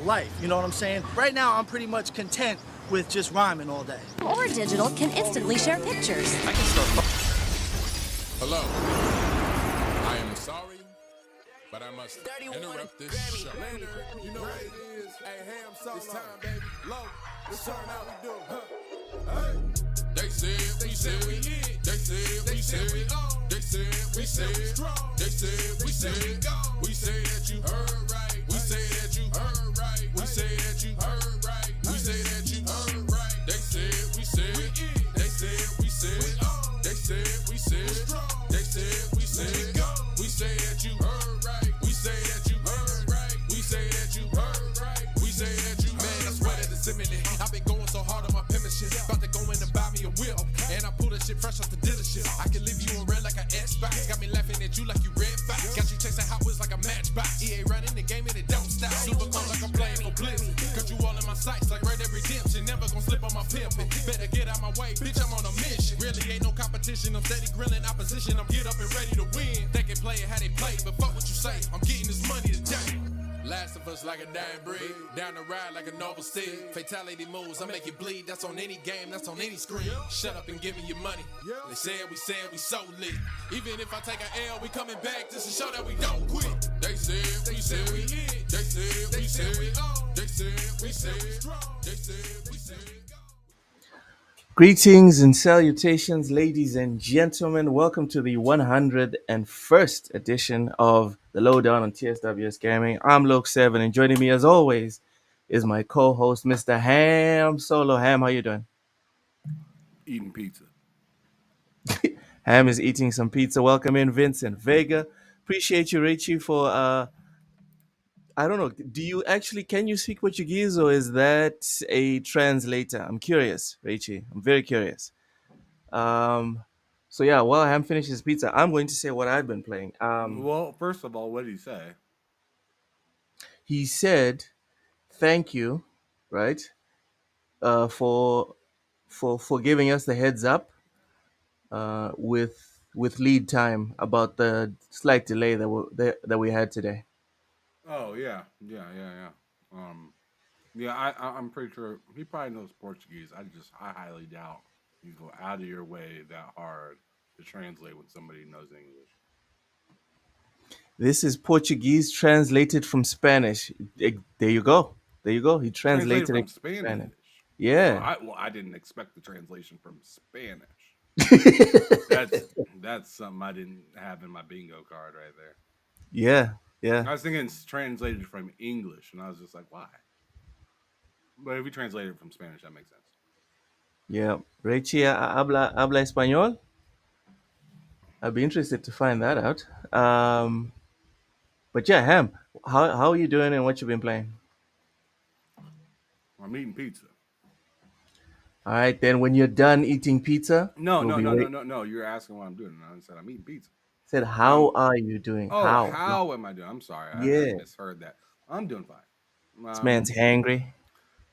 life. You know what I'm saying? Right now, I'm pretty much content with just rhyming all day. Or digital can instantly share pictures. I can start. Hello. I am sorry, but I must interrupt this show. You know what it is? Hey, Ham Solo. It's time, baby. Low. Let's turn out we do. Hey. They said we said we lit. They said we said we on. They said we said we strong. They said we said we go. We say that you heard right. We say that you heard right. We say that you heard right. We say that you heard right. They said we said we in. They said we said we on. They said we said strong. They said we said go. We say that you heard right. We say that you heard right. We say that you heard right. We say that you heard right. Man, I swear that it's imminent. I've been going so hard on my penmanship. About to go in and buy me a whip. And I pull that shit fresh off the dealership. I can leave you in red like an Xbox. Got me laughing at you like you Red Fox. Got you chasing Hot Wheels like a matchbox. EA running the game and it don't stop. Super cold like I'm playing for Blitz. Cause you all in my sights like Red Dead Redemption. Never gonna slip on my pimpin'. Better get out my way, bitch, I'm on a mission. Really ain't no competition. I'm steady grilling opposition. I'm get up and ready to win. They can play it how they play, but fuck what you say. I'm getting this money today. Last of us like a dying breed. Down the ride like a noble steed. Fatality moves, I make it bleed. That's on any game, that's on any screen. Shut up and give me your money. They said we so lit. Even if I take an L, we coming back just to show that we don't quit. They said we hit. They said we said we on. They said we said we strong. They said we said we go. Greetings and salutations, ladies and gentlemen. Welcome to the 101st edition of the Lowdown on TSWS Gaming. I'm Luke7, and joining me as always is my co-host, Mr. Ham Solo. Ham, how you doing? Eating pizza. Ham is eating some pizza. Welcome in, Vincent Vega. Appreciate you, Richie, for I don't know. Can you speak Portuguese, or is that a translator? I'm curious, Richie. I'm very curious. So yeah, while Ham finishes his pizza, I'm going to say what I've been playing. Well, first of all, what did he say? He said, "Thank you, right, for giving us the heads up, with lead time about the slight delay that we had today." Oh yeah. I'm pretty sure he probably knows Portuguese. I highly doubt you go out of your way that hard to translate when somebody knows English. This is Portuguese translated from Spanish. There you go. There you go. He translated from it Spanish. Spanish. Yeah. I didn't expect the translation from Spanish. That's something I didn't have in my bingo card right there. Yeah. I was thinking it's translated from English, and I was just like, why? But if you translate it from Spanish, that makes sense. Yeah. Richie habla español? I'd be interested to find that out. But yeah, Ham, how are you doing and what you been playing? I'm eating pizza. All right, then when you're done eating pizza, No. You're asking what I'm doing. And I said I'm eating pizza. Said, how are you doing? Oh, how am I doing? I'm sorry. I misheard that. I'm doing fine. This man's hangry.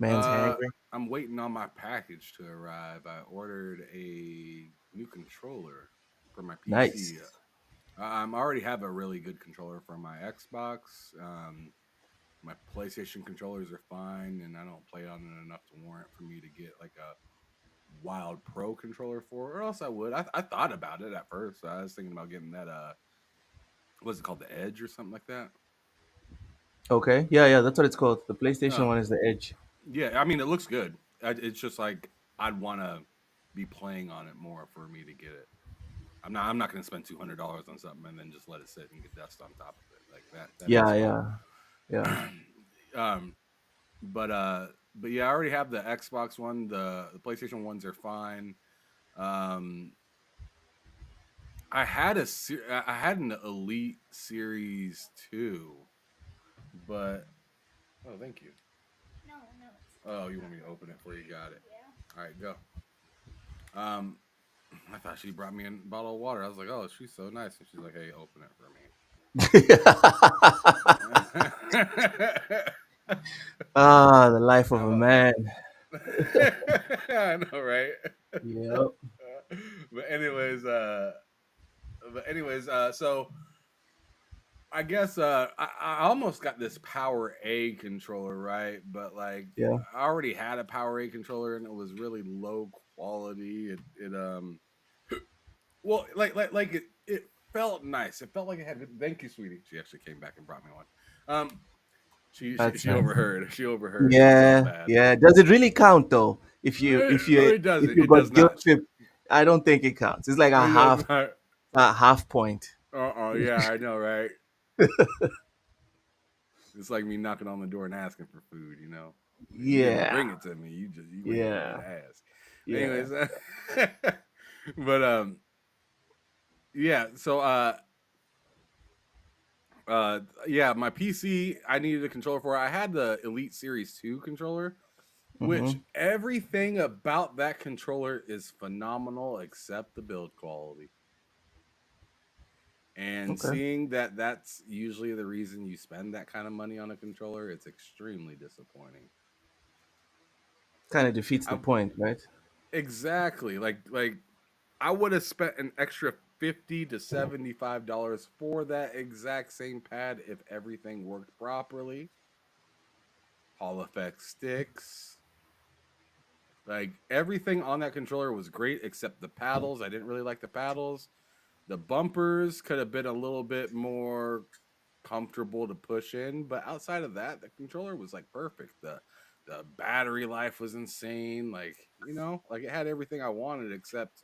I'm waiting on my package to arrive. I ordered a new controller for my PC. Nice. I already have a really good controller for my Xbox. My PlayStation controllers are fine, and I don't play on it enough to warrant for me to get like a Wild Pro controller for it, or else I would. I thought about it at first. I was thinking about getting that what's it called, the Edge or something like that. Okay, yeah, that's what it's called. The PlayStation one is the Edge. Yeah, I mean it looks good. It's just like I'd want to be playing on it more for me to get it. I'm not going to spend $200 on something and then just let it sit and get dust on top of it like that. Yeah. But yeah, I already have the Xbox one. The PlayStation ones are fine. I had an Elite Series 2, but thank you. No. Oh, you want me to open it for you? Got it. Yeah. All right, go. I thought she brought me a bottle of water. I was like, oh, she's so nice. And she's like, hey, open it for me. The life of a man. I know, right? Yep. But anyways, so I guess I almost got this Power A controller, right? But like Yeah. I already had a Power A controller and it was really low quality. It well it felt nice. It felt like it had. Thank you, sweetie. She actually came back and brought me one. Um, That's she nice. overheard. She overheard. I felt Yeah, bad. yeah. Does it really count though? It If doesn't. you It does got guilt not. trip, I don't think it counts. It's like It does not. a half point. Yeah, I know, right? It's like me knocking on the door and asking for food. You didn't Yeah, bring it to me. You waited for me yeah, to ask. yeah. Anyways, but yeah. So yeah, my PC I needed a controller for. I had the Elite Series 2 controller, which Mm-hmm. everything about that controller is phenomenal except the build quality. And Okay. seeing that that's usually the reason you spend that kind of money on a controller, it's extremely disappointing. Kind of defeats the I, point, right? exactly. Like I would have spent an extra $50 to $75 for that exact same pad if everything worked properly. Hall effect sticks. Like everything on that controller was great except the paddles. I didn't really like the paddles. The bumpers could have been a little bit more comfortable to push in, but outside of that, the controller was like perfect. The battery life was insane. Like, like it had everything I wanted except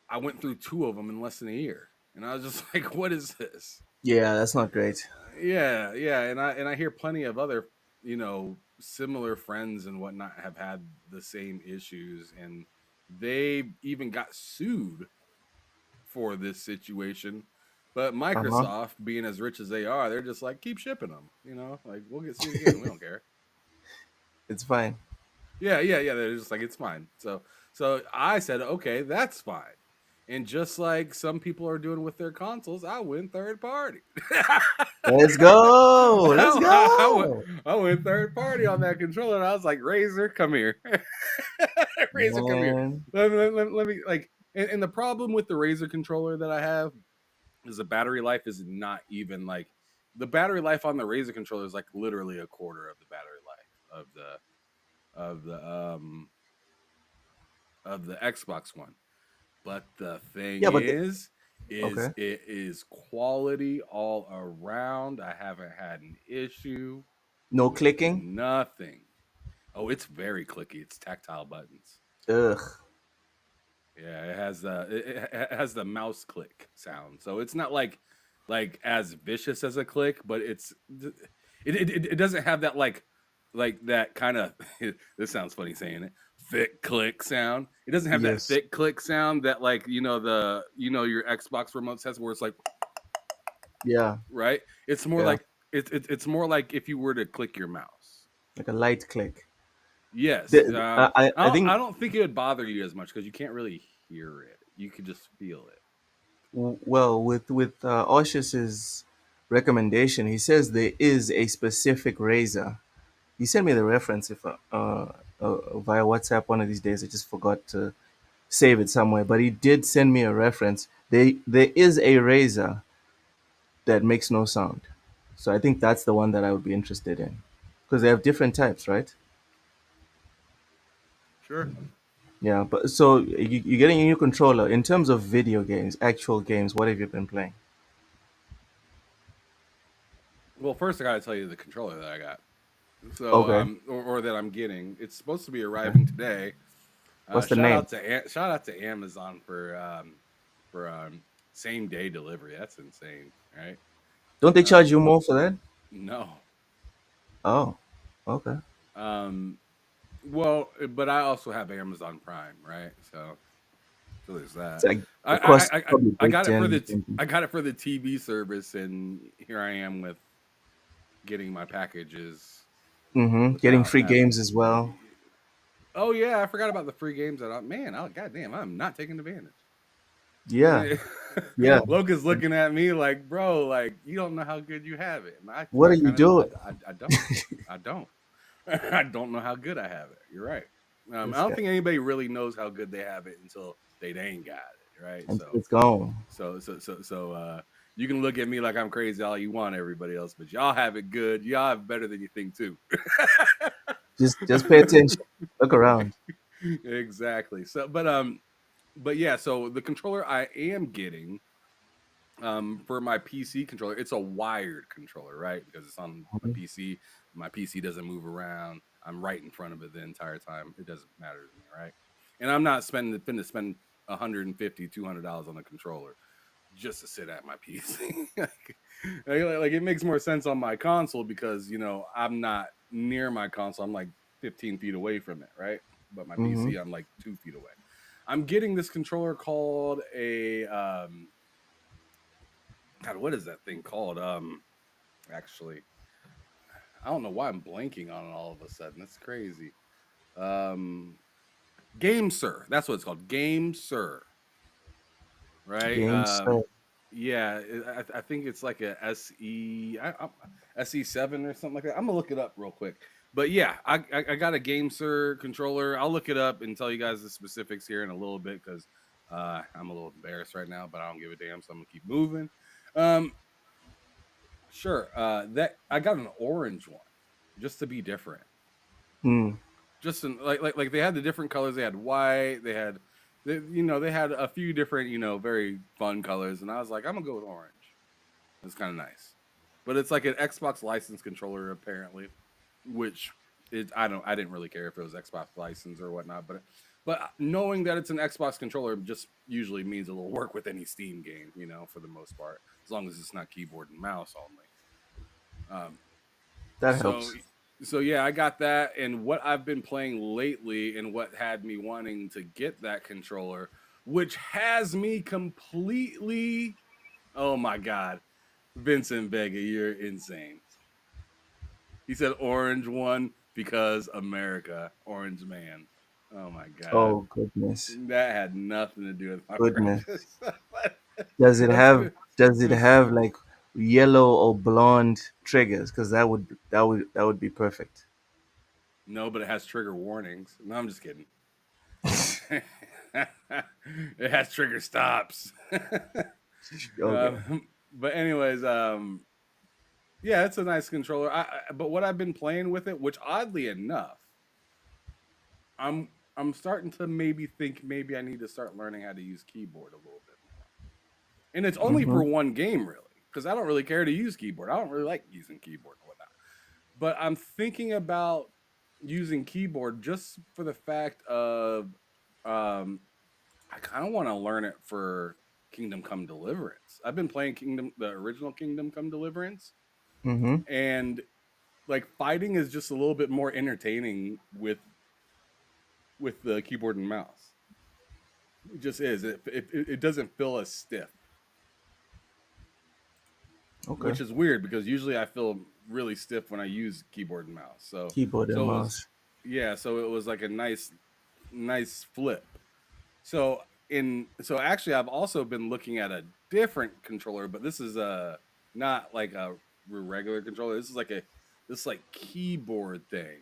I went through two of them in less than a year. And I was just like, what is this? Yeah, that's not great. Yeah, and I hear plenty of other, similar friends and whatnot have had the same issues and they even got sued for this situation. But Uh-huh. Microsoft, being as rich as they are, they're just like, keep shipping them. Like we'll get sued again. We don't care. It's fine. Yeah. They're just like, it's fine. So I said, okay, that's fine. And just like some people are doing with their consoles, I went third party. Let's go. Let's I went, go. I went third party on that controller. And I was like, Razer, come here. Razer, come here. Man. Let me like. And the problem with the Razer controller that I have is the battery life is not even like the battery life on the Razer controller is like literally a quarter of the battery life of the of the Xbox One. But the thing Yeah, but is okay. it is quality all around. I haven't had an issue No with clicking. nothing. Oh, it's very clicky. It's tactile buttons. Ugh. Yeah, it has the mouse click sound. So it's not like as vicious as a click, but it doesn't have that like that kind of this sounds funny saying it thick click sound. It doesn't have that Yes. thick click sound that like your Xbox remote has where it's like Yeah. right. It's more Yeah. like it's more like if you were to click your mouse. Like a light click. Yes, I think I don't think it would bother you as much because you can't really hear it. You could just feel it. well with Oshus's recommendation, he says there is a specific razor. He sent me the reference if via WhatsApp one of these days. I just forgot to save it somewhere, but he did send me a reference. There is a razor that makes no sound, so I think that's the one that I would be interested in because they have different types, right? Sure. Yeah, but so you're getting a new controller. In terms of video games, actual games, what have you been playing? Well, first I gotta tell you the controller that I got. So, Okay. or that I'm getting. It's supposed to be Okay. arriving today. What's the name? Shout out to Amazon for same day delivery. That's insane, right? Don't they charge Um, you more for that? no. Oh, okay. Um, well, but I also have Amazon Prime, right? So there's It's that. like the cost is probably I got baked it for in. the I got it for the TV service, and here I am with getting my packages Mm-hmm. Getting without free having. games as well. Oh yeah, I forgot about the free games that goddamn, I'm not taking advantage. Yeah, yeah. Logan's looking at me like, bro, like you don't know how good you have it. And What I are you kind of, doing? I don't, I don't, I don't know how good I have it. You're right. I This don't guy, think anybody really knows how good they have it until they ain't got it, right? and it's gone. So, You can look at me like I'm crazy all you want, everybody else, but y'all have it good. Y'all have better than you think too. Just pay attention. Look around. Exactly. But yeah, so the controller I am getting for my PC controller, it's a wired controller, right? Because it's on my Mhm. PC. My PC doesn't move around. I'm right in front of it the entire time. It doesn't matter to me, right? And I'm not finna spend 150 $200 on a controller just to sit at my PC. Like it makes more sense on my console because I'm not near my console. I'm like 15 feet away from it, right? But my Mhm. PC, I'm like 2 feet away. I'm getting this controller called a God, what is that thing called? Actually, I don't know why I'm blanking on it all of a sudden. That's crazy. Um, Game Sir. That's what it's called. Game Sir. Right. Games. Yeah, I think it's like a SE7 or something like that. I'm gonna look it up real quick. But yeah, I got a Game Sir controller. I'll look it up and tell you guys the specifics here in a little bit because I'm a little embarrassed right now, but I don't give a damn, so I'm gonna keep moving. Um, sure. That I got an orange one just to be different. Mm. Just like they had the different colors. They had white. They had a few different very fun colors, and I was like, I'm gonna go with orange. It's kind of nice, but it's like an Xbox license controller apparently, which I didn't really care if it was Xbox license or whatnot, but knowing that it's an Xbox controller just usually means it'll work with any Steam game, for the most part, as long as it's not keyboard and mouse only. That So helps. so yeah, I got that, and what I've been playing lately and what had me wanting to get that controller, which has me completely, oh my god, Vincent Vega, you're insane. He said orange one because America, orange man. Oh my god. Oh goodness, That had nothing to do with my goodness. purchase. Does it That's have good. does it have like yellow or blonde triggers? Because that would be perfect. No, but it has trigger warnings. No, I'm just kidding. It has trigger stops. Okay. But anyways, yeah, it's a nice controller. But what I've been playing with it, which oddly enough, I'm starting to maybe think maybe I need to start learning how to use keyboard a little bit more. And it's only Mm-hmm. for one game really, because I don't really care to use keyboard. I don't really like using keyboard and whatnot. But I'm thinking about using keyboard just for the fact of um, I kind of want to learn it for Kingdom Come Deliverance. I've been playing the original Kingdom Come Deliverance, Mm-hmm. and like fighting is just a little bit more entertaining with the keyboard and mouse. It just is. It doesn't feel as stiff, Okay. which is weird because usually I feel really stiff when I use keyboard and mouse. So Keyboard and so it was mouse. yeah. So it was like a nice flip. So actually I've also been looking at a different controller, but this is not like a regular controller. This like keyboard thing.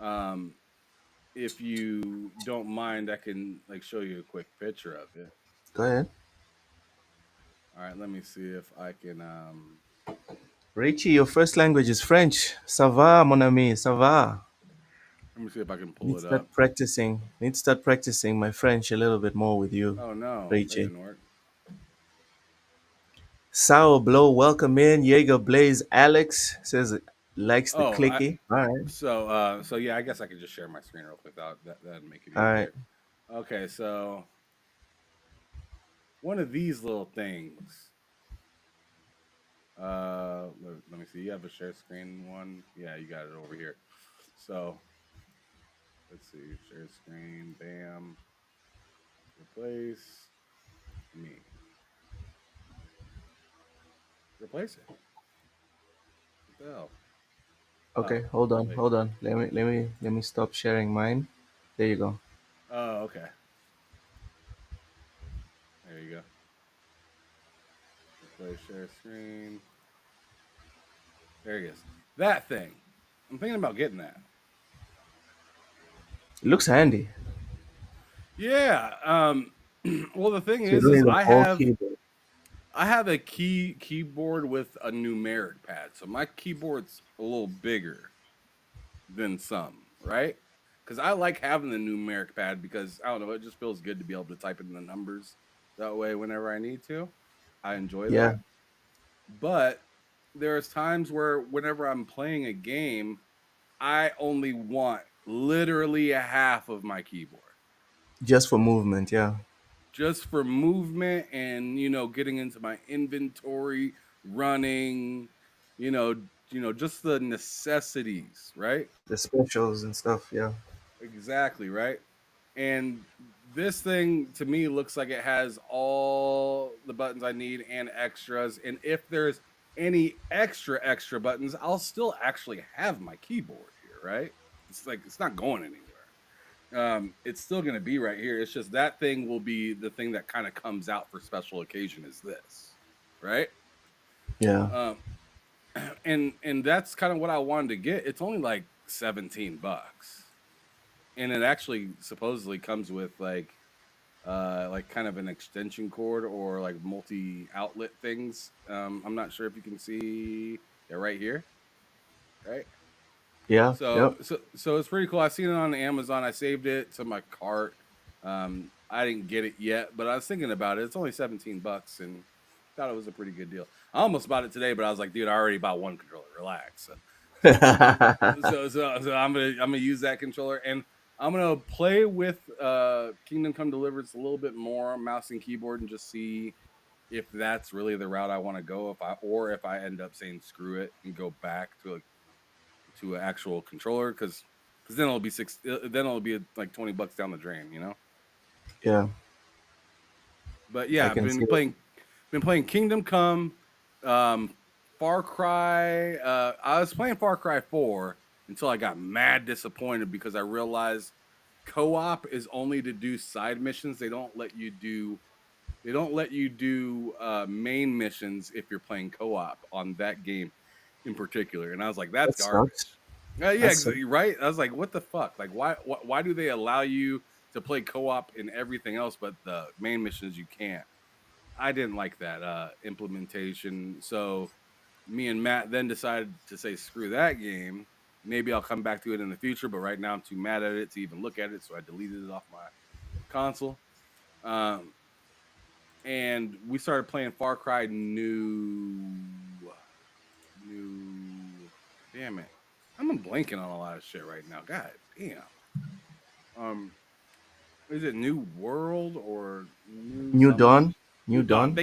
Um if you don't mind, I can like show you a quick picture of it. Go ahead. All right, let me see if I can Richie, your first language is French. Ça va, mon ami? Ça va? let me see if I can pull Need to it start up. practicing. Need to start practicing my French a little bit more with you, Oh no, that Richie. didn't work. Sour Blow, welcome in. Jaeger Blaze Alex says it likes the Oh, clicky. All right. so yeah, I guess I could just share my screen real quick. That'd make it All right. easier. Okay, so one of these little things. Let me see. You have a share screen one? Yeah, you got it over here. So let's see. Share screen. Bam. Replace me. Replace it. What the hell? Okay, Oh, hold on, wait. hold on. Let me stop sharing mine. There you go. Oh, okay. There you go. Replace share screen. There he is. That thing. I'm thinking about getting that. It looks handy. Yeah. Well, the thing So you don't is need a I whole have keyboard. I have a keyboard with a numeric pad, so my keyboard's a little bigger than some, right? Because I like having the numeric pad because I don't know, it just feels good to be able to type in the numbers that way whenever I need to. I enjoy Yeah, that. But there's times where whenever I'm playing a game, I only want literally a half of my keyboard just for movement. Yeah, just for movement and getting into my inventory, running, you know, just the necessities, right? the specials and stuff. Yeah, Exactly, right? And this thing to me looks like it has all the buttons I need and extras. And if there's any extra buttons, I'll still actually have my keyboard here, right? It's like it's not going anywhere. It's still going to be right here. It's just that thing will be the thing that kind of comes out for special occasion is this, right? yeah. Um, and that's kind of what I wanted to get. It's only like $17, and it actually supposedly comes with like kind of an extension cord or like multi outlet things. I'm not sure if you can see it right here, right? Yeah, So yep. so it's pretty cool. I seen it on Amazon. I saved it to my cart. I didn't get it yet, but I was thinking about it. It's only $17 and thought it was a pretty good deal. I almost bought it today, but I was like, dude, I already bought one controller. Relax. So I'm gonna use that controller and I'm gonna play with Kingdom Come Deliverance a little bit more, mouse and keyboard, and just see if that's really the route I want to go. If I end up saying screw it and go back to an actual controller because then it'll be then it'll be like $20 down the drain. Yeah, But I yeah, can see it. been playing Kingdom Come, um, Far Cry. I was playing Far Cry 4 until I got mad disappointed because I realized co-op is only to do side missions. They don't let you do main missions if you're playing co-op on that game in particular. And I was like, that's That sucks. garbage. Yeah, That's exactly right. I was like, what the fuck? Like, why do they allow you to play co-op in everything else, but the main missions you can't? I didn't like that implementation. So me and Matt then decided to say, screw that game. Maybe I'll come back to it in the future, but right now I'm too mad at it to even look at it, so I deleted it off my console. Um, and we started playing Far Cry new. Damn it, I'm blanking on a lot of shit right now. God damn. Um, is it New World or New New something? Dawn. New New Dawn. Dawn.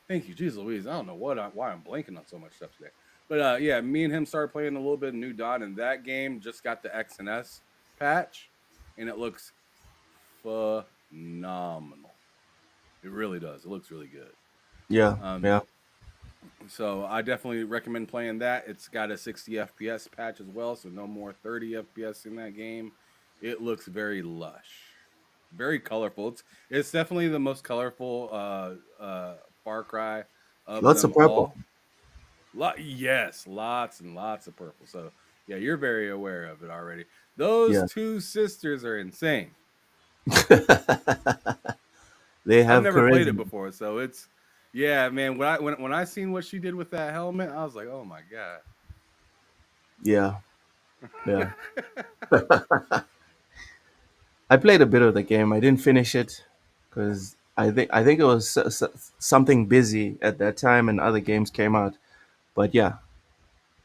Thank you, jeez Louise. I don't know why I'm blanking on so much stuff today. But yeah, me and him started playing a little bit of New Dawn, and that game just got the X and S patch, and it looks phenomenal. It really does. It looks really good. Yeah, Um, yeah, so I definitely recommend playing that. It's got a 60 FPS patch as well, so no more 30 FPS in that game. It looks very lush, very colorful. It's definitely the most colorful Far Cry of lots of them purple. all. Yes, lots and lots of purple. So yeah, you're very aware of it already. Those Yeah, two sisters are insane. they I've have never played it charisma. before, so it's yeah, man. When I seen what she did with that helmet, I was like, oh my god. Yeah, yeah. I played a bit of the game. I didn't finish it because I think it was something busy at that time, and other games came out. But yeah,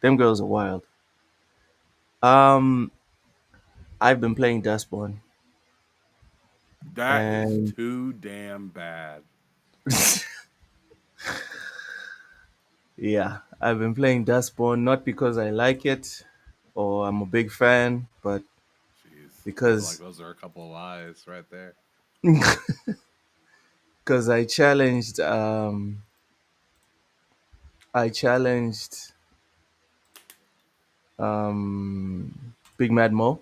them girls are wild. Um, I've been playing Dustborn, That is and too damn bad. yeah, I've been playing Dustborn not because I like it or I'm a big fan, but Jeez, I feel like because those are a couple of lies right there. because I challenged Big Mad Mo,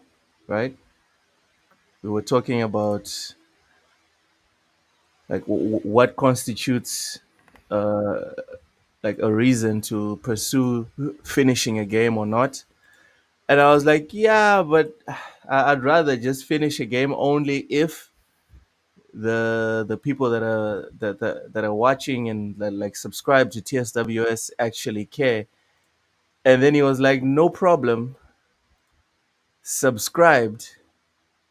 right? We were talking about like what constitutes uh, like a reason to pursue finishing a game or not. And I was like, yeah, but I'd rather just finish a game only if the people that are watching and that like subscribe to TSWS actually care. And then he was like, no problem, subscribed.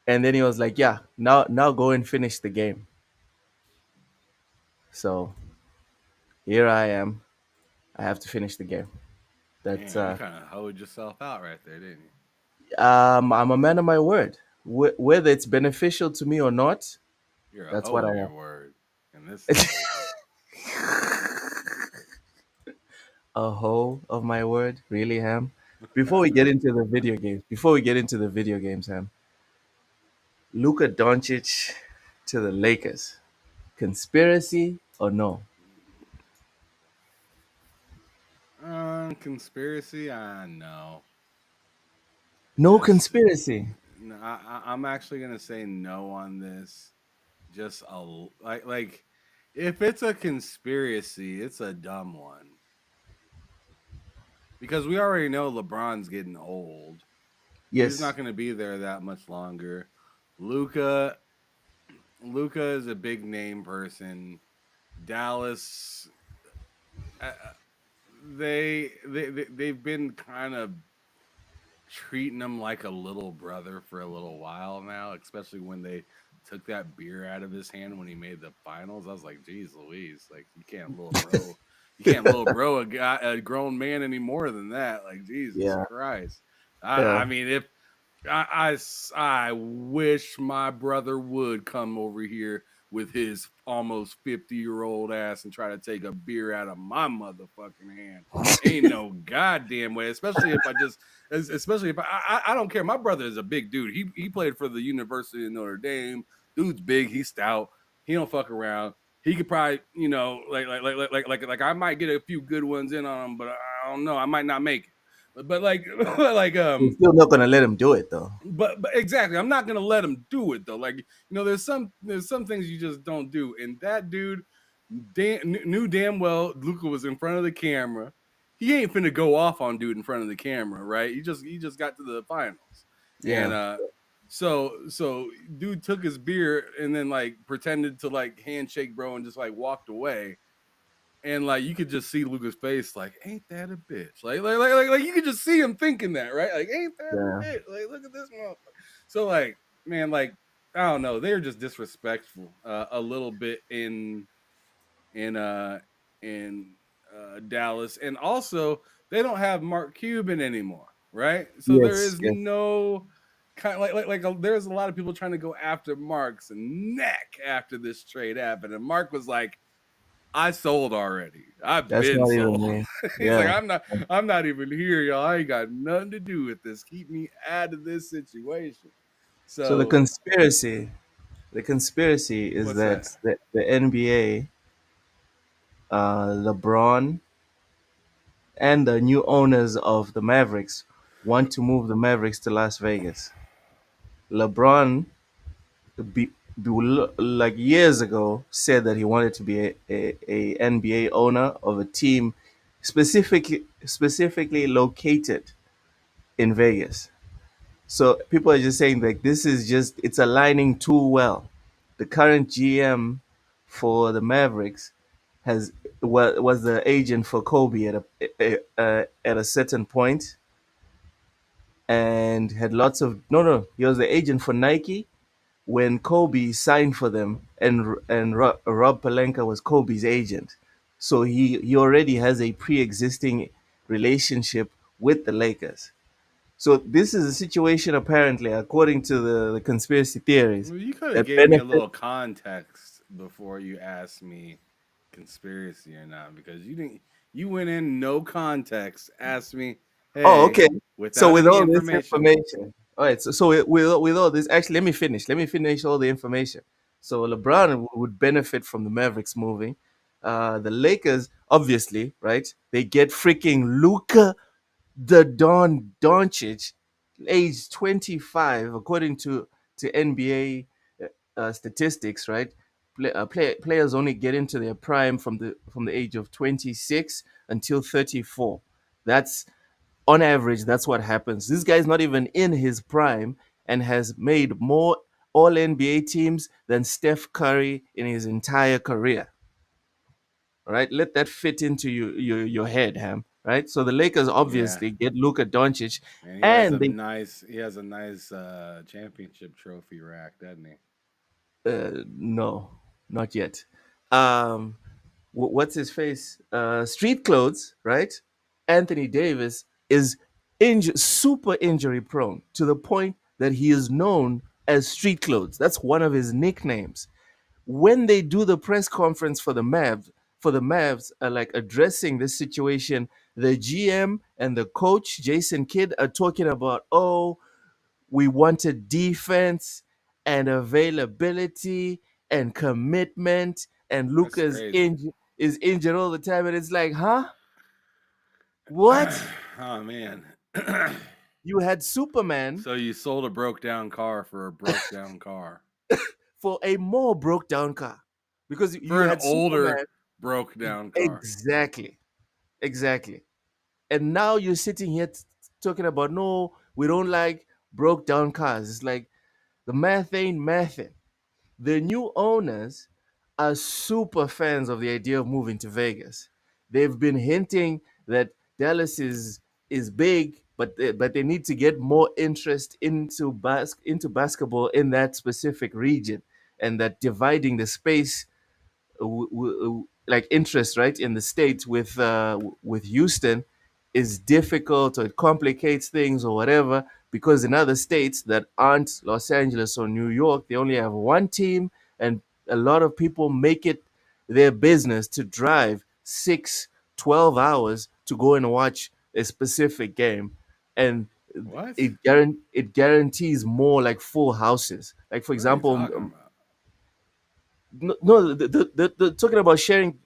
And then he was like, yeah, now go and finish the game. So here I am. I have to finish the game. That's Damn, you kind of hoed yourself out right there, didn't you? I'm a man of my word. Whether it's beneficial to me or not, You're a that's hoe what I of your am. word in this situation. A hoe of my word, really, Ham. Before we get into the video games, Ham, Luka Doncic to the Lakers, conspiracy or no? Conspiracy? No. No Just conspiracy. no, I'm actually gonna say no on this. Just like if it's a conspiracy, it's a dumb one because we already know LeBron's getting old. He's not Yes, going to be there that much longer. Luca, Luca is a big name person. Dallas, uh, they've been kind of treating him like a little brother for a little while now, especially when they took that beer out of his hand when he made the finals. I was like, geez Louise, like you can't little bro a grown man any more than that. Like Jesus yeah, Christ. yeah, I mean, if I wish my brother would come over here with his almost 50-year-old ass and try to take a beer out of my motherfucking hand. Ain't no goddamn way, especially if I don't care. My brother is a big dude. He played for the University of Notre Dame. Dude's big, he's stout. He don't fuck around. He could probably, like I might get a few good ones in on him, but I don't know. I might not make it. But like like we're still not gonna let him do it though. but exactly, I'm not gonna let him do it though. Like there's some things you just don't do, and that dude knew damn well Luca was in front of the camera. He ain't finna go off on dude in front of the camera, right? He just got to the finals, and Yeah, so dude took his beer and then like pretended to like handshake bro and just like walked away. And like you could just see Luca's face, like, ain't that a bitch? Like you could just see him thinking that, right? Like, ain't that yeah, a bitch? Like, look at this motherfucker. So like, man, like, I don't know, they're just disrespectful a little bit in in Dallas, and also they don't have Mark Cuban anymore, right? So there yes, is yes, no kind of there's a lot of people trying to go after Mark's neck after this trade happened, and Mark was like, I sold already. I've that's been not even sold. me. He's like, Yeah. I'm not even here, y'all. I ain't got nothing to do with this. Keep me out of this situation. So So the conspiracy is what's that? that the NBA, LeBron, and the new owners of the Mavericks want to move the Mavericks to Las Vegas. LeBron, be, like years ago, said that he wanted to be a NBA owner of a team specifically located in Vegas. So people are just saying like this is just it's aligning too well. The current GM for the Mavericks has was the agent for Kobe at a certain point, and had lots of no, he was the agent for Nike when Kobe signed for them, and Rob Pelinka was Kobe's agent. So he already has a pre-existing relationship with the Lakers. So this is a situation, apparently, according to the conspiracy theories, Well, you could have that gave me a benefit. little context before you asked me conspiracy or not, because you didn't. You went in no context, asked me, Oh, hey, okay. So without with any all this information. information, all right. With all this, actually, let me finish. Let me finish all the information. So LeBron would benefit from the Mavericks moving. The Lakers, obviously, right? They get freaking Luka the Don Doncic, age 25, according to NBA statistics, right? Players only get into their prime from the age of 26 until 34. That's on average. That's what happens. This guy's not even in his prime and has made more. all NBA teams than Steph Curry in his entire career. All right, let that fit into your head, Ham. Right, so the Lakers Yeah, obviously get Luka Doncic, and and they he has a nice championship trophy rack, doesn't he? no, not yet. Um, what's his face? Street clothes, right? Anthony Davis is super injury prone to the point that he is known as Street Clothes. That's one of his nicknames. When they do the press conference for the Mavs, like addressing this situation, the GM and the coach Jason Kidd are talking about, oh, we wanted defense and availability and commitment, and That's Luca's crazy. is injured all the time, and it's like, huh? What? Oh man. You had Superman So you sold a broke down car for a broke down car for a more broke down car because for you an had older Superman. broke down car. Exactly, exactly. And now you're sitting here talking about, no, we don't like broke down cars. It's like the math ain't mathing. The new owners are super fans of the idea of moving to Vegas. They've been hinting that Dallas is big, but they need to get more interest into basketball in that specific region, and that dividing the space like interest right in the states with Houston is difficult, or it complicates things or whatever, because in other states that aren't Los Angeles or New York, they only have one team, and a lot of people make it their business to drive 6-12 hours to go and watch a specific game, and What? it guarantees more like full houses. Like for What are you example, talking about? no, the talking about sharing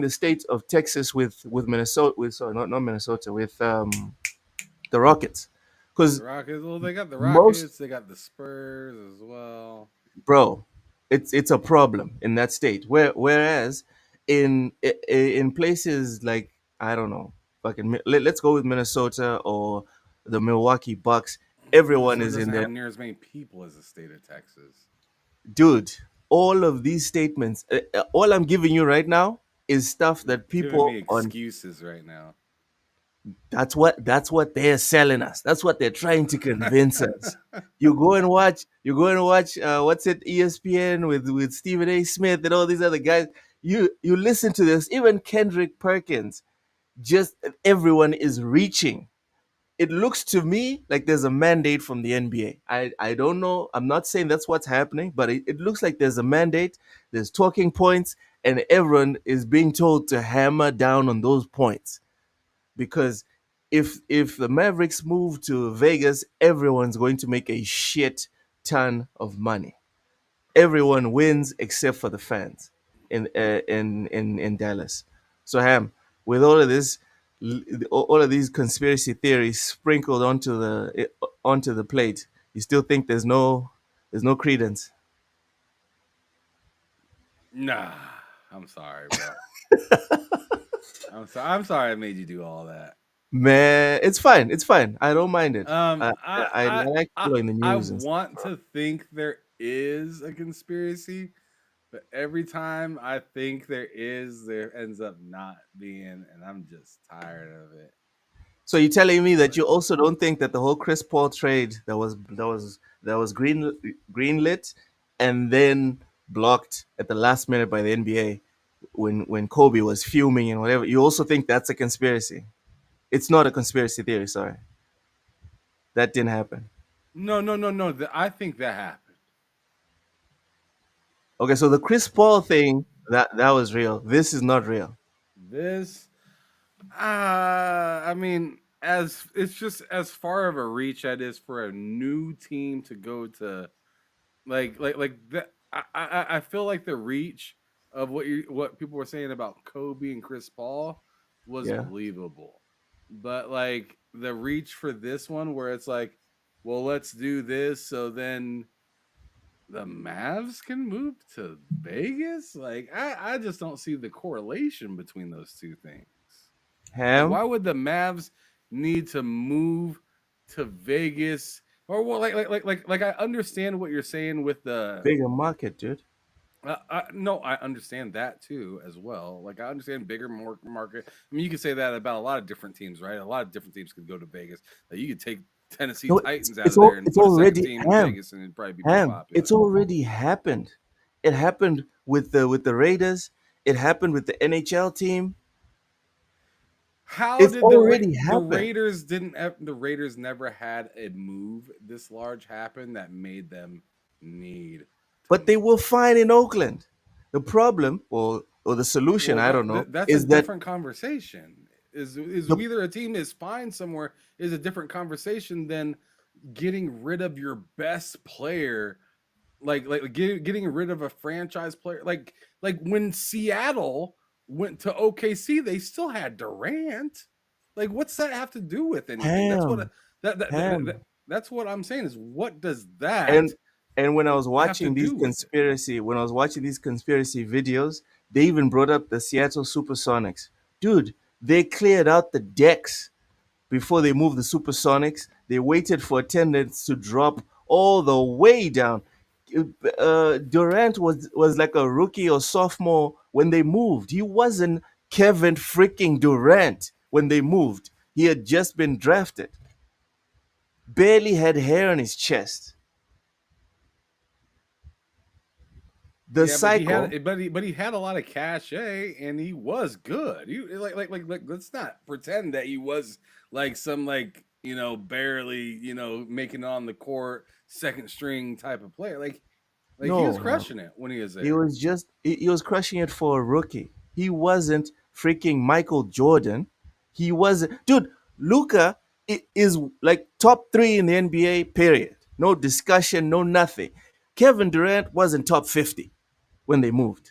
the state of Texas with Minnesota, with sorry, not Minnesota, with the Rockets, The because Rockets. Well, they got the most Rockets. They got the Spurs as well. bro, it's a problem in that state. Whereas in places like, I don't know, let's go with Minnesota or the Milwaukee Bucks. Everyone Minnesota is in doesn't there, have near as many people as the state of Texas. dude. All of these statements, all I'm giving you right now is stuff You're that giving me people on excuses right now. that's what they're selling us. That's what they're trying to convince us. You go and watch what's it, ESPN with Stephen A. Smith and all these other guys. You listen to this, even Kendrick Perkins, just everyone is reaching. It looks to me like there's a mandate from the NBA. I don't know. I'm not saying that's what's happening, but it looks like there's a mandate, there's talking points, and everyone is being told to hammer down on those points, because if the Mavericks move to Vegas, everyone's going to make a shit ton of money. Everyone wins except for the fans in Dallas. So Ham, with all of this, all of these conspiracy theories sprinkled onto the plate, you still think there's no credence? Nah, I'm sorry, bro. I'm sorry I made you do all that. Man, it's fine. It's fine. I don't mind it. Um, I like following the I news and stuff. want to think there is a conspiracy, but every time I think there is, there ends up not being, and I'm just tired of it. So you're telling me that But you also don't think that the whole Chris Paul trade that was greenlit and then blocked at the last minute by the NBA when Kobe was fuming and whatever, you also think that's a conspiracy? It's not a conspiracy theory, sorry. That didn't happen. no, no, no, no. I think that happened. Okay, so the Chris Paul thing, that was real. This is not real. This, I mean, as it's just as far of a reach as it is for a new team to go to, like that. I feel like the reach of what people were saying about Kobe and Chris Paul was Yeah. believable, but like the reach for this one, where it's like, well, let's do this, so then the Mavs can move to Vegas. Like, I just don't see the correlation between those two things. Like, Ham? why would the Mavs need to move to Vegas Or well, like I understand what you're saying with the. Bigger market, dude. No, I understand that too as well. Like I understand bigger market. I mean, you could say that about a lot of different teams, right? A lot of different teams could go to Vegas. Like you could take Tennessee No, Titans out of there and it's put a second already team in Vegas, and it'd probably be more Ham. popular. It's already happened. It happened with the Raiders. It happened with the NHL team. How It's did already the happened. Raiders didn't have, the Raiders never had a move this large happen that made them need to But they move? were fine in Oakland. The problem, or the solution, Well, I don't know, that's a is that different conversation. Is the whether a team is fine somewhere is a different conversation than getting rid of your best player, getting rid of a franchise player. Like when Seattle went to OKC, they still had Durant. Like, what's that have to do with anything? That's what Ham, Ham. that's what I'm saying is what does that And when I was have to watching do with it? these conspiracy videos, they even brought up the Seattle Supersonics. Dude, they cleared out the decks before they moved the Supersonics. They waited for attendance to drop all the way down. Durant was like a rookie or sophomore when they moved. He wasn't Kevin freaking Durant when they moved. He had just been drafted. Barely had hair on his chest. The Yeah, but cycle. he had a lot of cachet and he was good. He like let's not pretend that he was like some barely making it on the court second string type of player. Like he was No, no. crushing it when he was He there. was just he was crushing it for a rookie. He wasn't freaking Michael Jordan. He wasn't, dude. Luca is like top three in the NBA. Period. No discussion. No nothing. Kevin Durant wasn't top 50 when they moved.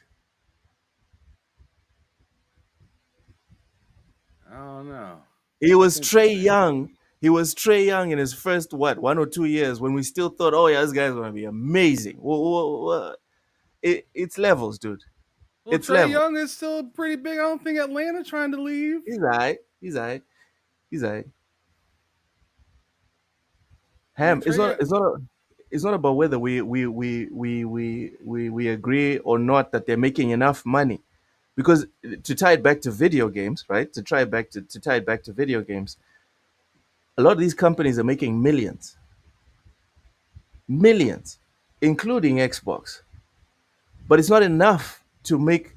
I don't know. He That's was Trey interesting. Young. He was Trey Young in his first 1 or 2 years when we still thought, oh yeah, this guy's gonna be amazing. It's levels, dude. Well, It's Trey levels. Young is still pretty big. I don't think Atlanta trying to leave. He's alright. He's alright. He's alright. I mean, Ham. It's not about whether we agree or not that they're making enough money, because to tie it back to video games, right? To tie it back to video games, a lot of these companies are making millions, millions, including Xbox. But it's not enough to make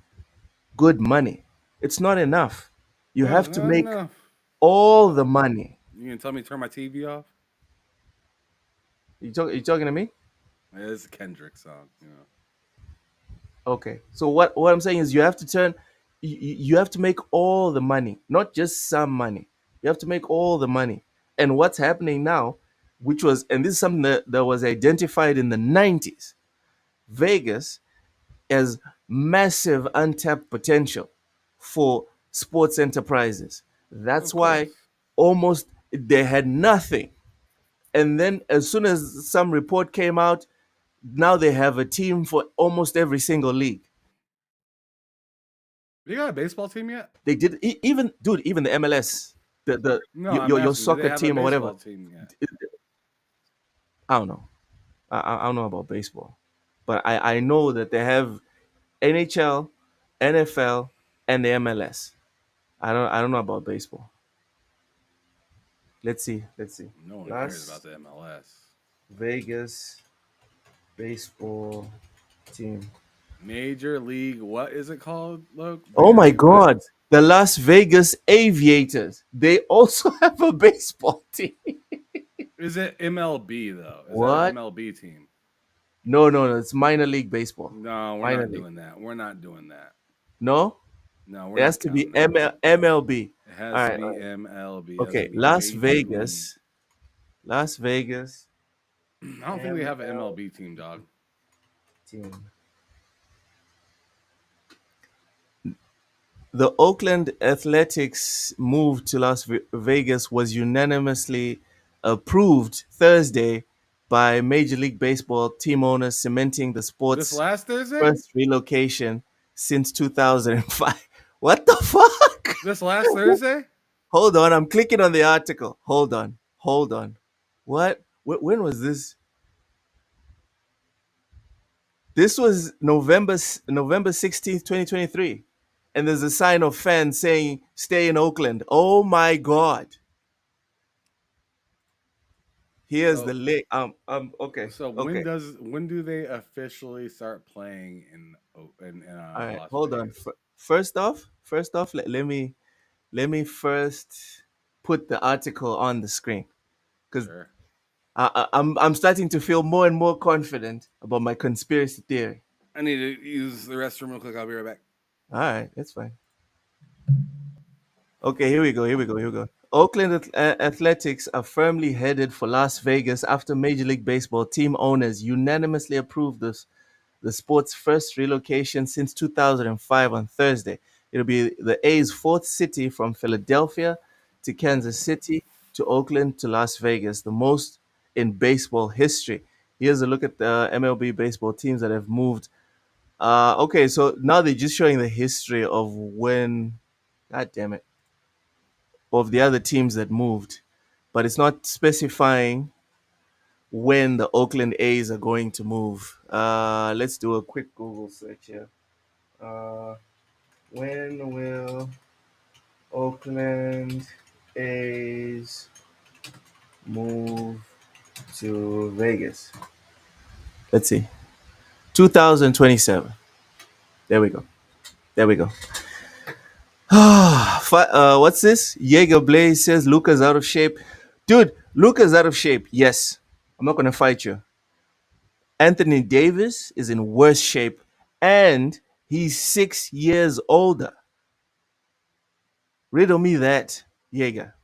good money. It's not enough. You Well, have to no, make no. all the money. You gonna tell me to turn my TV off? You talking to me? Yeah, it's a Kendrick song. You know. Okay. So what I'm saying is you have to you have to make all the money, not just some money. You have to make all the money. And what's happening now, and this is something that was identified in the 90s, Vegas has massive untapped potential for sports enterprises. That's Of why course. almost they had nothing. And then as soon as some report came out, now they have a team for almost every single league. You got a baseball team yet? They did even, dude, even the MLS, the No, I'm your asking. Do they soccer have a team or whatever. baseball team yet? I don't know. I don't know about baseball, but I know that they have NHL, NFL, and the MLS. I don't know about baseball. Let's see. Let's see. No one cares about Las the MLS. Vegas baseball team. Major League, what is it called, Luke? Oh Major my League what? God. The Las Vegas Aviators. They also have a baseball team. Is it MLB though? Is that an What? MLB team? No, no, no. It's minor league baseball. No, we're Minor not league. doing that. We're not doing that. No? No, we're It has not to be counting that. MLB. It All has to right. be All right. MLB. It has to Okay. be Las Major Vegas. Las Vegas League. I don't think they have an MLB team, dog. team. The Oakland Athletics move to Vegas was unanimously approved Thursday by Major League Baseball team owners, cementing the This sport's last Thursday? first relocation since 2005. What the fuck? This last Thursday? Hold on, I'm clicking on the article. Hold on. Hold on. What? when was this? This was November 16th, 2023. And there's a sign of fans saying stay in Oakland. Oh my god. Here's the So link. Okay. so Okay. when do they officially start playing in All right. Las Hold on. Vegas? First off, let me first put the article on the screen because Sure. I'm starting to feel more and more confident about my conspiracy theory. I need to use the restroom real quick. I'll be right back. All right, that's fine. Okay, here we go. Oakland Athletics are firmly headed for Las Vegas after Major League Baseball team owners unanimously approved the sport's first relocation since 2005 on Thursday. It'll be the A's fourth city from Philadelphia to Kansas City to Oakland to Las Vegas, the most in baseball history. Here's a look at the MLB baseball teams that have moved. Okay, so now they're just showing the history of when, god damn it, of the other teams that moved, but it's not specifying when the Oakland A's are going to move. Let's do a quick Google search here. Uh, when will Oakland A's move to Vegas? Let's see. 2027. There we go. There we go. What's this? Jaeger Blaze says Luca's out of shape. Dude, Luca's out of shape. Yes. I'm not going to fight you. Anthony Davis is in worse shape and he's 6 years older. Riddle me that, Jaeger.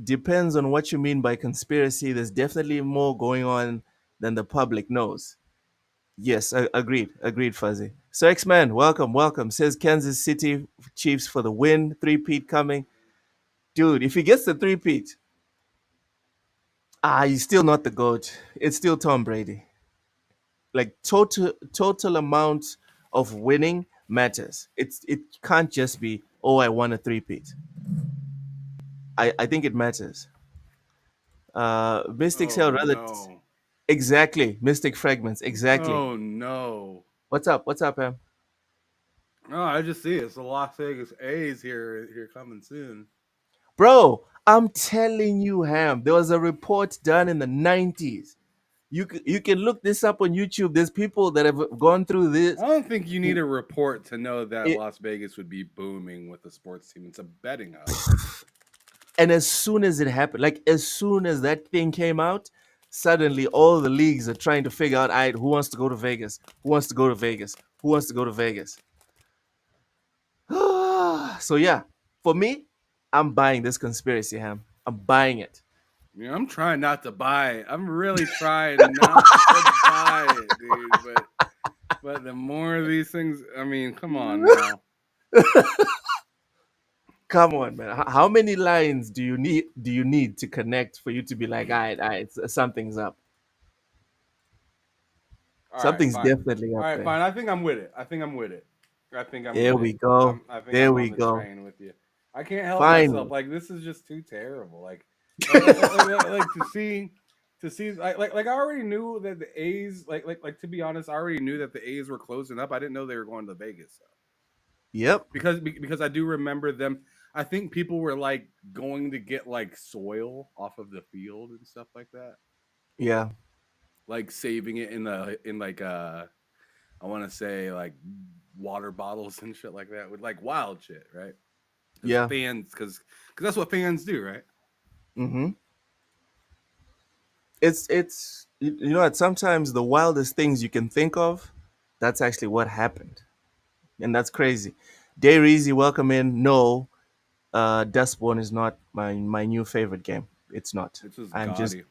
Depends on what you mean by conspiracy. There's definitely more going on than the public knows. Yes, agreed. Agreed, Fuzzy. So X-Man, welcome. Says Kansas City Chiefs for the win. Three-peat coming. Dude, if he gets the three-peat, he's still not the GOAT. It's still Tom Brady. Like total amount of winning matters. It can't just be, oh, I won a three-peat. I think it matters. Mystics Oh held rather no. exactly. Mystic fragments, exactly. Oh no. What's up? What's up, Em? Oh, I just see it. It's the Las Vegas A's here coming soon. Bro, I'm telling you, Ham. There was a report done in the 90s. You can look this up on YouTube. There's people that have gone through this. I don't think you need a report to know that It, Las Vegas would be booming with the sports team. It's a betting hub. and as soon as it happened, like as soon as that thing came out, suddenly all the leagues are trying to figure out, all right, who wants to go to Vegas? Who wants to go to Vegas? Who wants to go to Vegas? So yeah, for me, I'm buying this conspiracy, Ham. I'm buying it. Yeah, I'm trying not to buy it. I'm really trying not to buy it, dude. But the more of these things, I mean, come on now. Come on, man. How many lines do you need to connect for you to be like, all right, something's up. All right, Something's fine. definitely All up right, there. fine. I think I'm with it. I think I'm with it. I think I'm There with we it. go. I think There I'm we on the go. train with you. I can't help myself. Finally. Like this is just too terrible. Like to see like I already knew that the A's like to be honest, I already knew that the A's were closing up. I didn't know they were going to Vegas Yep. because I do remember them. I think people were like going to get like soil off of the field and stuff like that, Yeah. like saving it in like I want to say like water bottles and shit like that with like wild shit, right? Because Yeah. fans, because that's what fans do, right? Mm-hmm. It's you know what? Sometimes the wildest things you can think of, that's actually what happened, and that's crazy. Day Reezy, welcome in. No, Dustborn is not my new favorite game. It's not. This is I'm just gaudy,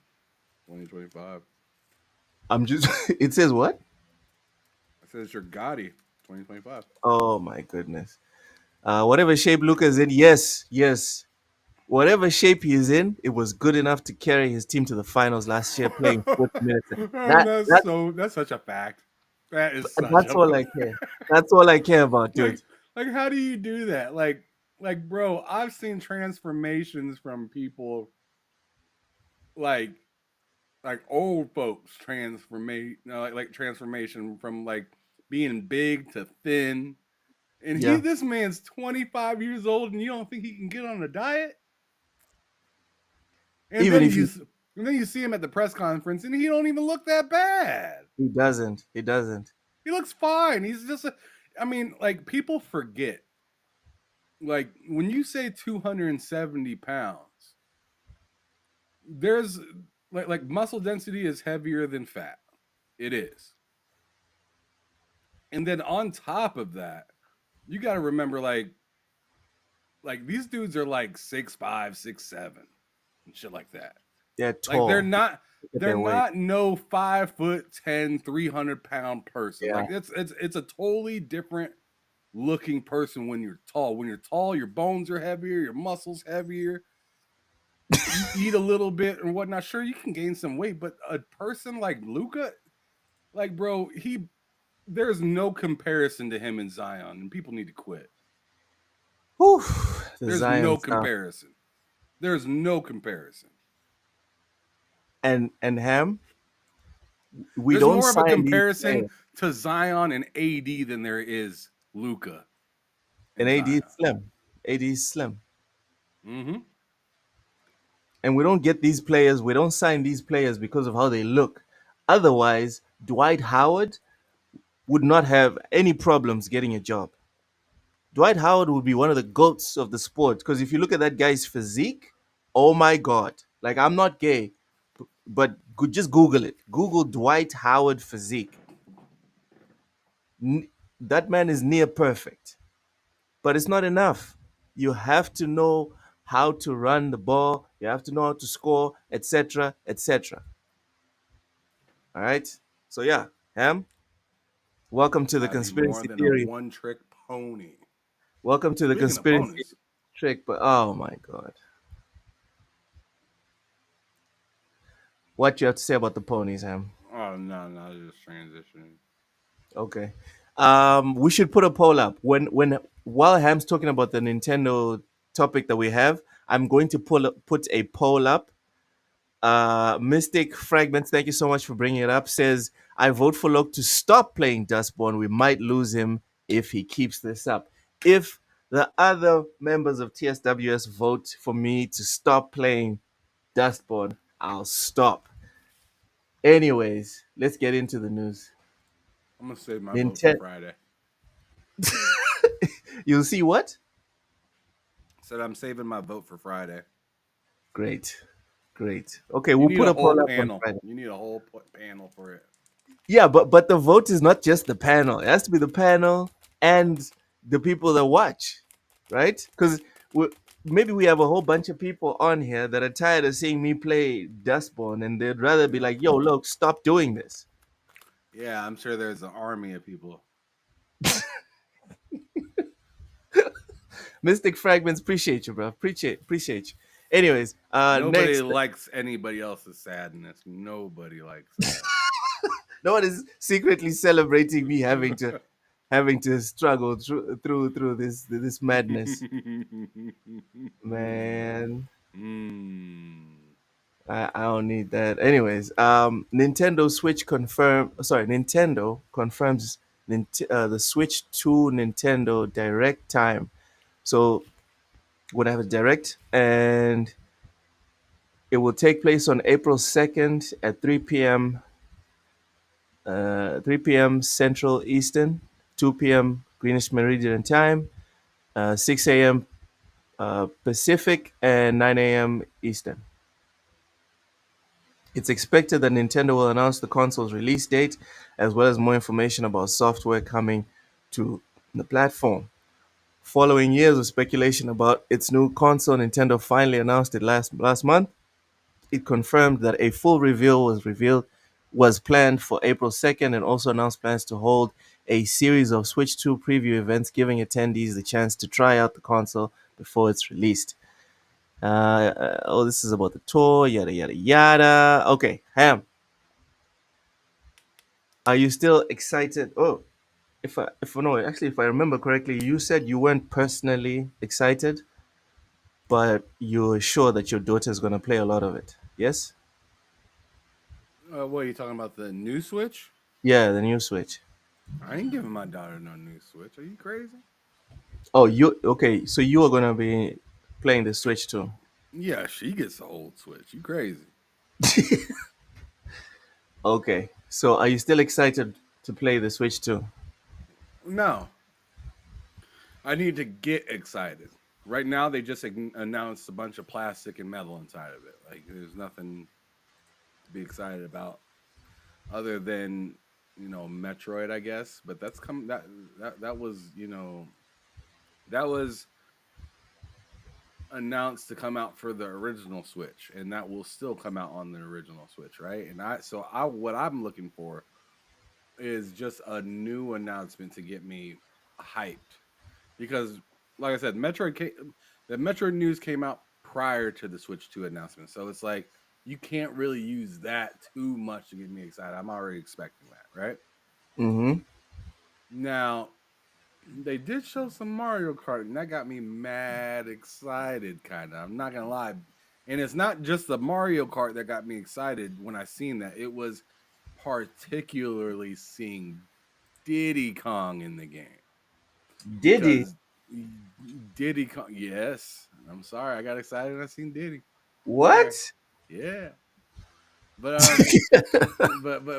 2025. I'm just. It says what? I said it's your Gotti 2025. Oh my goodness. Whatever shape Luca's in, yes. Whatever shape he's in, it was good enough to carry his team to the finals last year, playing 40 minutes. And That that that's such a fact. That is such that's a all I care. That's all I care about, like dude. like how do you do that? Like bro, I've seen transformations from people like like old folks transformation, like transformation from like being big to thin. And Yeah. this man's 25 years old, and you don't think he can get on a diet? And Even then if you and then you see him at the press conference, and he don't even look that bad. he doesn't, he doesn't. He looks fine. He's just I mean, like people forget. Like when you say 270 pounds, there's like muscle density is heavier than fat. It is. And then on top of that, you got to remember like these dudes are like 6'5", 6'7", and shit like that. They're Like tall. Look at they're their weight. not no 5'10", 300-pound person. Yeah. Like it's a totally different looking person when you're tall. When you're tall, your bones are heavier, your muscles heavier. You eat a little bit and whatnot. Sure, you can gain some weight, but a person like Luca, like bro, there's no comparison to him and Zion, and people need to quit. Whew, the There's Zion no stuff. comparison. There's no comparison. And Ham, we There's don't more of a sign these comparison players. to Zion and AD than there is Luca And and AD Zion. is slim. AD is slim. Mm-hmm. And we don't get these players, we don't sign these players because of how they look. Otherwise, Dwight Howard would not have any problems getting a job. Dwight Howard would be one of the goats of the sport because if you look at that guy's physique, oh my god! Like I'm not gay, but just Google it. Google Dwight Howard physique. That man is near perfect, but it's not enough. You have to know how to run the ball. You have to know how to score, etc., etc. All right. So yeah, Ham. Welcome to the Gotta be more conspiracy than a theory. one-trick pony. Welcome to the Speaking of conspiracy ponies, trick. But oh my god, what you have to say about the ponies, Ham? oh no, just transitioning. Okay. We should put a poll up when while Ham's talking about the Nintendo topic that we have. I'm going to put a poll up. Mystic Fragments, thank you so much for bringing it up. Says I vote for Locke to stop playing Dustborn. We might lose him if he keeps this up. If the other members of TSWS vote for me to stop playing Dustborn, I'll stop. Anyways, let's get into the news. I'm gonna save my vote for Nintendo. Friday. You'll see what? Said I'm saving my vote for Friday. Great. Great. Okay, You we'll need put a a whole poll up on panel. Friday. You need a whole panel for it. Yeah, but the vote is not just the panel. It has to be the panel and the people that watch, right? Because maybe we have a whole bunch of people on here that are tired of seeing me play Dustborn, and they'd rather be like, "Yo, look, stop doing this." Yeah, I'm sure there's an army of people. Mystic Fragments, appreciate you, bro. Appreciate you. Anyways, Nobody next, likes anybody else's sadness. Nobody likes that. no one is secretly celebrating me having to struggle through this madness, man. Mm. I don't need that. Anyways, Nintendo confirms the Switch 2 Nintendo Direct time. So we're gonna have a Direct, and it will take place on April 2nd at 3 p.m. Central Eastern, 2 p.m. Greenwich Meridian time, 6 a.m. Pacific, and 9 a.m. Eastern. It's expected that Nintendo will announce the console's release date, as well as more information about software coming to the platform. Following years of speculation about its new console, Nintendo finally announced it last month. It confirmed that a full reveal was planned for April 2nd, and also announced plans to hold a series of Switch 2 preview events, giving attendees the chance to try out the console before it's released. This is about the tour, yada yada yada. Okay, Ham, are you still excited? Oh, if I remember correctly, you said you weren't personally excited, but you're sure that your daughter's gonna play a lot of it. Yes. What are you talking about? The new Switch? Yeah, the new Switch. I ain't giving my daughter no new Switch. Are you crazy? Oh, you okay? So you are gonna be playing the Switch too? Yeah, she gets the old Switch. You crazy? Okay. So are you still excited to play the Switch too? No, I need to get excited. Right now, they just announced a bunch of plastic and metal inside of it. Like, there's nothing to be excited about other than Metroid, I guess. But that's come that was that was announced to come out for the original Switch, and that will still come out on the original Switch, right? And I what I'm looking for is just a new announcement to get me hyped because, like I said, the Metroid news came out prior to the Switch 2 announcement, so it's like you can't really use that too much to get me excited. I'm already expecting that, right? Mm-hmm. Now, they did show some Mario Kart, and that got me mad excited, kind of. I'm not gonna lie, and it's not just the Mario Kart that got me excited when I seen that. It was particularly seeing Diddy Kong in the game Diddy, because Diddy Kong. Yes, I'm sorry, I got excited when I seen Diddy. Sorry, what? yeah, but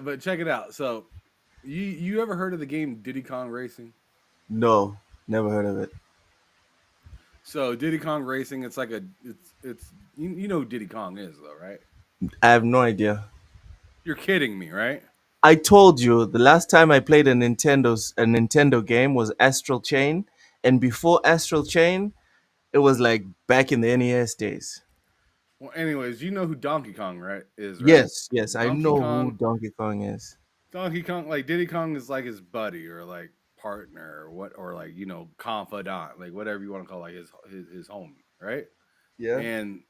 but check it out. So you ever heard of the game Diddy Kong Racing? No, never heard of it. So Diddy Kong Racing, it's like it's you know who Diddy Kong is though, right? I have no idea. You're kidding me, right? I told you the last time I played a Nintendo game was Astral Chain, and before Astral Chain, it was like back in the NES days. Well, anyways, you know who Donkey Kong right is, right? Yes, yes, I Donkey know who Kong, Donkey Kong is. Donkey Kong, like Diddy Kong is like his buddy or like partner or what or like confidant, like whatever you want to call like his homie, right? Yeah. And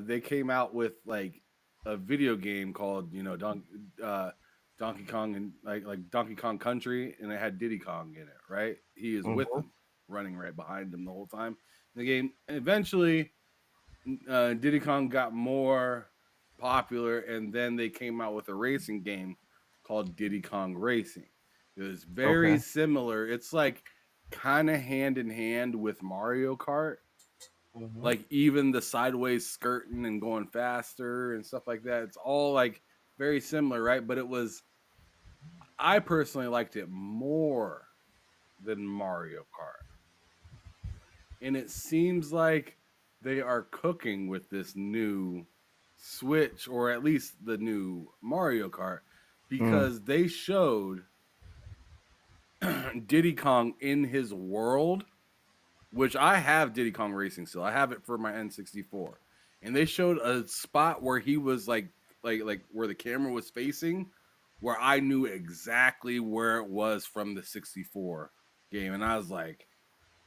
they came out with like a video game called Donkey Kong and like Donkey Kong Country, and it had Diddy Kong in it, right? He is with Mm-hmm. them, running right behind them the whole time in the game. And eventually, Diddy Kong got more popular, and then they came out with a racing game called Diddy Kong Racing. It was very Okay. similar. It's like kind of hand in hand with Mario Kart, Mm-hmm. like even the sideways skirting and going faster and stuff like that. It's all like very similar, right? But I personally liked it more than Mario Kart. And it seems like they are cooking with this new Switch or at least the new Mario Kart Mm. because they showed Diddy Kong in his world, which I have Diddy Kong Racing still. I have it for my N64. And they showed a spot where he was like where the camera was facing where I knew exactly where it was from the 64 game, and I was like,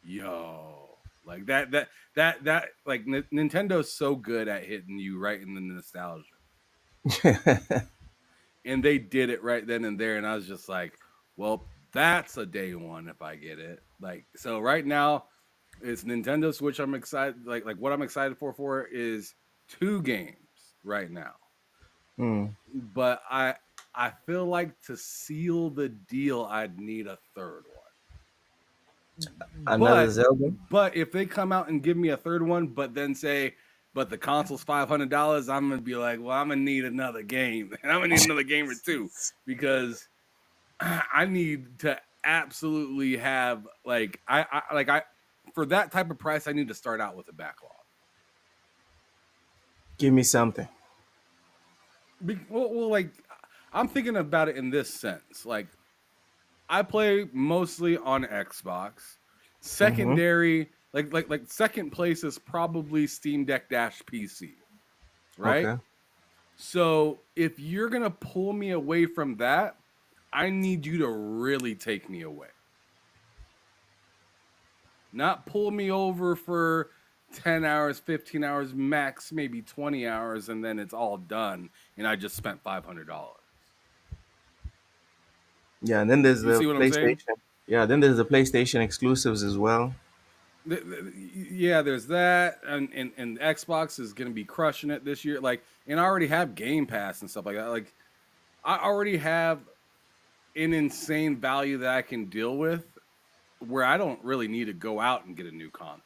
yo, like that like Nintendo's so good at hitting you right in the nostalgia, and they did it right then and there, and I was just like, well, that's a day one if I get it. Like, so right now it's Nintendo Switch. I'm excited. Like what I'm excited for is two games right now, Mm. but I feel like to seal the deal, I'd need a third one. Another But Zelda. if they come out and give me a third one, but then say, but the console's $500, I'm gonna be like, well, I'm gonna need another game. I'm gonna need another game or two because I need to absolutely have like I for that type of price, I need to start out with a backlog. Give me something. Like I'm thinking about it in this sense. Like I play mostly on Xbox. Mm-hmm. Secondary, like second place is probably Steam Deck Dash PC, right? Okay. So if you're gonna pull me away from that, I need you to really take me away. Not pull me over for 10 hours, 15 hours, max maybe 20 hours, and then it's all done, and I just spent $500. Yeah, and then there's You the see what I'm saying? PlayStation. Yeah, then there's the PlayStation exclusives as well. Yeah, there's that, and Xbox is gonna be crushing it this year. Like, and I already have Game Pass and stuff like that. Like, I already have an insane value that I can deal with, where I don't really need to go out and get a new console.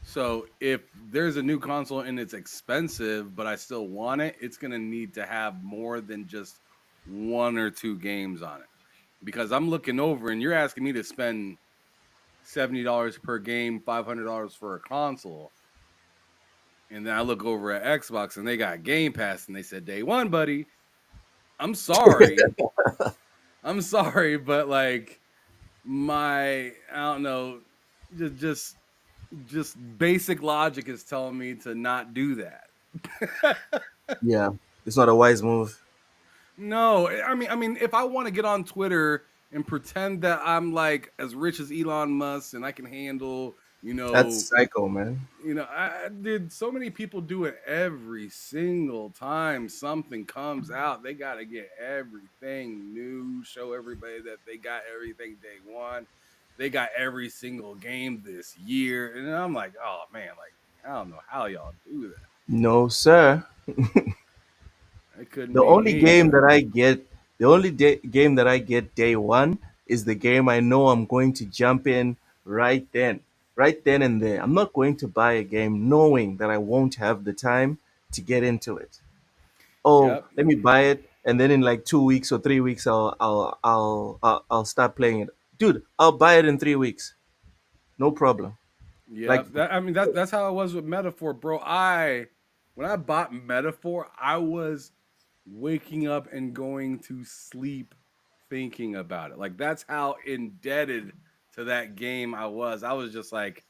So if there's a new console and it's expensive, but I still want it, it's gonna need to have more than just one or two games on it. Because I'm looking over and you're asking me to spend $70 per game, $500 for a console. And then I look over at Xbox and they got Game Pass and they said day one, buddy. I'm sorry. I'm sorry, but like I don't know, just just just basic logic is telling me to not do that. Yeah, it's not a wise move. No, I mean, if I want to get on Twitter and pretend that I'm like as rich as Elon Musk and I can handle, That's psycho, man. dude, so many people do it every single time something comes out. They got to get everything new, show everybody that they got everything day one. They got every single game this year, and I'm like, oh man, like I don't know how y'all do that. No, sir. It couldn't The be only me, game but that I get, the only game that I get day one is the game I know I'm going to jump in right then and there. I'm not going to buy a game knowing that I won't have the time to get into it. Oh, yep, let me buy it, and then in like 2 weeks or 3 weeks, I'll start playing it. Dude, I'll buy it in 3 weeks, no problem. Like, yep. That's how it was with Metaphor, bro. When I bought Metaphor, I was waking up and going to sleep thinking about it. Like that's how indebted to that game I was. I was just like,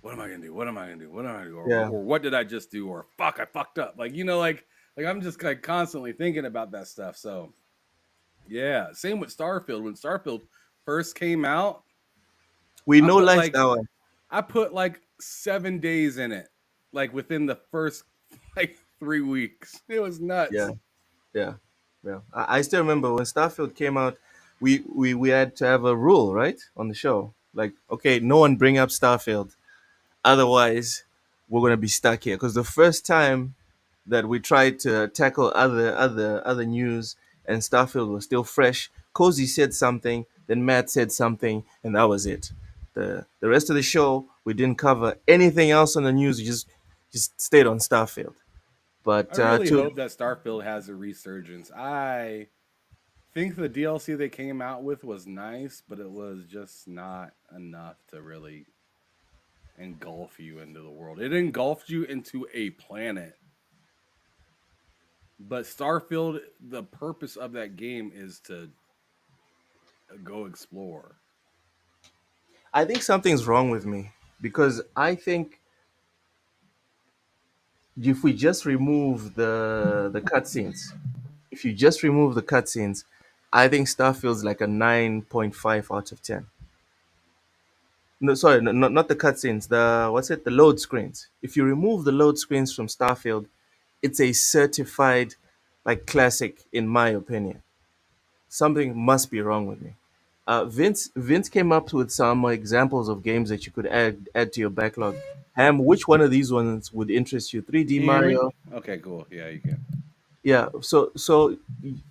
what am I gonna do? What am I gonna do? What am I gonna do? yeah, Or what did I just do? Or fuck, I fucked up. Like like I'm just like constantly thinking about that stuff. So yeah, same with Starfield. When Starfield first came out, we I know put life's like that way. I put like 7 days in it, like within the first like 3 weeks. It was Yeah, nuts. yeah, yeah. I still remember when Starfield came out, we had to have a rule, right, on the show. Like, okay, no one bring up Starfield, otherwise we're gonna be stuck here. Because the first time that we tried to tackle other news and Starfield was still fresh, Cozy said something, then Matt said something, and that was it. The rest of the show we didn't cover anything else on the news. We just stayed on Starfield. I But really to hope that Starfield has a resurgence. I think the DLC they came out with was nice, but it was just not enough to really engulf you into the world. It engulfed you into a planet. But Starfield, the purpose of that game is to go explore. I think something's wrong with me because I think if we just remove the cutscenes, if you just remove the cutscenes, I think Starfield's like a 9.5 out of 10. No, sorry, no, not the cutscenes. The what's it? The load screens. If you remove the load screens from Starfield, it's a certified like classic in my opinion. Something must be wrong with me. Vince came up with some examples of games that you could add to your backlog. Ham, which one of these ones would interest you? 3D Can you hear me? Mario. Okay, cool. Yeah, you can. Yeah.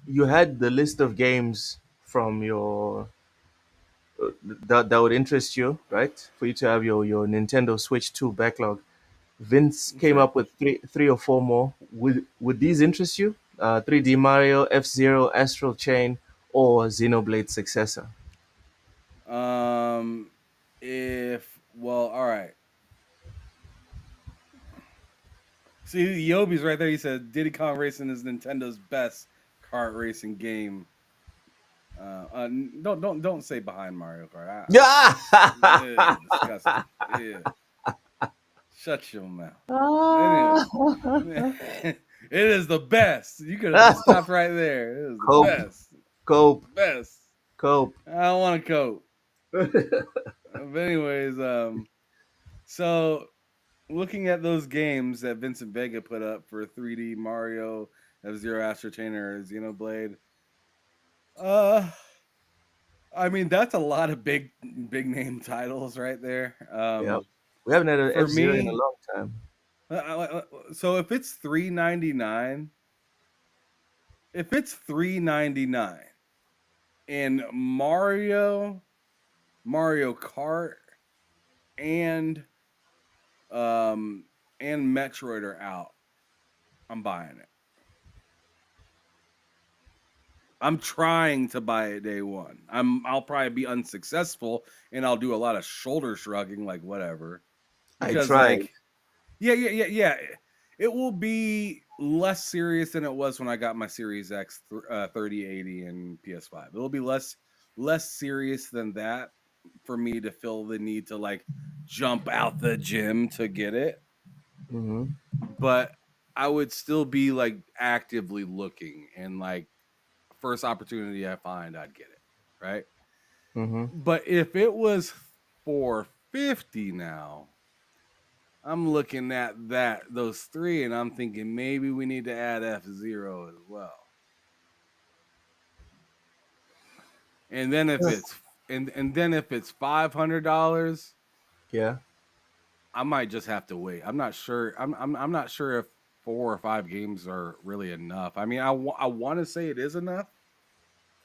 You had the list of games from your that would interest you, right? For you to have your Nintendo Switch 2 backlog. Vince came Sure. up with three or four more. Would these interest you? 3D Mario, F Zero, Astral Chain, or Xenoblade Successor? Um, if well, all right. See, Yobi's right there. He said Diddy Kong Racing is Nintendo's best kart racing game. Don't say behind Mario Kart. Yeah. Disgusting. Yeah, shut your mouth. Anyway, it is the best. You could have just stopped right there. It is the Cope, best. cope, Best. cope. I don't want to cope. But anyways, so looking at those games that Vincent Vega put up for 3D Mario, F Zero Astro Chain, or Xenoblade, uh, I mean, that's a lot of big name titles right there. Yep. We haven't had an For F-Zero in a me, long time. so if it's $3.99, and Mario Kart, and Metroid are out, I'm buying it. I'm trying to buy it day one. I'll probably be unsuccessful, and I'll do a lot of shoulder shrugging, like whatever, I because tried. like yeah. It will be less serious than it was when I got my Series X 3080 and PS5. It'll be less serious than that for me to feel the need to like jump out the gym to get it. Mm-hmm. But I would still be like actively looking, and like first opportunity I find, I'd get it. Right. Mm-hmm. But if it was 450 now, I'm looking at those three, and I'm thinking maybe we need to add F-Zero as well. And then if it's $500, Yeah. I might just have to wait. I'm not sure. I'm not sure if 4 or 5 games are really enough. I mean, I want to say it is enough,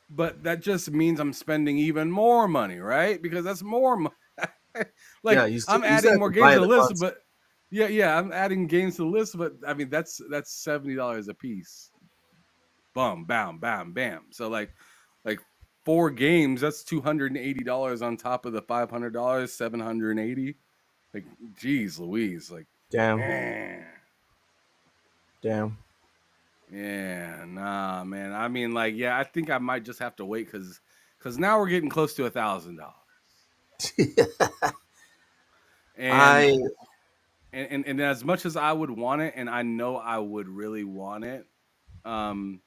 but that just means I'm spending even more money, right? Because that's more money. Yeah. Like I'm You still adding have more to games buy to the the list, console. but yeah, I'm adding games to the list, but I mean that's $70 a piece. Bum, bam, bam, bam. So like 4 games, that's $280 on top of the $500, 780. Like, geez, Louise, like, Damn. eh. Damn. Yeah, nah, man. I mean, like, yeah, I think I might just have to wait because now we're getting close to $1,000, and I and as much as I would want it, and I know I would really want it, um,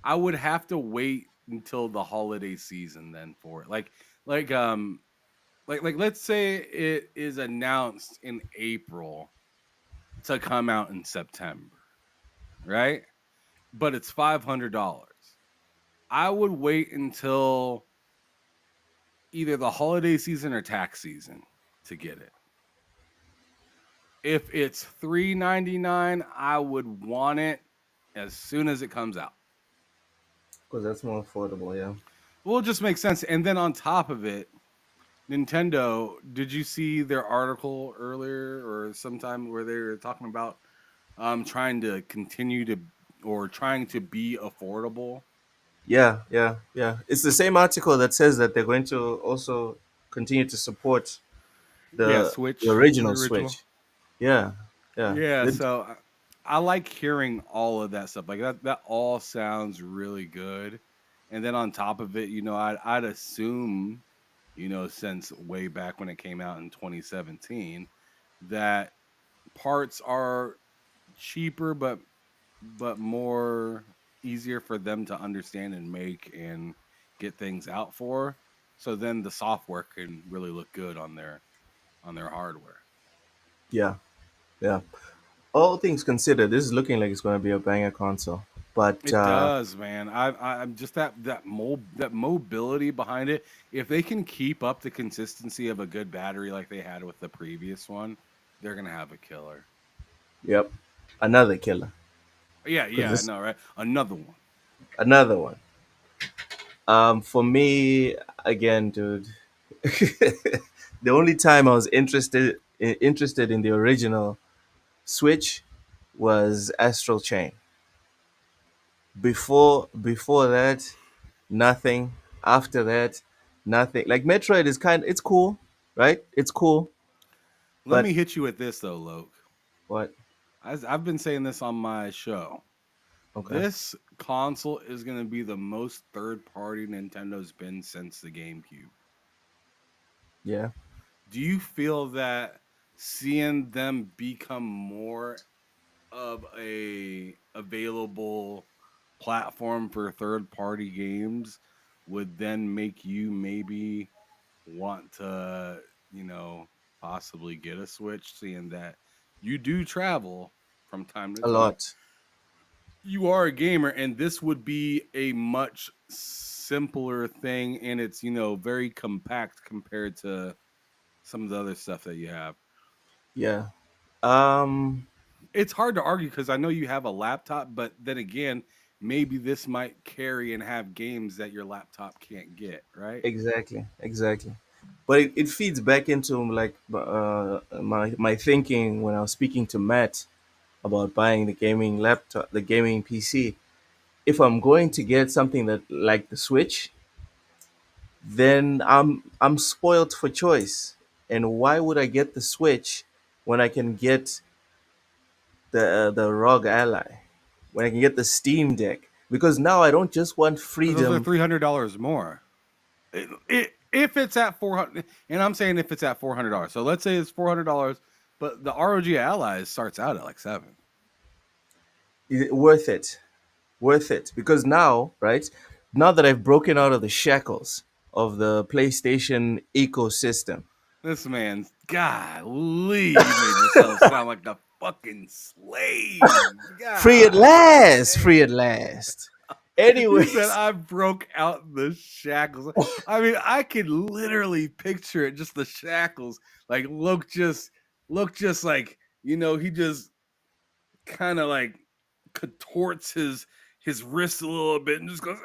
I would have to wait until the holiday season then for it. Like let's say it is announced in April to come out in September, right? But it's $500. I would wait until either the holiday season or tax season to get it. If it's $3.99, I would want it as soon as it comes out. because that's more affordable. Yeah. Well, it just makes sense. And then on top of it, Nintendo, did you see their article earlier or sometime where they were talking about trying to continue to or trying to be affordable? Yeah. Yeah. Yeah. It's the same article that says that they're going to also continue to support Yeah, the Switch, the original original. Switch. Yeah. Yeah. Yeah, so I like hearing all of that stuff. Like that all sounds really good. And then on top of it, I'd assume, since way back when it came out in 2017, that parts are cheaper but more easier for them to understand and make and get things out for. So then the software can really look good on their hardware. Yeah. Yeah. All things considered, this is looking like it's going to be a banger console. But It does, man. I'm just that mobility behind it. If they can keep up the consistency of a good battery like they had with the previous one, they're gonna have a killer. yep, another killer. Yeah, I Because know, right? Another one. another one. For me, again, dude, the only time I was interested in the original Switch was Astral Chain. Before that, nothing. After that, nothing. Like Metroid is it's cool, right? It's cool, Let but me hit you with this though, Loke. what? I've been saying this on my show. Okay, This console is gonna be the most third-party Nintendo's been since the GameCube. yeah, Do you feel that seeing them become more of a available platform for third party games would then make you maybe want to, possibly get a Switch, seeing that you do travel from time to a time. lot. You are a gamer, and this would be a much simpler thing, and it's very compact compared to some of the other stuff that you have. Yeah. Um. It's hard to argue because I know you have a laptop, but then again, maybe this might carry and have games that your laptop can't get, right? Exactly. Exactly. But it feeds back into like my thinking when I was speaking to Matt about buying the gaming laptop, the gaming PC. If I'm going to get something that like the Switch, then I'm spoiled for choice. And why would I get the Switch when I can get the ROG Ally, when I can get the Steam Deck? Because now I don't just want Those are freedom. $300 more. If it's at 400, and I'm saying if it's at $400. So let's say it's $400, but the ROG Allies starts out at like 7. Worth it, worth it. Because now, right, now that I've broken out of the shackles of the PlayStation ecosystem, This man's golly, you made yourself sound like a fucking slave. free at God last, damn. free at last. You said Anyways, I broke out the shackles. I mean, I could literally picture it, just the shackles. Like look just like, he just kind of like contorts his wrist a little bit and just goes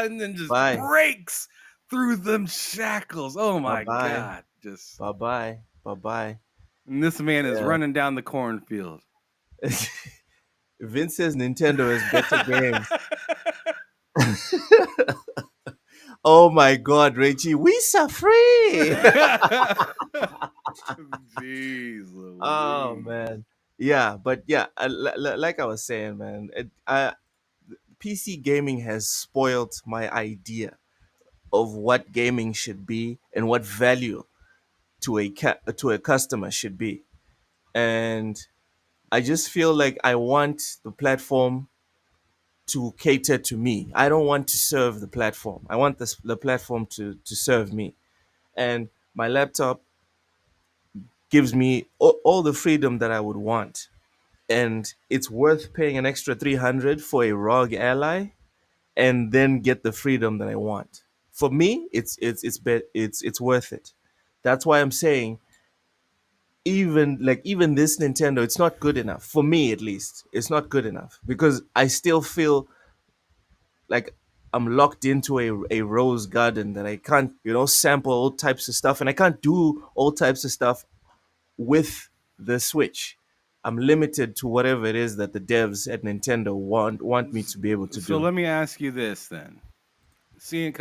and then just bye, breaks through them shackles. Oh bye, my bye, god. Just bye, bye, bye, bye. and this man is Yeah. running down the cornfield. Vince says Nintendo has better games. Oh my God, Reggie, we are free. Jeez Oh Louise. man, yeah, but yeah, like I was saying, man, PC gaming has spoiled my idea of what gaming should be and what value to a customer should be, and I just feel like I want the platform to cater to me. I don't want to serve the platform. I want the platform to serve me, and my laptop gives me all the freedom that I would want, and it's worth paying an extra 300 for a ROG Ally and then get the freedom that I want. For me, it's worth it. That's why I'm saying even this Nintendo, it's not good enough for me. At least it's not good enough because I still feel like I'm locked into a rose garden that I can't sample all types of stuff, and I can't do all types of stuff with the Switch. I'm limited to whatever it is that the devs at Nintendo want me to be able to So do. let me ask you this then. Seeing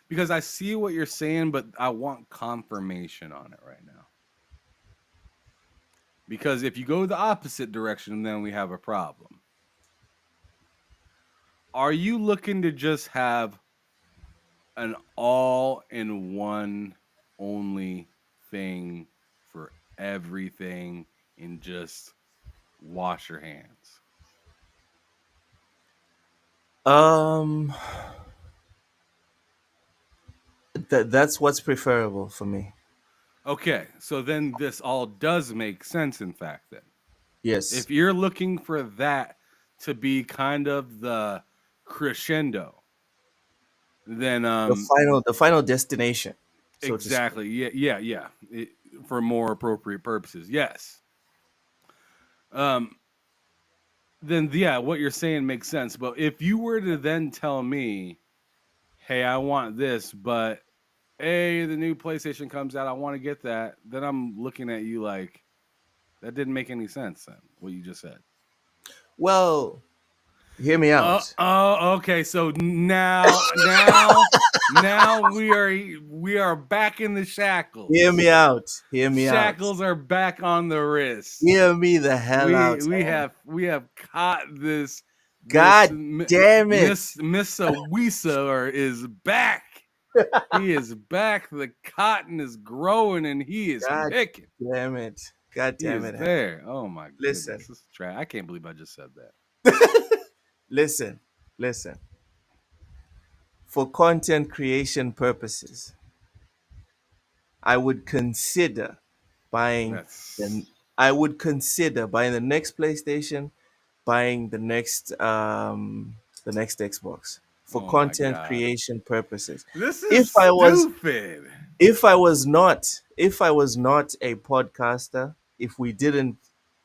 because I see what you're saying, but I want confirmation on it right now. Because if you go the opposite direction, then we have a problem. Are you looking to just have an all-in-one only thing for everything and just wash your hands? Um, that's what's preferable for me. Okay, so then this all does make sense, in fact, then. Yes, If you're looking for that to be kind of the crescendo, then the final destination, so to speak. exactly, yeah. For more appropriate purposes, yes. Um, then yeah, what you're saying makes sense. But if you were to then tell me, "Hey, I want this," but hey, the new PlayStation comes out, I want to get that, then I'm looking at you like that didn't make any sense. Then what you just said. Well, hear me out. Okay. So now we are back in the Hear shackles. me out. Hear me out. Shackles are back on the wrist. Hear me the hell We out. we have we have caught this God damn it. Miss Wisa is back. He is back. The cotton is growing and he is God picking. damn it. God He damn is it. there. Oh my Listen, goodness. This is trash. I can't believe I just said that. listen, listen. For content creation purposes, I would consider buying the That's I would consider buying the next PlayStation, buying the next Xbox. for Oh my content god, creation purposes. this If is I was stupid. if I was not a podcaster, if we didn't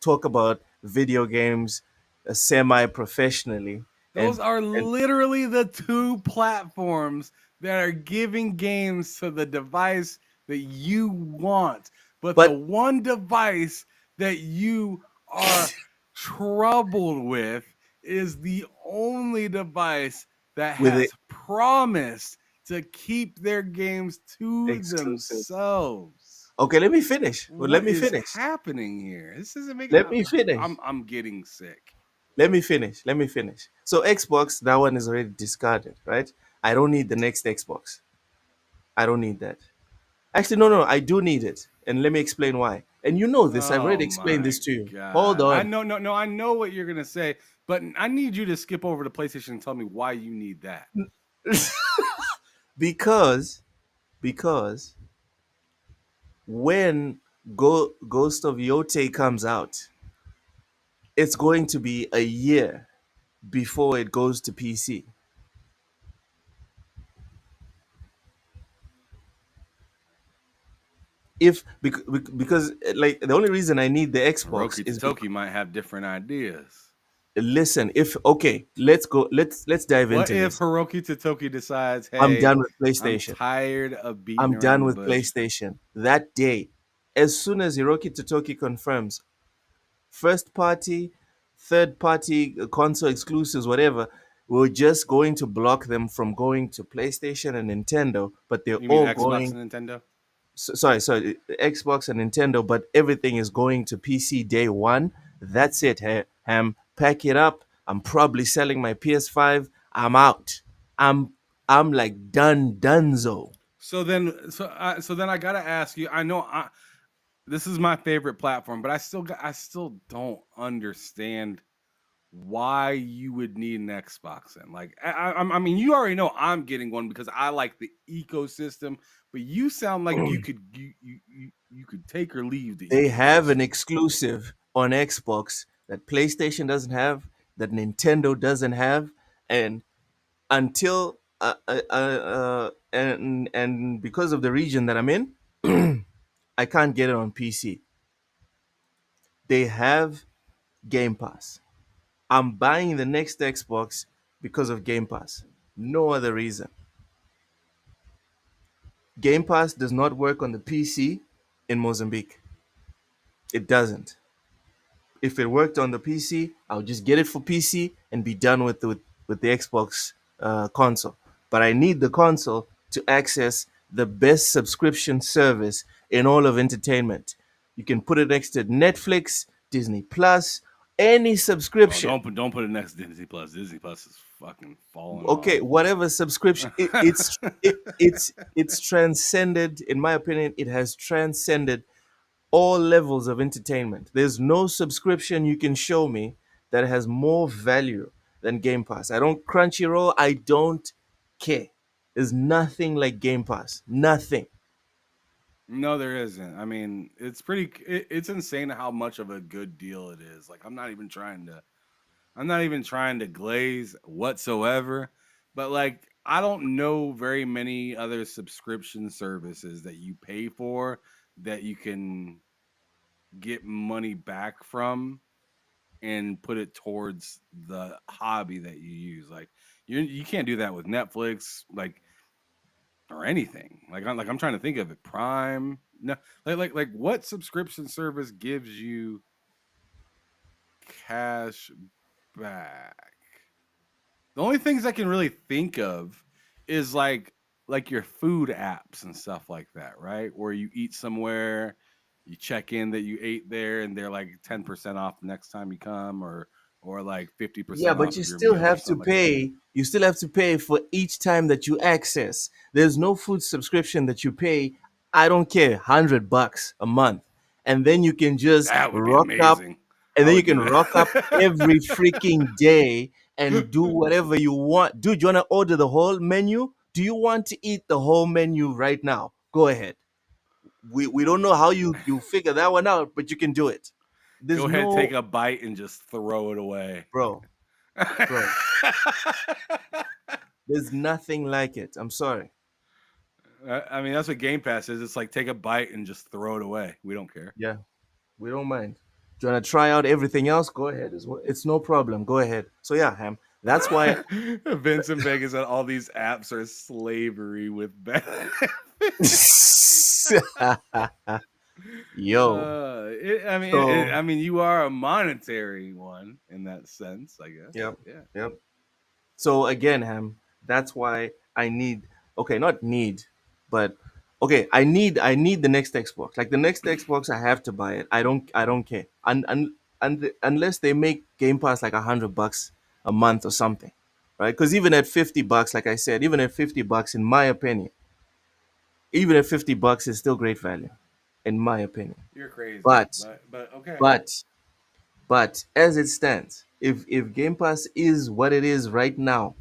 talk about video games semi professionally Those are and literally the two platforms that are giving games to the device that you want. But the but one device that you are troubled with is the only device that with the has promised to keep their games to exclusive. themselves. Okay, let me finish. Well, let What me is finish. happening here? This isn't making. Let me finish. I'm getting sick. Let me finish. Let me finish. So Xbox, that one is already discarded, right? I don't need the next Xbox. I don't need that. Actually, no, no, I do need it. And let me explain why. And you know this. I've Oh already explained my this to you. Hold god. I on. know no, I know what you're gonna say, but I need you to skip over to PlayStation and tell me why you need that. because because when Ghost of Yote comes out, it's going to be a year before it goes to PC. If because like the only reason I need the Xbox Hiroki is Totoki might have different ideas. listen, if okay, let's dive What into if this. Hiroki Totoki decides, I'm hey, done with I'm PlayStation. tired of beating I'm around done the with bush? PlayStation. That day, as soon as Hiroki Totoki confirms first party, third party console exclusives, whatever, we're just going to block them from going to PlayStation and Nintendo, but they're You mean all Xbox going and Nintendo? sorry, Xbox and Nintendo, but everything is going to PC day one. That's it. Ham, pack it up. I'm probably selling my PS5. I'm out. I'm I'm like donezo. So then I gotta ask you. I know this is my favorite platform, but I still don't understand why you would need an Xbox then. Like, I mean, you already know I'm getting one because I like the ecosystem, but you sound like you could take or leave the They have an ecosystem. exclusive on Xbox that PlayStation doesn't have, that Nintendo doesn't have, and until and because of the region that I'm in, I can't get it on PC. They have Game Pass. I'm buying the next Xbox because of Game Pass. No other reason. Game Pass does not work on the PC in Mozambique. It doesn't. If it worked on the PC, I'll just get it for PC and be done with the Xbox console. But I need the console to access the best subscription service in all of entertainment. You can put it next to Netflix, Disney Plus, any Oh, subscription. don't put it next to Disney Plus. Disney Plus is fucking falling Okay, off. whatever subscription, it's transcended. In my opinion, it has transcended all levels of entertainment. There's no subscription you can show me that has more value than Game Pass. I don't Crunchyroll. I don't care. There's nothing like Game Pass. Nothing. No, there isn't. I mean, it's insane how much of a good deal it is. Like, I'm not even trying to glaze whatsoever, but like I don't know very many other subscription services that you pay for that you can get money back from and put it towards the hobby that you use. Like you can't do that with Netflix, like or anything. I'm trying to think of it. Prime, no, like what subscription service gives you cash back? The only things I can really think of is like your food apps and stuff like that, right? Where you eat somewhere, you check in that you ate there, and they're like 10% off the next time you come, or like Yeah, 50% but off you of your still meal or have to something like that. pay. You still have to pay for each time that you access. There's no food subscription that you pay. I don't care, $100 a month, and then you can just That would be rock up, amazing. and I then you would can do rock up every freaking day and do that. whatever you want. Dude, you wanna order the whole menu? Do you want to eat the whole menu right now? Go ahead. We don't know how you figure that one out, but you can do it. There's Go ahead, take no a bite, and just throw it away. bro, bro. There's nothing like it. I'm sorry. I mean, that's what Game Pass is. It's like take a bite and just throw it away. We don't care. Yeah, we don't mind. Do you want to try out everything else? Go ahead. It's no problem. Go ahead. So yeah, Ham. That's why. Vincent Vegas said all these apps are slavery with Yo. I mean, you are a monetary one in that sense, I guess. Yep. Yeah. Yep. So again, Ham, that's why I need okay, not need, but okay, I need the next Xbox. Like the next Xbox, I have to buy it. I don't care. And unless they make Game Pass like $100 a month or something. Right? Because even at $50, like I said, even at $50, in my opinion, even at $50 is still great value, in my opinion. You're crazy. But But okay. but But as it stands, if Game Pass is what it is right now,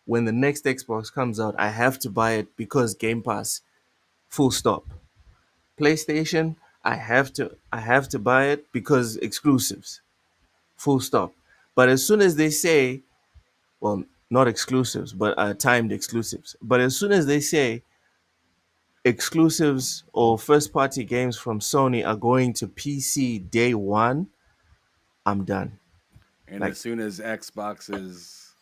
when the next Xbox comes out, I have to buy it because Game Pass. Full stop. PlayStation, I have to buy it because exclusives. Full stop. But as soon as they say, well, not exclusives, but timed exclusives. But as soon as they say exclusives or first party games from Sony are going to PC day one, I'm done. And Like as soon as Xbox is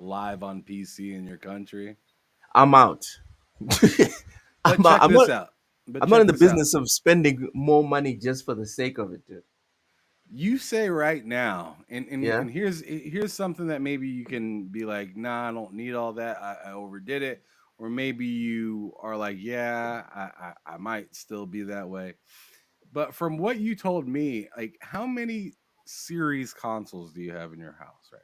live on PC in your country, I'm out. but I'm, check I'm this not. out. But I'm not check in the this out. business of spending more money just for the sake of it, dude. You say right now, Yeah. and here's something that maybe you can be like, nah, I don't need all that. I overdid it. Or maybe you are like, yeah, I might still be that way. But from what you told me, like how many series consoles do you have in your house right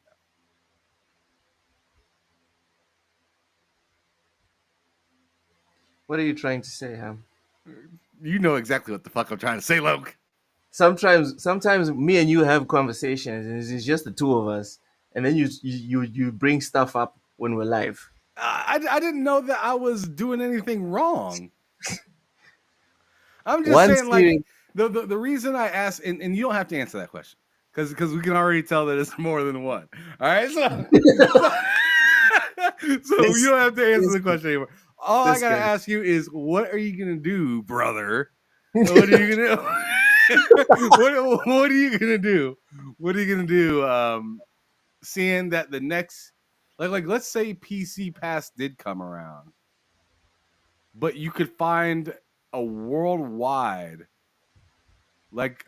What are you trying to say, Ham? now? You know exactly what the fuck I'm trying to say, Luke. Sometimes me and you have conversations, and it's just the two of us, and then you bring stuff up when we're live. I didn't know that I was doing anything wrong. I'm just One saying, like series, the reason I asked, and you don't have to answer that question because we can already tell that it's more than one. All right, so, so you this don't have to answer this the question anymore. All I this gotta guy. ask you is, what are you gonna do, brother? What are you gonna what are you gonna do? What are you gonna do? Seeing that the next, like let's say PC Pass did come around, but you could find a worldwide, like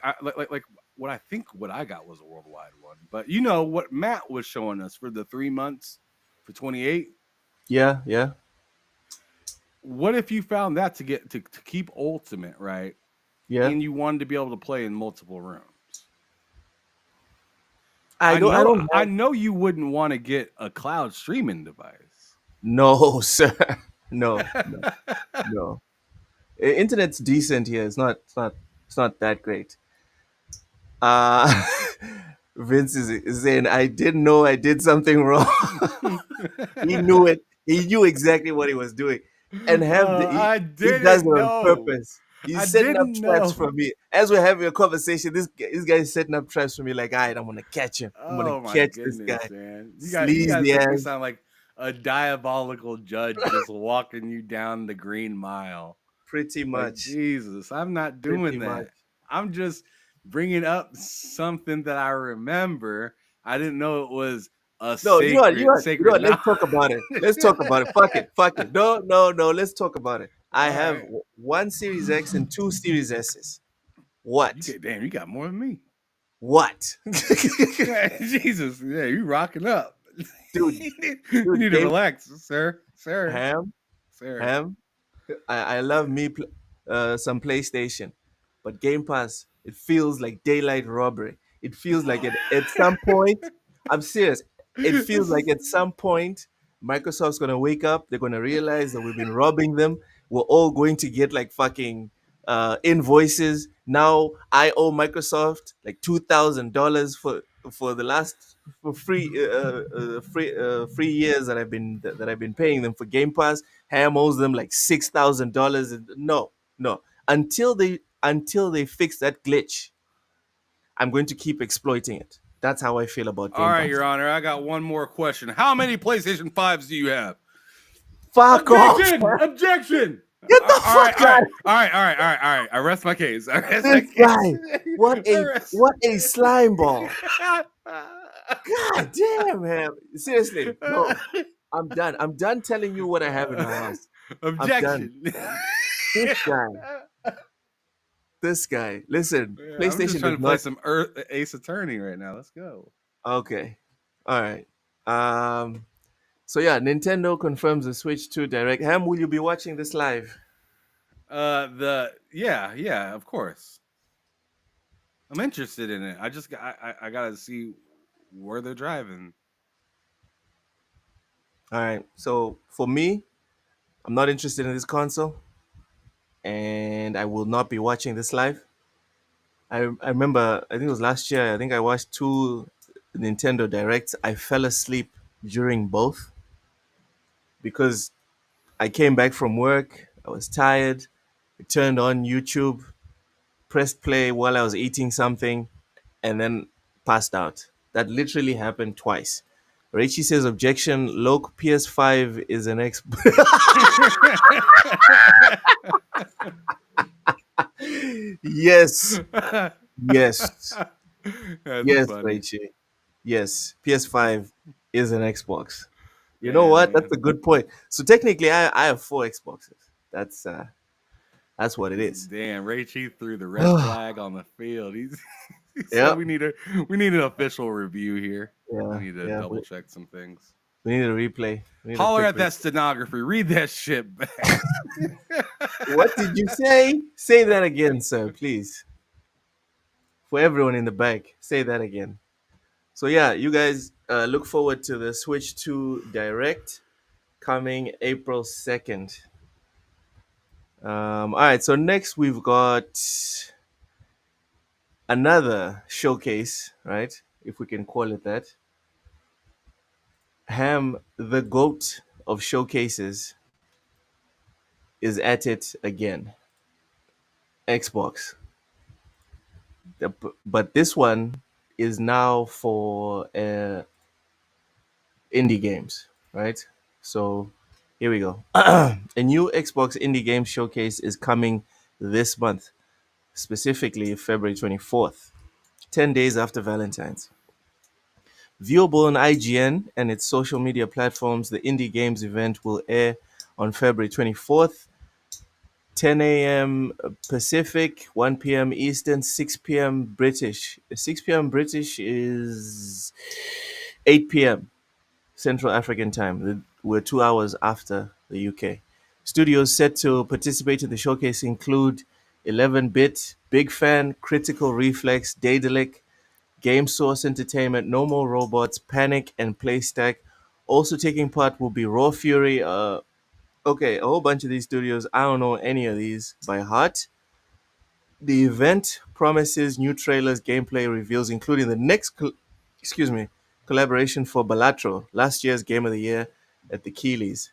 what I think what I got was a worldwide one, but you know what Matt was showing us for the 3 months for 28. Yeah, yeah, What if you found that to get to keep Ultimate, right? yeah. And you wanted to be able to play in multiple rooms. I don't. I don't I have. know you wouldn't want to get a cloud streaming device. No, sir. No, no, no. Internet's decent here. It's not. It's not. It's not that great. Uh Vince is saying, I didn't know I did something wrong. He knew it. He knew exactly what he was doing. And I he does it didn't on know. purpose. He's I setting up didn't traps know. for me. As we're having a conversation, this guy is setting up traps for me like, all right, I'm gonna catch him. I'm gonna Oh my catch this goodness, guy. man! You guys Sleazy make me ass. sound like a diabolical judge just walking you down the green mile. Pretty Like much. Jesus, I'm not Pretty doing much. that. I'm just bringing up something that I remember. I didn't know it was a No, you know what? You know sacred what? Let's knowledge. talk about it. Let's talk about it. Fuck it. Fuck it. No, no, no. Let's talk about it. All I have right, one Series X and two Series S's. What? damn, you got more than me. What? Jesus, yeah, you rocking up. Dude, You dude, need to relax, sir, Ham, sir. Ham. I love some PlayStation, but Game Pass, it feels like daylight robbery. It feels like at some point, I'm serious. It feels This like is at some point, Microsoft's gonna wake up. They're gonna realize that we've been robbing them. We're all going to get like fucking invoices. Now I owe Microsoft like $2,000 for the last for free years that I've been paying them for Game Pass. Ham owes them like $6,000. No, no. Until they fix that glitch, I'm going to keep exploiting it. That's how I feel about all Game right, Pass. Your Honor. I got one more question. How many PlayStation 5s do you have? Fuck off. Objection. Get the All right, fuck all right, out. all right, all right, all right, all right. I rest my case. I rest my This case. guy. What I a rest- what a slime ball. God damn him. Seriously. No. I'm done. I'm done telling you what I have in my house. I'm done. Objection. This guy. This guy. Listen, Yeah, I'm just PlayStation trying does to play not. some Ace Attorney right now. Let's go. Okay. All right. So yeah, Nintendo confirms the Switch 2 Direct. Ham, will you be watching this live? Yeah, of course. I'm interested in it. I gotta see where they're driving. All right. So for me, I'm not interested in this console, and I will not be watching this live. I remember, I think it was last year. I think I watched two Nintendo Directs. I fell asleep during both because I came back from work. I was tired. I turned on YouTube, pressed play while I was eating something, and then passed out. That literally happened twice. Raichi says objection. Loc PS5 is an X. Yes, yes, That's yes, funny. Raichi. Yes, PS5 is an Xbox. You know Damn, what? That's man. a good point. So technically, I have four Xboxes. That's what it is. Damn, Ray Chief threw the red flag on the field. He said Yep. we need an official review here. We Yeah. need to Yeah. double check some things. We need a replay. We need a Holler quick at that stenography. Read that shit back. What did you say? Say that again, sir, please. For everyone in the back, say that again. So yeah, you guys look forward to the Switch 2 Direct coming April 2nd. All right, so next we've got another showcase, right? If we can call it that. Ham, the goat of showcases, is at it again. Xbox. But this one is now for indie games, right? So here we go. A new Xbox indie game showcase is coming this month, specifically February 24th, 10 days after Valentine's. Viewable on IGN and its social media platforms, the Indie Games event will air on February 24th, 10 a.m. Pacific, 1 p.m. Eastern, 6 p.m. British. 6 p.m. British is 8 p.m. Central African time. We're 2 hours after the UK. Studios set to participate in the showcase include 11-bit, Big Fan, Critical Reflex, Daedalic, Game Source Entertainment, No More Robots, Panic, and Playstack. Also taking part will be Raw Fury. Okay, a whole bunch of these studios. I don't know any of these by heart. The event promises new trailers, gameplay reveals, including the next, collaboration for Balatro, last year's Game of the Year at the Keeleys.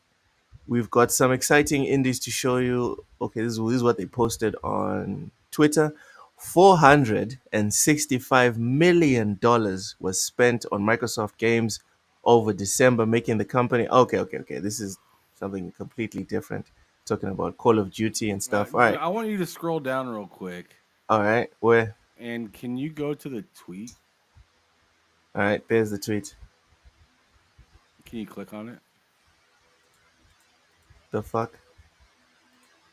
We've got some exciting indies to show you. Okay, this is what they posted on Twitter. $465 million was spent on Microsoft games over December, making the company. Okay. This is something completely different. Talking about Call of Duty and stuff. All right. I want you to scroll down real quick. All right. Where? And can you go to the tweet? All right. There's the tweet. Can you click on it? The fuck?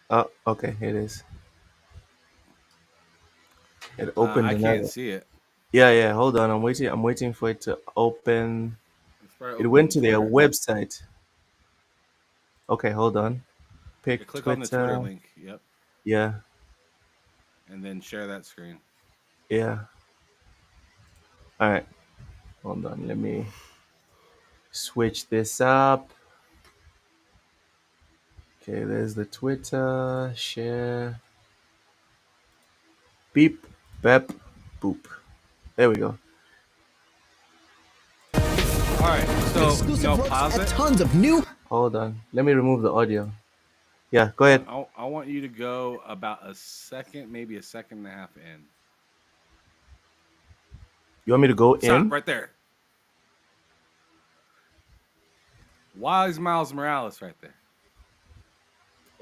Oh, okay. Here it is. It opened I another. can't see it. Yeah. Hold on. I'm waiting. I'm waiting for it to open. It's probably It open went on to their Twitter. website. Okay, hold on. Yeah, Pick click on the Twitter Twitter. link. Yep. Yeah. And then share that screen. Yeah. All right. Hold on. Let me switch this up. Okay, there's the Twitter. Share. Beep. Bep. Boop. There we go. All right. So Exclusive looks pause at it. tons of new. Hold on. Let me remove the audio. Yeah, go ahead. I want you to go about a second, maybe a second and a half in. You want me to go Stop in? right there. Why is Miles Morales right there?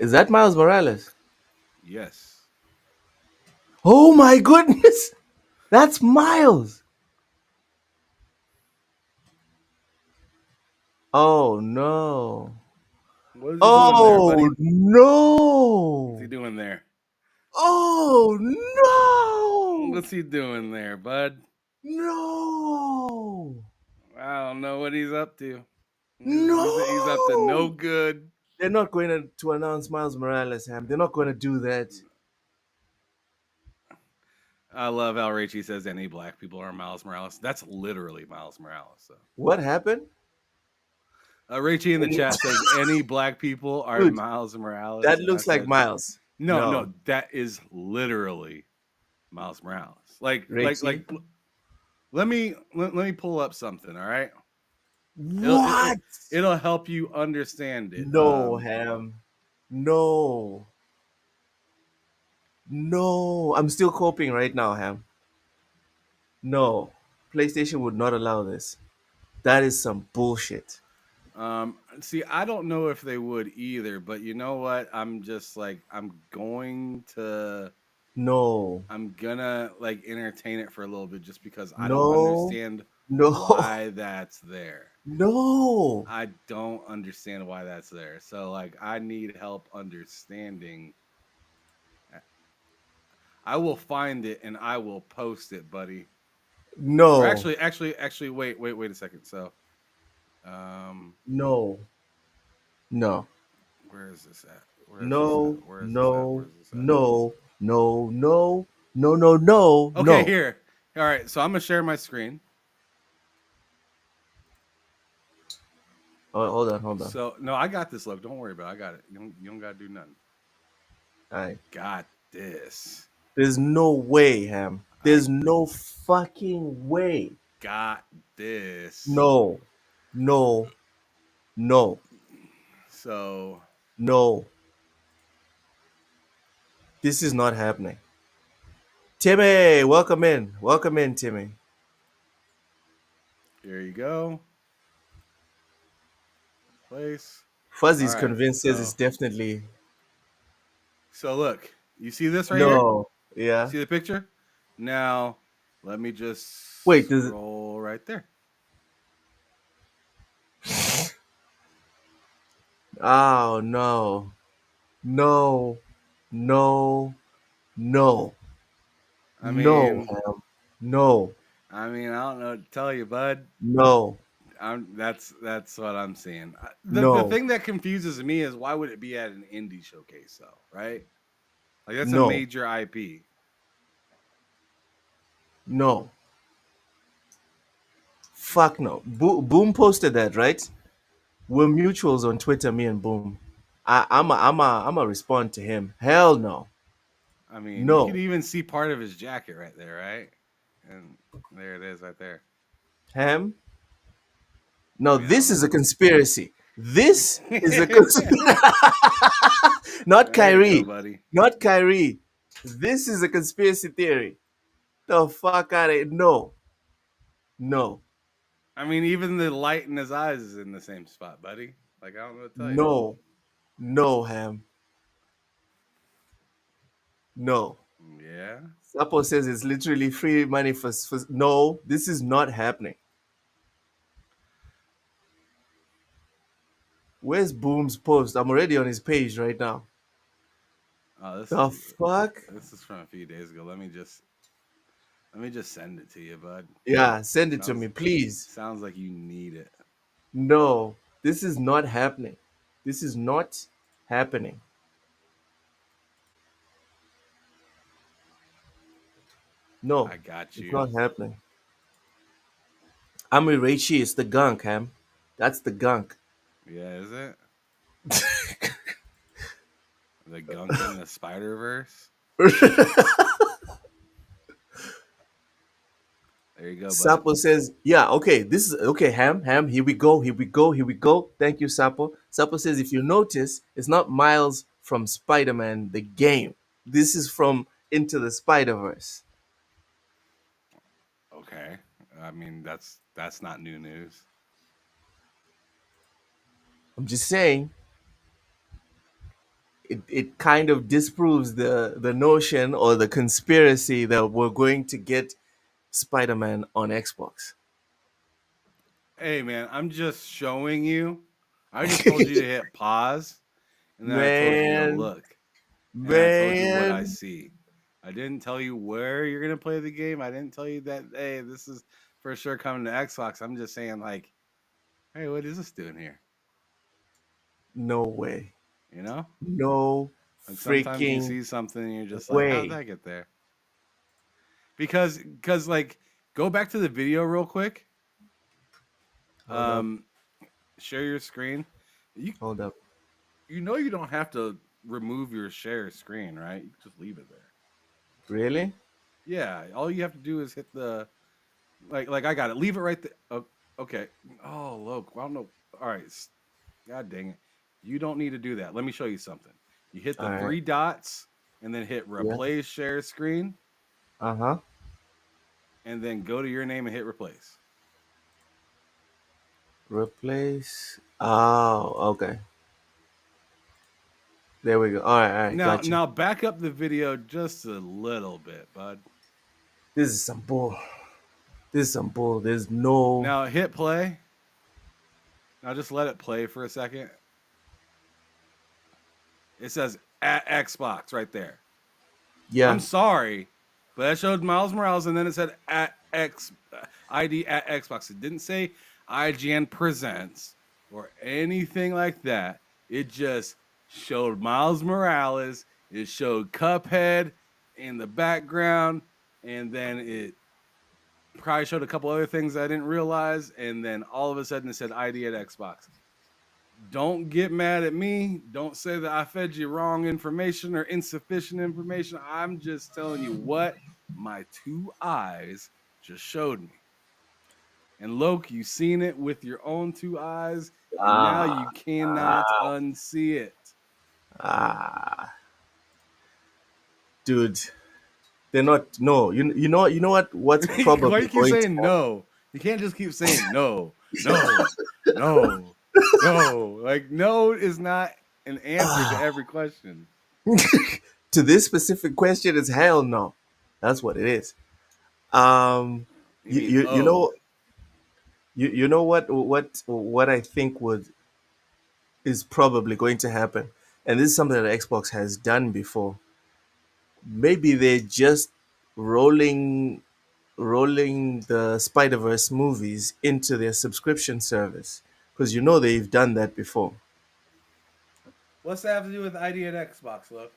Is that Miles Morales? Yes. Oh my goodness! That's Miles! Oh no. What is he doing there, buddy? Oh What's he no! doing there? Oh no! What's he doing there, bud? No! I don't know what he's up to. He's up to no No! good. They're not going to announce Miles Morales, Ham. They're not going to do that. I love how Rachie says any black people are Miles Morales. That's literally Miles Morales. So. What happened? Rachie in the chat says any black people are Dude, Miles Morales, that and I looks like said Miles. no, No. no, that is literally Miles Morales. Richie? Let me pull up something. All right, What? it'll help you understand it. No, Ham. No. No. I'm still coping right now, Ham. No. PlayStation would not allow this. That is some bullshit. See, I don't know if they would either, but you know what? No. I'm gonna like entertain it for a little bit just because I don't No. understand No. why that's there. No. I don't understand why that's there. So like I need help understanding. I will find it and I will post it, buddy. Or No. actually wait a second. So No. No. where is this at? Where is this No. at? Where is this at? Where No. is this at? No. No. No. No. No. No. Okay, No. here. All right, so I'm gonna share my screen. Oh, hold on. Hold on. So no, I got this. Look, don't worry about it. I got it. You don't gotta do nothing. I Got this. There's no way, Ham. There's no fucking way. Got this. No. No. No. So No. This is not happening. Timmy, welcome in. Welcome in, Timmy. here you go. Place. Fuzzy's All right, convinced says it's definitely So look, you see this right here? no. Yeah. See the picture? Now let me just Wait, does it? scroll right there. Oh no. No. No. No. I No, mean, Ham. No. I don't know what to tell you, bud. No. That's what I'm seeing. The No. thing that confuses me is why would it be at an indie showcase though, right? Like that's a No. major IP. No. Fuck no. Boom posted that, right? We're mutuals on Twitter, me and Boom. I'm a respond to him. Hell no. I mean, you No. can even see part of his jacket right there, right? And there it is right there. Ham? No, I this don't is a know. conspiracy. This is a conspiracy. Not There you Kyrie. go, buddy. Not Kyrie. This is a conspiracy theory. The fuck out of it. No. No. I mean, even the light in his eyes is in the same spot, buddy. Like I don't know what to tell you. No. No, Ham. No. Yeah. Sapo says it's literally free money for. No, this is not happening. Where's Boom's post? I'm already on his page right now. Oh, The fuck? This is from a few days ago. Let me just send it to you, bud. Yeah, send it to me, please. Sounds like you need it. No, this is not happening. This is not happening. No, I got you. it's not happening. I'm with Reichi. It's the gunk, Ham. That's the gunk. Yeah, is it? The gunk in the Spider-Verse? There you go, bud. Sapo says, yeah, okay, this is okay, Ham, here we go. Thank you, Sapo. Sapo says, if you notice, it's not Miles from Spider-Man, the game. This is from Into the Spider-Verse. Okay. I mean, that's not new news. I'm just saying, it kind of disproves the notion or the conspiracy that we're going to get Spider-Man on Xbox. Hey man, I'm just showing you. I just told you to hit pause, and then I told you to Man, look, and I told you what I man, see. I didn't tell you where you're gonna play the game. I didn't tell you that. Hey, this is for sure coming to Xbox. I'm just saying, like, hey, what is this doing here? no way, You know? no And sometimes you freaking see something and you're just like, how'd way. that get there? Because like, go back to the video real quick. Hold up, Um, share your screen. You hold up. you know you don't have to remove your share screen, right? You can just leave it there. Really? Yeah, all you have to do is hit the like I got it. Leave it right there. Oh, okay. Oh, look. I don't know. All right. God dang it. You don't need to do that. Let me show you something. You hit the All right. three dots and then hit Yeah. replace share screen Uh huh. and then go to your name and hit replace. Replace. Oh, okay. There we go. All right. Now Gotcha. now back up the video just a little bit, bud. This is some bull. This is some bull. There's no. Now hit play. Now just let it play for a second. It says at Xbox right there. I'm Yeah. sorry, but that showed Miles Morales, and then it said at X ID at Xbox. It didn't say IGN presents or anything like that. It just showed Miles Morales. It showed Cuphead in the background, and then it probably showed a couple other things I didn't realize, and then all of a sudden it said ID at Xbox. Don't get mad at me. Don't say that I fed you wrong information or insufficient information. I'm just telling you what my two eyes just showed me. And Loki, you seen it with your own two eyes, and now Ah. you cannot unsee it. Ah. Dude. They're not. No. You know what? What's Why probably you keep going to saying no? You can't just keep saying no, no, no, no. Like no is not an answer to happen? every question. To this specific question, is hell no. That's what it is. Um. You You mean you, you oh? know you know what I think would is probably going to happen, and this is something that Xbox has done before. Maybe they're just rolling the Spider Verse movies into their subscription service because they've done that before. What's that have to do with ID at Xbox, look?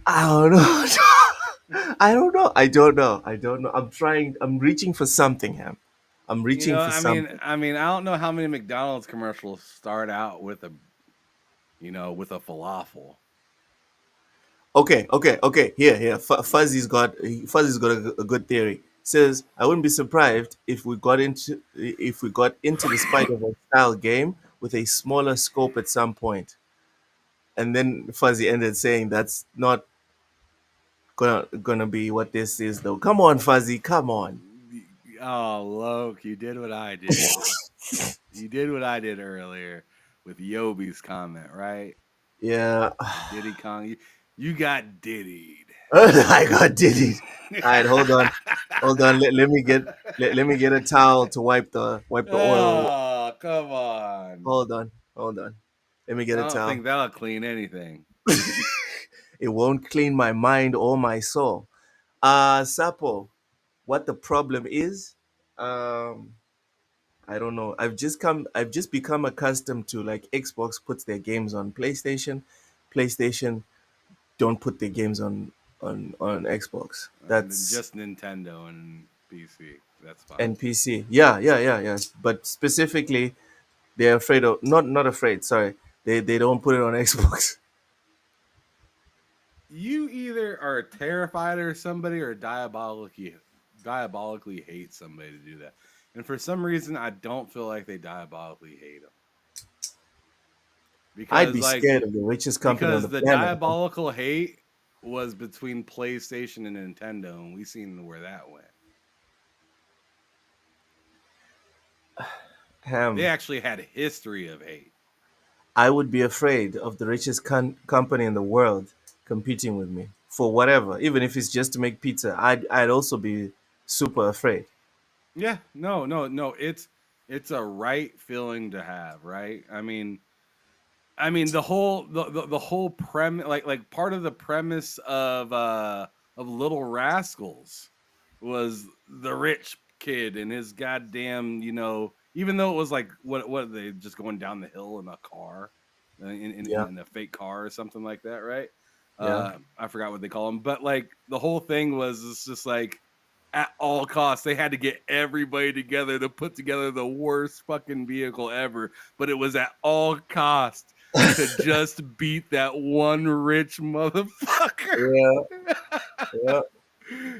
I don't know. I don't know. I don't know. I don't know. I'm trying. I'm reaching for something, Ham. I'm You reaching know, for something. I don't know how many McDonald's commercials start out with with a falafel. Okay. Here. Fuzzy's got a good theory. Says I wouldn't be surprised if we got into the Spider Verse style game with a smaller scope at some point. And then Fuzzy ended saying that's not gonna be what this is though. Come on, Fuzzy. Come on. Oh, Loke, you did what I did. You did what I did earlier with Yobi's comment, right? Yeah. Diddy Kong, you got diddied. I got dizzy. All right, hold on. Let me get a towel to wipe the oil. Oh, come on. Hold on. Let me get I a don't towel. think that'll clean anything. It won't clean my mind or my soul. Sapo, what the problem is? Um, I don't know. I've just become accustomed to like Xbox puts their games on PlayStation, PlayStation don't put their games on Xbox. That's Just Nintendo and PC. That's fine. and PC. Yeah. But specifically, they're afraid of not afraid. Sorry, they don't put it on Xbox. You either are terrified of somebody or diabolically hate somebody to do that. And for some reason, I don't feel like they diabolically hate them I'd because be scared of the richest company on the the planet. diabolical hate was between PlayStation and Nintendo, and we seen where that went. They Ham, actually had a history of hate. I would be afraid of the richest company in the world competing with me for whatever, even if it's just to make pizza. I'd also be super afraid. Yeah, no. It's a right feeling to have, right? I mean the whole premise, like part of the premise of Little Rascals was the rich kid and his goddamn, even though it was like what are they just going down the hill in a car, Yeah, in a fake car or something like that, right? yeah. I forgot what they call them, but like the whole thing was it's just like at all costs they had to get everybody together to put together the worst fucking vehicle ever, but it was at all cost to just beat that one rich motherfucker. Yeah, yeah,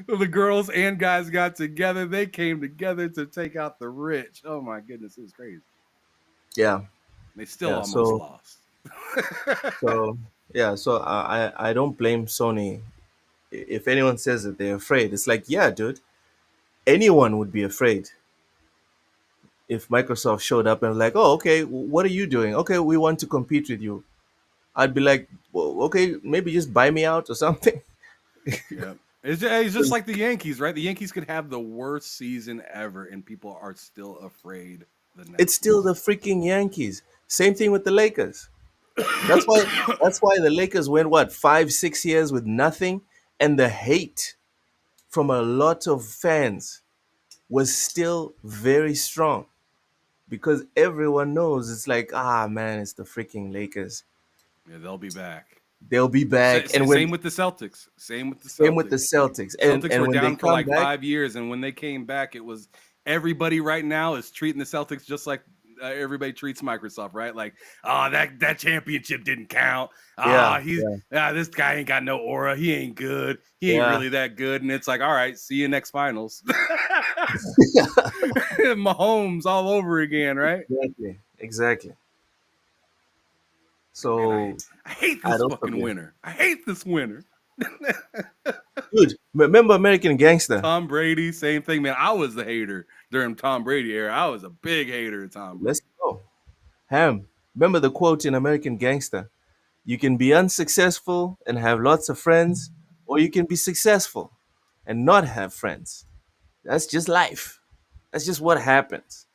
The girls and guys got together. They came together to take out the rich. Oh my goodness, it was crazy. yeah, They still yeah. almost lost. So yeah, so I don't blame Sony. If anyone says that they're afraid, it's like, yeah, dude, anyone would be afraid if Microsoft showed up and like, oh, okay, what are you doing? Okay, we want to compete with you. I'd be like, well, okay, maybe just buy me out or something. Yeah. It's just like the Yankees, right? The Yankees could have the worst season ever, and people are still afraid the It's next still season. the freaking Yankees. Same thing with the Lakers. That's why that's why the Lakers went what 5 6 years with nothing, and the hate from a lot of fans was still very strong because everyone knows it's like, ah, man, it's the freaking Lakers. Yeah, they'll be back. They'll be back, and when Same with the Celtics. Same with the same with the Celtics. Celtics, Celtics and were when they down for come like back, 5 years, and when they came back, it was everybody right now is treating the Celtics just like everybody treats Microsoft, right? Like, oh, that championship didn't count. yeah, This guy ain't got no aura. He ain't good. He ain't yeah, really that good. And it's like, all right, see you next finals. Mahomes all over again, right? exactly. Man, So I hate I'd this also fucking be, winner. I hate this winner. dude. Remember American Gangster? Tom Brady, same thing, man. I was the hater during Tom Brady era. I was a big hater of Tom Let's Brady. go. Ham. Remember the quote in American Gangster? You can be unsuccessful and have lots of friends, or you can be successful and not have friends. That's just life. That's just what happens.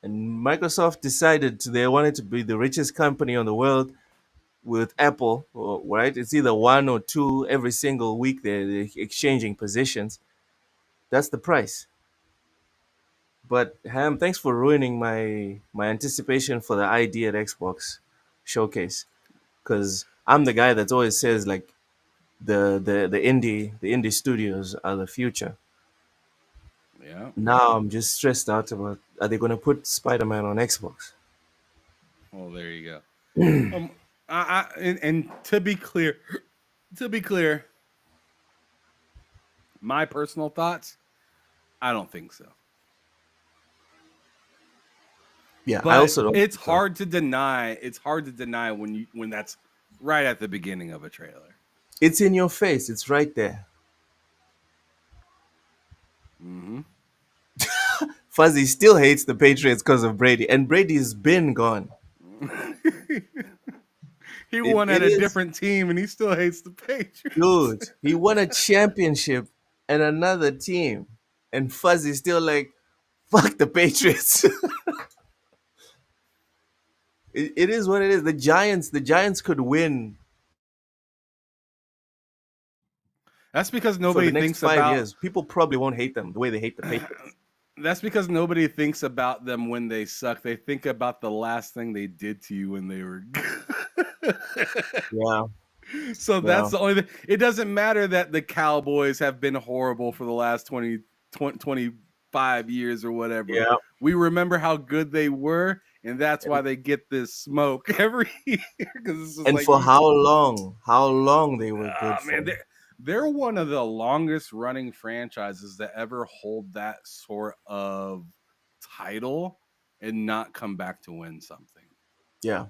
And Microsoft decided they wanted to be the richest company on the world with Apple, right? It's either one or two every single week. They're exchanging positions. That's the price. But Ham, thanks for ruining my anticipation for the ID at Xbox showcase. Because I'm the guy that always says like the indie studios are the future. Yeah. Now I'm just stressed out about, are they gonna put Spider-Man on Xbox? Well, there you go. And to be clear, my personal thoughts, I don't think so. Yeah, I But also don't it's think so. hard to deny. It's hard to deny when that's right at the beginning of a trailer. It's in your face. It's right there. Hmm. Fuzzy still hates the Patriots because of Brady, and Brady's been gone. He It, won at it a is, different team, and he still hates the Patriots. dude. He won a championship and another team, and Fuzzy's still like, fuck the Patriots. It is what it is. The Giants could win That's because for the nobody next thinks 5 years. People probably won't hate them the way they hate the Patriots. That's because nobody thinks about them when they suck. They think about the last thing they did to you when they were good. Yeah, So yeah, that's the only thing. It doesn't matter that the Cowboys have been horrible for the last 25 years or whatever. yeah. We remember how good they were, and that's why they get this smoke every year. Because it's just And like, for how long? How long they were good man, for? they're one of the longest running franchises that ever hold that sort of title and not come back to win something. Yeah.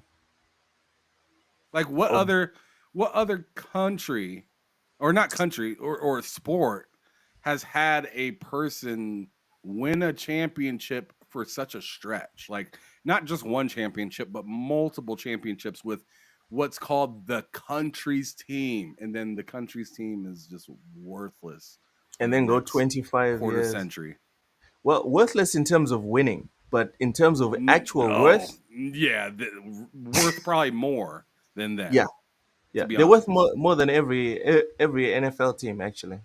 Like Oh, what other country, or not country, or sport has had a person win a championship for such a stretch? Like not just one championship, but multiple championships with what's called the country's team, and then the country's team is just worthless for And the then go next 25 quarter years. century. Well, worthless in terms of winning, but in terms of actual Oh, worth, yeah, worth probably more than them. yeah, To yeah, be they're worth honest, more than every NFL team actually.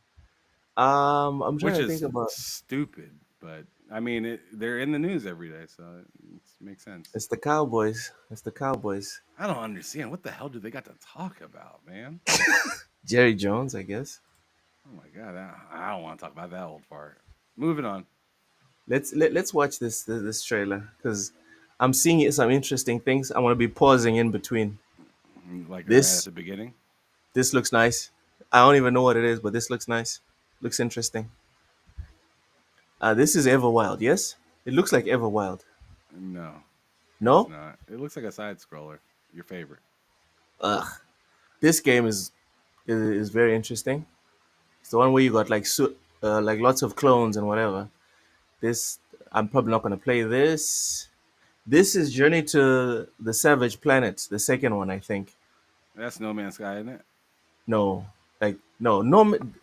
I'm trying which to think is about. stupid, but I mean, they're in the news every day, so it makes sense. It's the Cowboys. It's the Cowboys. I don't understand what the hell do they got to talk about, man? Jerry Jones, I guess. Oh my god, I don't want to talk about that old part. Moving on. Let's watch this trailer because I'm seeing some interesting things. I want to be pausing in between. Like right at This the beginning. this looks nice. I don't even know what it is, but this looks nice. Looks interesting. This is Everwild. Yes, it looks like Everwild. No, it's No, not. It looks like a side scroller. Your favorite. ugh. This game is very interesting. It's the one where you got like lots of clones and whatever. This I'm probably not gonna play this. This is Journey to the Savage Planet, the second one, I think. That's No Man's Sky, isn't it? No, like no.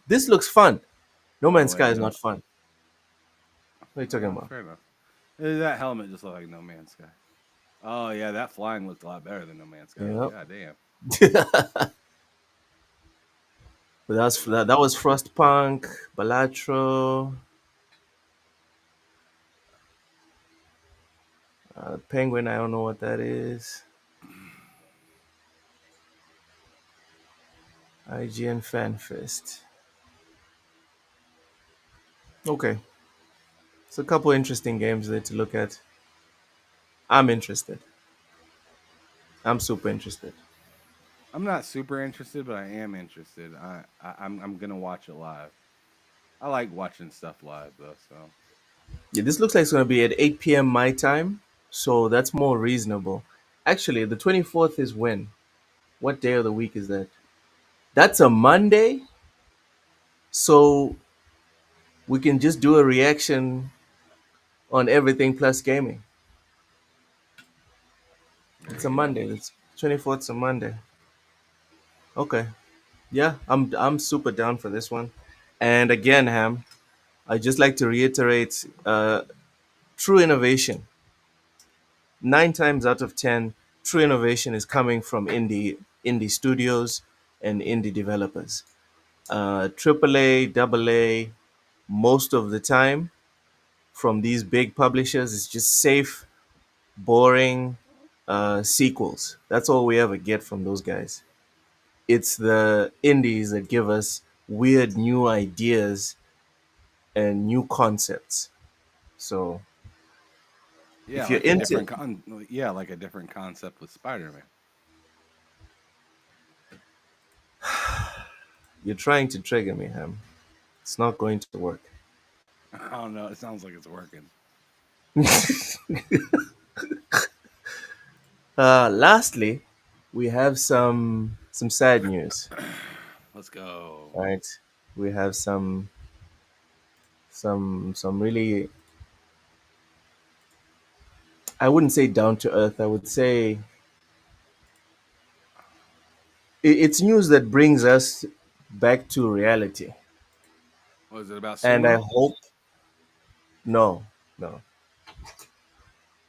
This looks fun. No Oh Man's wait, Sky is no. not fun. What are you talking about? Fair enough. That helmet just looked like No Man's Sky. Oh yeah, that flying looked a lot better than No Man's Sky. Yep. God damn. But that was Frostpunk, Balatro, Penguin. I don't know what that is. IGN FanFest. Okay, it's a couple interesting games there to look at. I'm interested. I'm super interested. I'm not super interested, but I am interested. I'm gonna watch it live. I like watching stuff live though, so Yeah, this looks like it's going to be at 8 p.m. my time, so that's more reasonable. Actually, the 24th is when? What day of the week is that? That's a Monday, so we can just do a reaction on everything plus gaming. there It's a you go. Monday. It's 24th is a Monday. Okay. Yeah, I'm super down for this one. And again, Ham, I just like to reiterate true innovation. 9 times out of 10, true innovation is coming from indie studios and indie developers. AAA, AA, most of the time from these big publishers is just safe, boring sequels. That's all we ever get from those guys. It's the indies that give us weird new ideas and new concepts. So Yeah, if you're like a into, different like a different concept with Spider-Man. you're trying to trigger me, Ham. It's not going to work. I don't know. It sounds like it's working. Lastly, we have some sad news. Let's go. Right, we have some really, I wouldn't say down to earth. I would say it's news that brings us back to reality. Was it about And I sumo? hope no, no,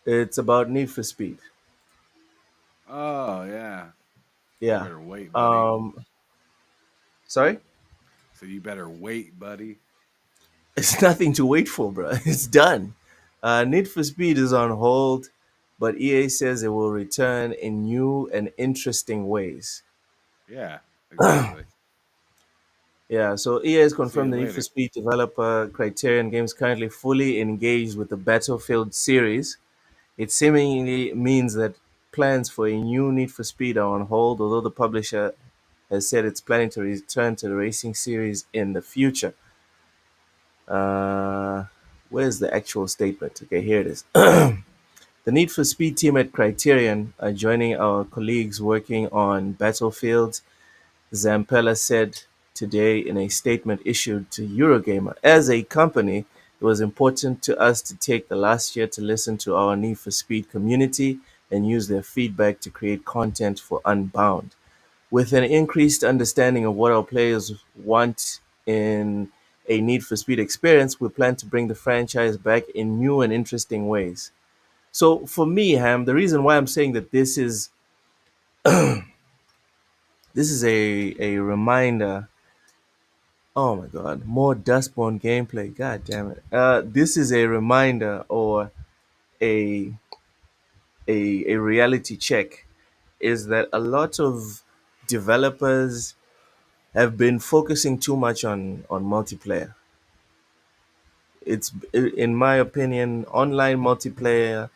it's about Need for Speed. Oh yeah. You Yeah. better wait, buddy. Um. Sorry. So you better wait, buddy. It's nothing to wait for, bro. It's done. Need for Speed is on hold, but EA says it will return in new and interesting ways. Yeah, exactly. Yeah, so EA has See you confirmed the Need for later. Speed developer Criterion Games currently fully engaged with the Battlefield series. It seemingly means that plans for a new Need for Speed are on hold, although the publisher has said it's planning to return to the racing series in the future. Uh, where's the actual statement? Okay, here it is. The Need for Speed team at Criterion are joining our colleagues working on Battlefield, Zampella said today in a statement issued to Eurogamer. As a company, It was important to us to take the last year to listen to our Need for Speed community and use their feedback to create content for Unbound. With an increased understanding of what our players want in a Need for Speed experience, we plan to bring the franchise back in new and interesting ways. So for me, Ham, the reason why I'm saying that this is a reminder. Oh my God, more Dustborn gameplay. God damn it. This is a reminder or a a reality check is that a lot of developers have been focusing too much on multiplayer. In my opinion, online multiplayer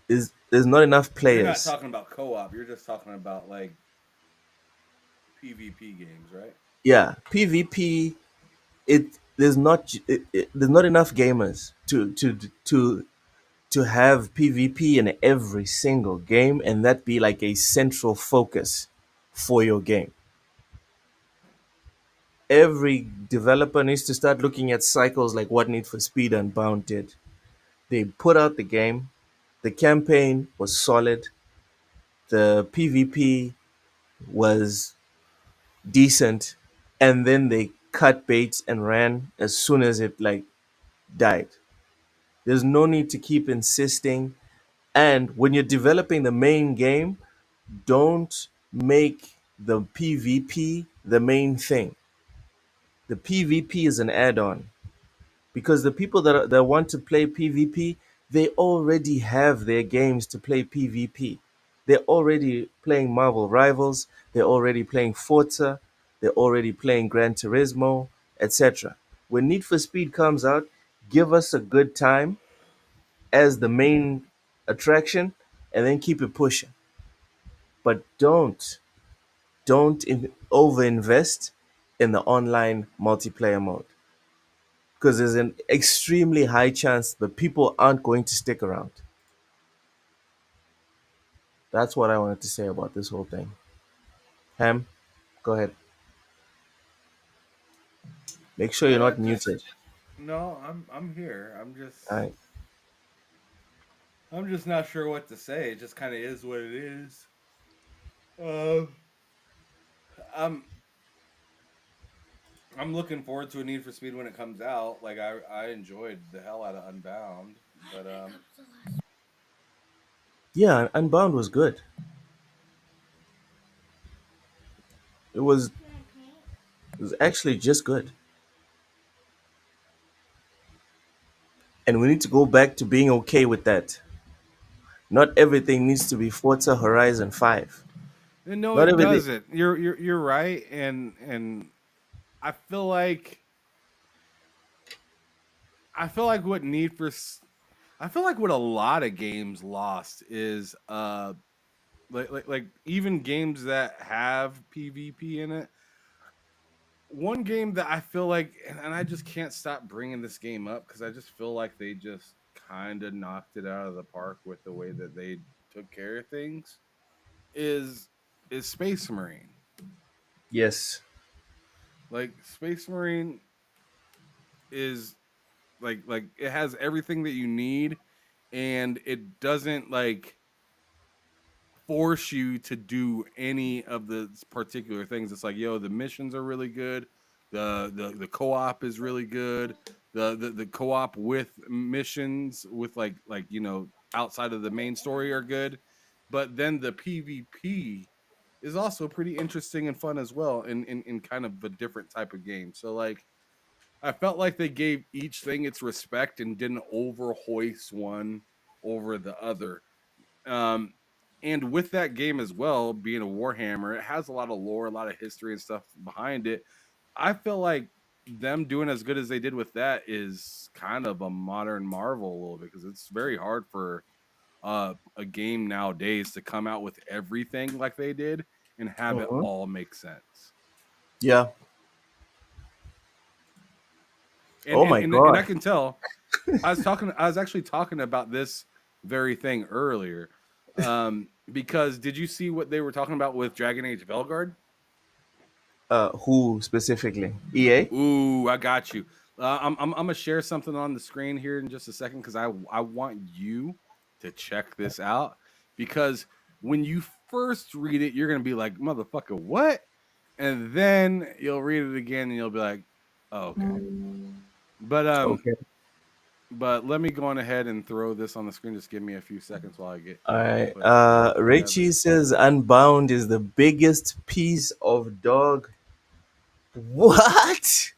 is there's not enough You're not players. talking about co-op. You're just talking about like PvP games, right? Yeah, PvP. There's not enough gamers to have PvP in every single game and that be like a central focus for your game. Every developer needs to start looking at cycles like what Need for Speed Unbound did. They put out the game, the campaign was solid, the PvP was decent, and then they cut bait and ran as soon as it like died. There's no need to keep insisting. And when you're developing the main game, don't make the PvP the main thing. The PvP is an add-on because the people that want to play PvP, they already have their games to play PvP. They're already playing Marvel Rivals, they're already playing Forza, they're already playing Gran Turismo, etc. When Need for Speed comes out, give us a good time as the main attraction and then keep it pushing. But don't over invest in the online multiplayer mode because there's an extremely high chance that people aren't going to stick around. That's what I wanted to say about this whole thing. Ham, go ahead. Make sure you're not Just muted. no. I'm here. All right. I'm just not sure what to say. It just kind of is what it is. Uh, I'm I'm looking forward to a Need for Speed when it comes out. Like I enjoyed the hell out of Unbound, but Yeah, Unbound was good. It was actually just good. And we need to go back to being okay with that. Not everything needs to be Forza Horizon 5. no, Not it everything. doesn't. You're right, and I feel like I feel like what Need for S- I feel like what a lot of games lost is like even games that have PvP in it. One game that I feel like, and I just can't stop bringing this game up because I just feel like they just kind of knocked it out of the park with the way that they took care of things. Is Space Marine? Yes. Like Space Marine is like it has everything that you need, and it doesn't like force you to do any of the particular things. It's like, yo, the missions are really good. The co-op is really good. The co-op with missions with outside of the main story are good. But then the PvP is also pretty interesting and fun as well in kind of a different type of game. So like I felt like they gave each thing its respect and didn't overhoist one over the other. Um, and with that game as well, being a Warhammer, it has a lot of lore, a lot of history and stuff behind it. I feel like them doing as good as they did with that is kind of a modern marvel a little bit because it's very hard for a game nowadays to come out with everything like they did and have it Hmm. all make sense. Yeah. And Oh and my and I God. can tell I was actually talking about this very thing earlier. Because did you see what they were talking about with Dragon Age Velguard? Who specifically? EA? Ooh, I got you. I'm gonna share something on the screen here in just a second because I want you to check this out because when you first read it, you're gonna be like, "Motherfucker, what?" And then you'll read it again and you'll be like, "Oh, okay." But Okay. let me go on ahead and throw this on the screen. Just give me a few seconds while I get All right. put everything Richie together. says Unbound is the biggest piece of dog. What?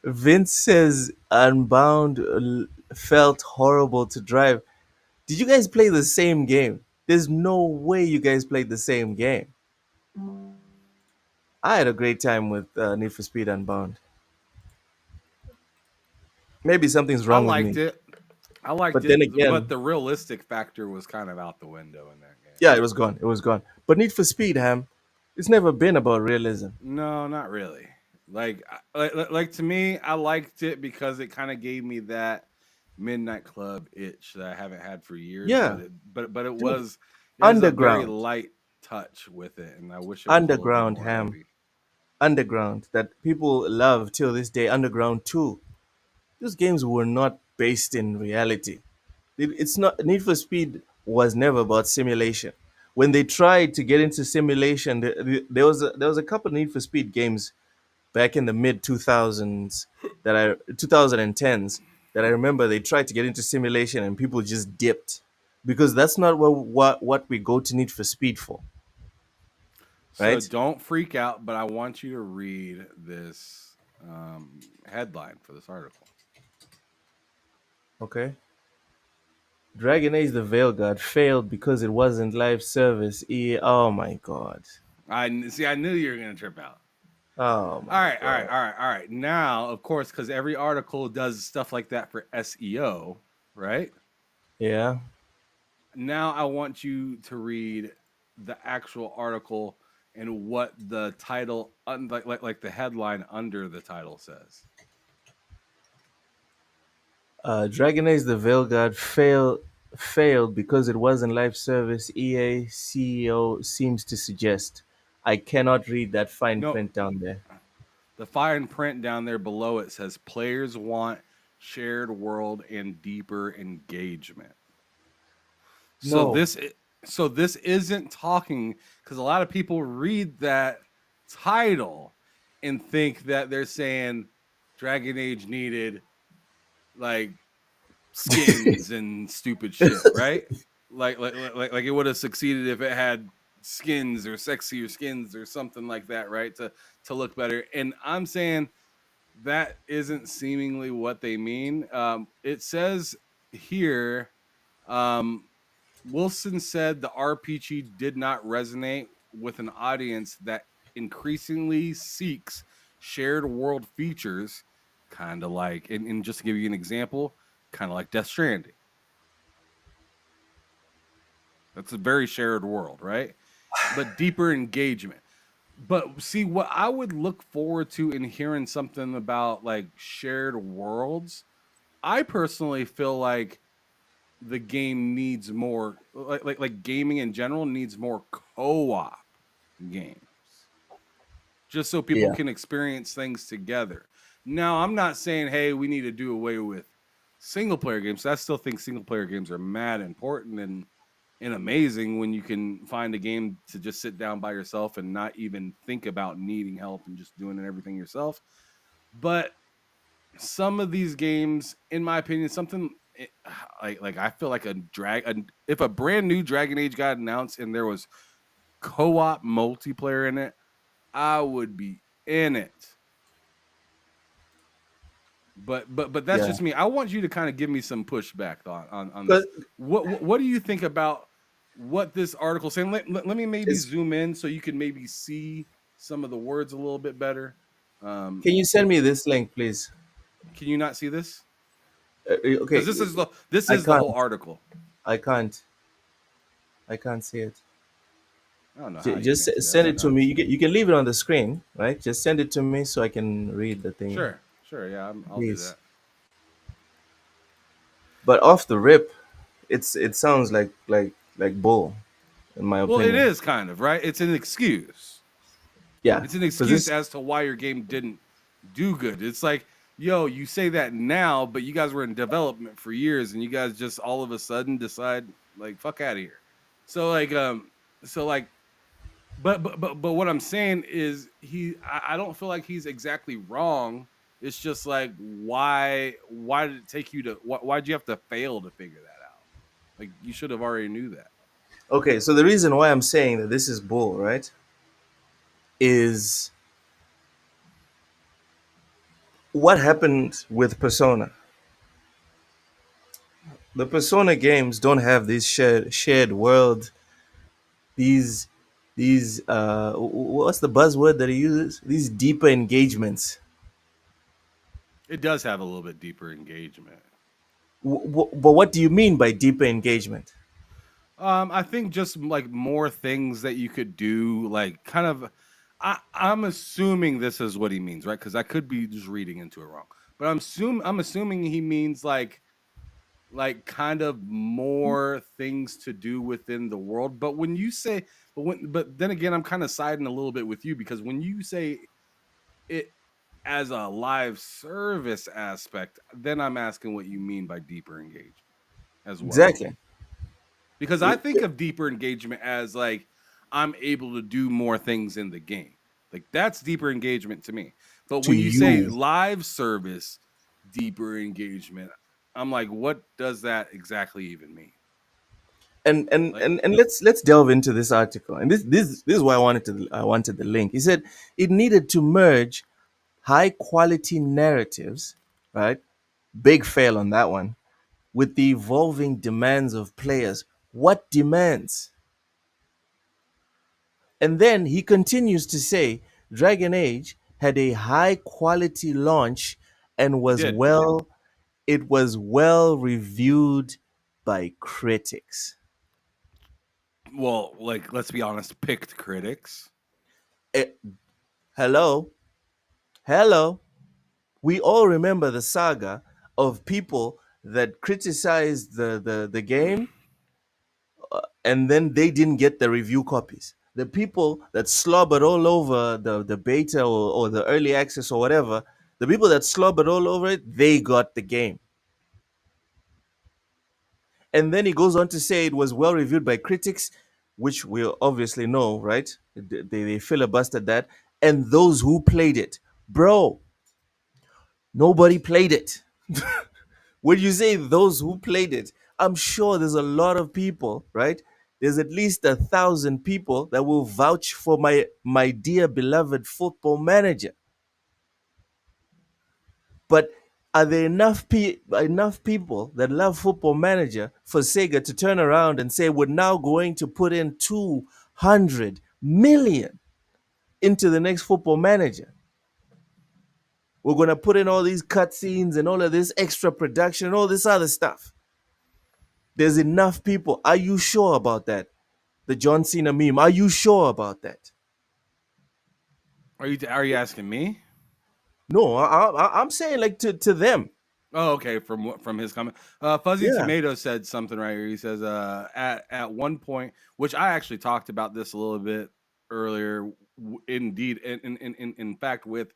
Vince says Unbound felt horrible to drive. Did you guys play the same game? There's no way you guys played the same game. I had a great time with Need for Speed Unbound. Maybe something's I wrong with liked me. it. I liked But then it, but again, the realistic factor was kind of out the window in that game. yeah, it was gone. It was gone. But Need for Speed, Ham, it's never been about realism. No, not really. Like to me, I liked it because it kind of gave me that midnight club itch that I haven't had for years. Yeah, But dude. it was a very Underground. light touch with it, and I wish it was a little bit Underground, more Ham. heavy. Underground. That people love till this day. Underground 2. Those games were not based in reality. It's not. Need for Speed was never about simulation. When they tried to get into simulation, there was a couple Need for Speed games back in the mid 2000s that I 2010s that I remember they tried to get into simulation and people just dipped because that's not what we go to Need for Speed for, So right? don't freak out, but I want you to read this headline for this article. Okay. Dragon Age the Veilguard failed because it wasn't live service. Oh my god. I knew you were gonna trip out. Oh All my right, all right, god. all right, all right. Now, of course, because every article does stuff like that for SEO, right? Yeah. Now I want you to read the actual article and what the title, like the headline under the title says. Dragon Age the Veilguard failed because it wasn't live service. EA CEO seems to suggest. I cannot read that fine No, print down there. the fine print down there below it says players want shared world and deeper engagement. So No. this so this isn't talking because a lot of people read that title and think that they're saying Dragon Age needed like skins and stupid shit, right? Like it would have succeeded if it had skins or sexier skins or something like that, right? To look better. And I'm saying that isn't seemingly what they mean. It says here, um, Wilson said the RPG did not resonate with an audience that increasingly seeks shared world features, kind of like, and just to give you an example, kind of like Death Stranding. That's a very shared world, right? But deeper engagement. But see, what I would look forward to in hearing something about like shared worlds, I personally feel like the game needs more like gaming in general needs more co-op games just so people Yeah. can experience things together. Now, I'm not saying hey, we need to do away with single player games. I still think single player games are mad important and amazing when you can find a game to just sit down by yourself and not even think about needing help and just doing everything yourself. But some of these games, in my opinion, something like I feel like if a brand new Dragon Age got announced and there was co-op multiplayer in it, I would be in it. But that's Yeah. just me. I want you to kind of give me some pushback on this. Because What do you think about what this article saying? Let me maybe it's zoom in so you can maybe see some of the words a little bit better. Um, can you send me this link, please? can you not see this? Because Okay. this I is the whole can't. article. I can't. I can't see it. I don't know how you Just can't see that. send I it know to how to me. see You can leave it on the screen, right? Just send it to me so I can read the thing, Sure, sure, yeah, I'll do please. that. But off the rip, it sounds like bull, in my Well, it opinion. is kind of right. It's an excuse. Yeah, It's an because excuse this. as to why your game didn't do good. It's like yo, you say that now, but you guys were in development for years, and you guys just all of a sudden decide like fuck out of here. So like so like but what I'm saying is I don't feel like he's exactly wrong. It's just like why did it take you to why'd you have to fail to figure that out? Like you should have already knew that. Okay, so the reason why I'm saying that this is bull, right, is what happened with Persona. The Persona games don't have this shared world. These what's the buzzword that he uses? These deeper engagements. It does have a little bit deeper engagement. But what do you mean by deeper engagement? I think just like more things that you could do, like kind of. I'm assuming this is what he means, right? Because I could be just reading into it wrong, but I'm assuming he means like kind of more things to do within the world. But when you say, but then again, I'm kind of siding a little bit with you because when you say it as a live service aspect, then I'm asking what you mean by deeper engagement as well. Exactly. Because I think of deeper engagement as like I'm able to do more things in the game. Like that's deeper engagement to me. But To when you say you. live service deeper engagement, I'm like, what does that exactly even mean? Like, And let's delve into this article. And this is why I wanted the link. He said it needed to merge high quality narratives, right? Big fail on that one, with the evolving demands of players. What demands? And then he continues to say Dragon Age had a high quality launch and it did. it was well reviewed by critics. Well, like, let's be honest, picked critics. Eh, hello, hello. We all remember the saga of people that criticized the game and then they didn't get the review copies. The people that slobbered all over the beta or the early access or whatever, the people that slobbered all over it, they got the game. And then he goes on to say it was well reviewed by critics, which we obviously know, right? They filibustered that. And those who played it. Bro, nobody played it. When you say those who played it, I'm sure there's a lot of people, right? There's at least 1,000 people that will vouch for my dear beloved football manager. But are there enough people that love football manager for Sega to turn around and say we're now going to put in 200 million into the next football manager? We're going to put in all these cutscenes and all of this extra production and all this other stuff. There's enough people. Are you sure about that? The John Cena meme. Are you sure about that? Are you asking me? No, I'm saying like to them. Oh, okay. From his comment, Fuzzy Yeah. Tomato said something right here. He says, at one point, which I actually talked about this a little bit earlier. Indeed, in fact, with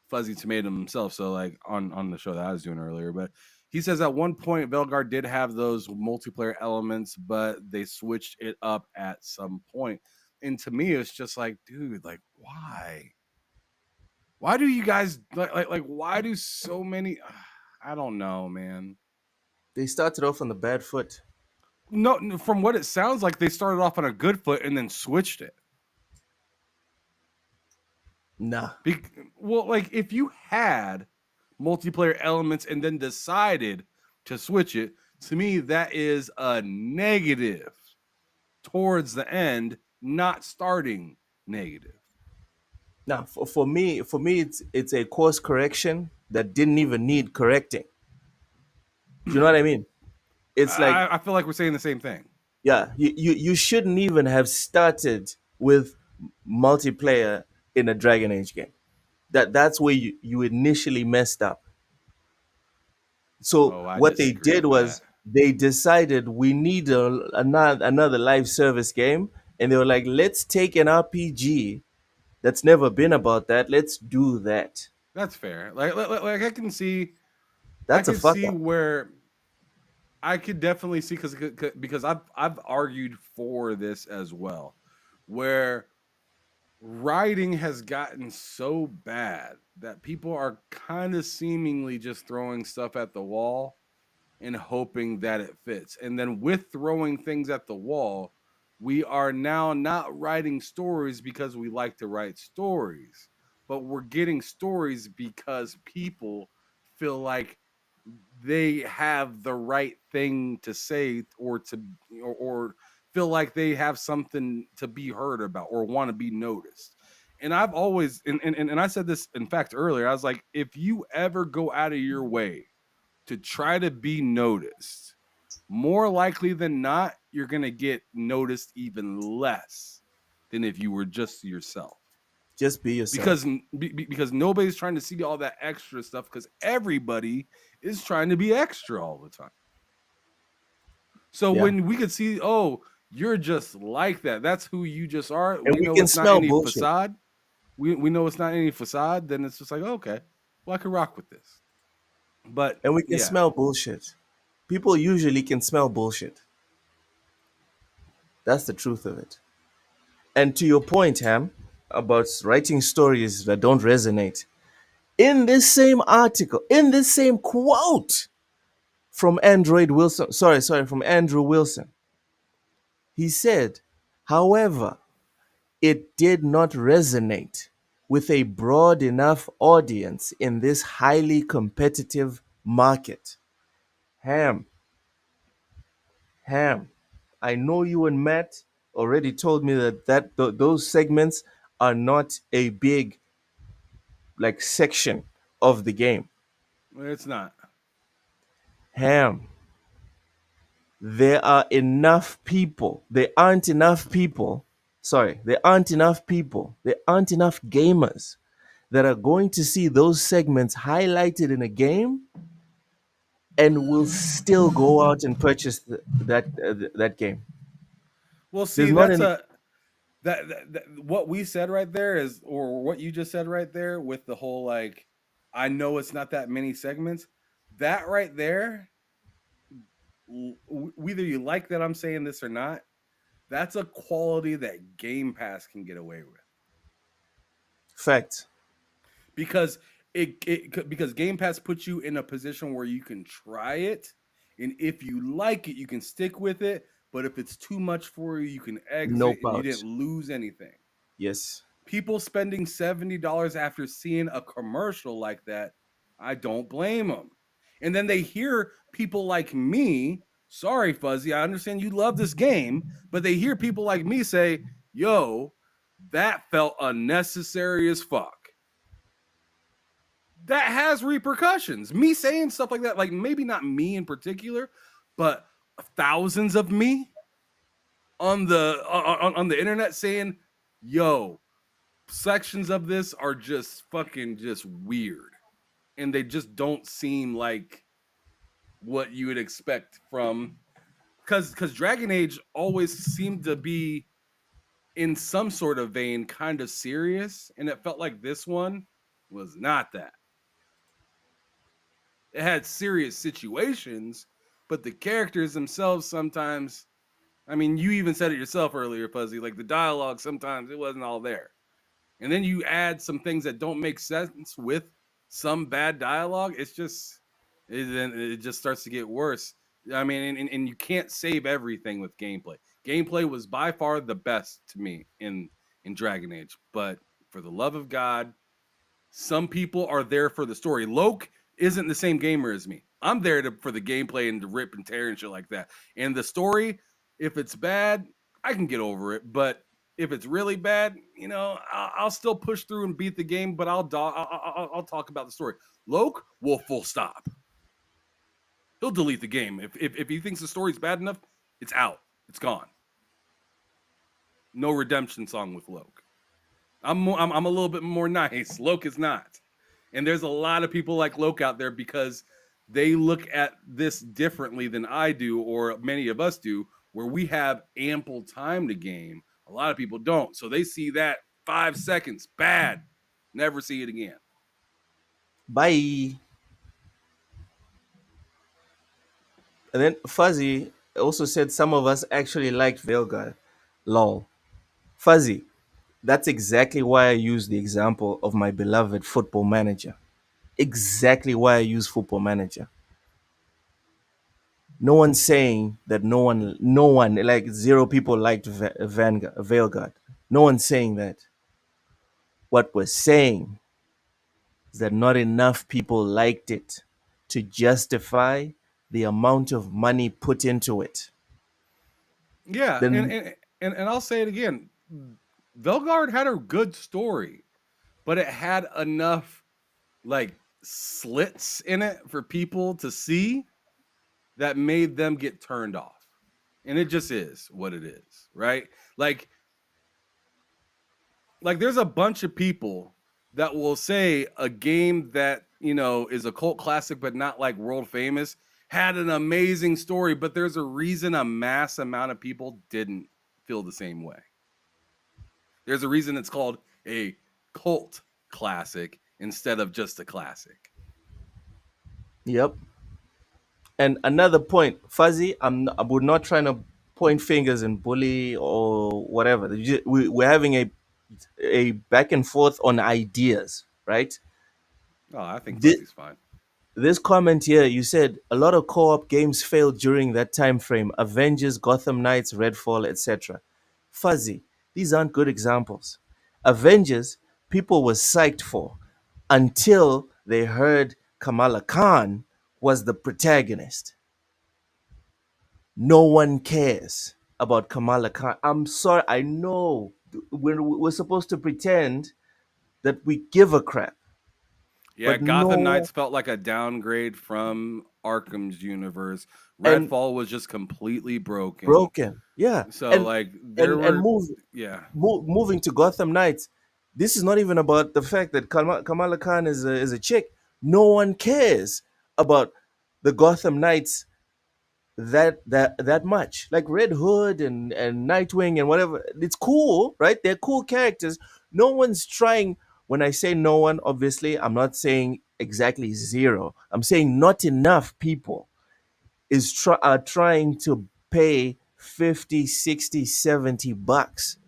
Fuzzy Tomato himself. So like on the show that I was doing earlier, but he says at one point Velgar did have those multiplayer elements, but they switched it up at some point. And to me, it's just like, dude, like why? Why do you guys like why do so many? I don't know, man. They started off on the bad foot. No, from what it sounds like, they started off on a good foot and then switched it. Nah. Well, like if you had multiplayer elements and then decided to switch it, to me that is a negative towards the end, not starting negative. Now, for me, it's a course correction that didn't even need correcting. Do you know what I mean? It's like, I feel like we're saying the same thing. yeah, you shouldn't even have started with multiplayer in a Dragon Age game. That's where you initially messed up. So Oh, I what they disagree did with that. was they decided we need another live service game, and they were like, let's take an RPG that's never been about that. Let's do that. That's fair. Like I can see, I That's a could fuck see up. where I could definitely see because I've argued for this as well, where writing has gotten so bad that people are kind of seemingly just throwing stuff at the wall and hoping that it fits. And then with throwing things at the wall, we are now not writing stories because we like to write stories, but we're getting stories because people feel like they have the right thing to say or feel like they have something to be heard about or want to be noticed. And I've always and I said this in fact earlier. I was like, if you ever go out of your way to try to be noticed, more likely than not, you're going to get noticed even less than if you were just yourself. Just be Because yourself. because nobody's trying to see all that extra stuff because everybody is trying to be extra all the time. So Yeah. when we could see, oh, you're just like that. That's who you just are. And We we know can it's not smell any bullshit. facade. We know it's not any facade. Then it's just like, okay, well, I can rock with this. But And we can yeah, smell bullshit. People usually can smell bullshit. That's the truth of it. And to your point, Ham, about writing stories that don't resonate, in this same article, in this same quote from from Andrew Wilson, he said, however, it did not resonate with a broad enough audience in this highly competitive market. Ham, Ham, I know you and Matt already told me that those segments are not a big like section of the game. it's not. Ham, there are enough people. There aren't enough people. Sorry, there aren't enough people. There aren't enough gamers that are going to see those segments highlighted in a game and will still go out and purchase that game. Well, There's see, not that's any. a that what we said right there is, or what you just said right there with the whole like, I know it's not that many segments. That right there, whether you like that I'm saying this or not, that's a quality that Game Pass can get away with Fact. because because Game Pass puts you in a position where you can try it, and if you like it, you can stick with it. But if it's too much for you, you can exit, Nope and you out. didn't lose anything. Yes. People spending $70 after seeing a commercial like that, I don't blame them. And then they hear people like me, sorry, Fuzzy, I understand you love this game, but they hear people like me say, yo, that felt unnecessary as fuck. That has repercussions. Me saying stuff like that, like maybe not me in particular, but thousands of me on the internet saying, yo, sections of this are just fucking just weird, and they just don't seem like what you would expect from, because Dragon Age always seemed to be in some sort of vein kind of serious, and it felt like this one was not that. It had serious situations, but the characters themselves sometimes, I mean, you even said it yourself earlier, Fuzzy, like the dialogue sometimes it wasn't all there. And then you add some things that don't make sense with some bad dialogue, it's just it just starts to get worse. I mean, and you can't save everything with gameplay. Gameplay was by far the best to me in Dragon Age, but for the love of God, some people are there for the story. Loke isn't the same gamer as me. I'm there for the gameplay and to rip and tear and shit like that. And the story, if it's bad, I can get over it. But if it's really bad, you know, I'll still push through and beat the game. But I'll talk about the story. Loke will full stop. He'll delete the game if he thinks the story's bad enough. It's out. It's gone. No redemption song with Loke. I'm a little bit more nice. Loke is not. And there's a lot of people like Loke out there because they look at this differently than I do, or many of us do, where we have ample time to game. A lot of people don't. So they see that 5 seconds, bad, never see it again. Bye. And then Fuzzy also said some of us actually liked Veilguard. Lol. Fuzzy, that's exactly why I use the example of my beloved football manager. Exactly why I use football manager. No one's saying that no one, like zero people liked Vanguard, Veilguard. No one's saying that. What we're saying is that not enough people liked it to justify the amount of money put into it. Yeah, Then, and I'll say it again. Velgard had a good story, but it had enough like slits in it for people to see that made them get turned off. And it just is what it is, right? Like there's a bunch of people that will say a game that, is a cult classic but not like world famous had an amazing story, but there's a reason a mass amount of people didn't feel the same way. There's a reason it's called a cult classic instead of just a classic. yep. And another point, Fuzzy, we're not trying to point fingers and bully or whatever. We're having a back and forth on ideas, right? Oh, I think This, Fuzzy's fine. this comment here, you said a lot of co-op games failed during that time frame. Avengers, Gotham Knights, Redfall, etc. Fuzzy, these aren't good examples. Avengers, people were psyched for until they heard Kamala Khan was the protagonist. No one cares about Kamala Khan. I'm sorry, I know we're supposed to pretend that we give a crap, Yeah, but Gotham no, Knights felt like a downgrade from Arkham's universe. and Redfall was just completely broken. broken. Yeah, So like there and were move, yeah. moving to Gotham Knights. This is not even about the fact that Kamala Khan is a chick. No one cares about the Gotham Knights that much. Like Red Hood and Nightwing and whatever. It's cool, right? They're cool characters. No one's trying. When I say no one, obviously, I'm not saying exactly zero. I'm saying not enough people are trying to pay 50, 60, 70 bucks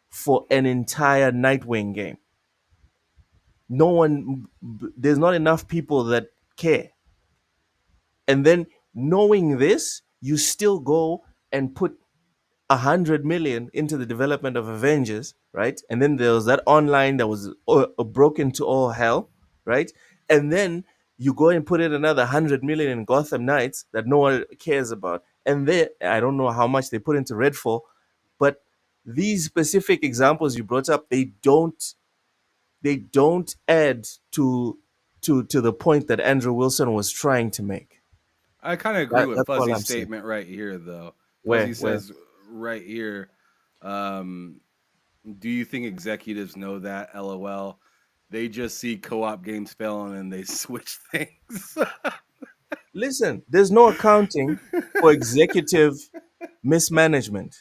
for an entire Nightwing game. No one, there's not enough people that care. And then knowing this, you still go and put 100 million into the development of Avengers, right? And then there was that online that was broken to all hell, right? And then you go and put in another 100 million in Gotham Knights that no one cares about. And then I don't know how much they put into Redfall, but these specific examples you brought up, they don't add to the point that Andrew Wilson was trying to make. I kind of agree with That's all Fuzzy's I'm saying. statement right here though. Fuzzy Where says right here, um, do you think executives know that? LOL. They just see co-op games failing and they switch things. listen, there's no accounting for executive mismanagement.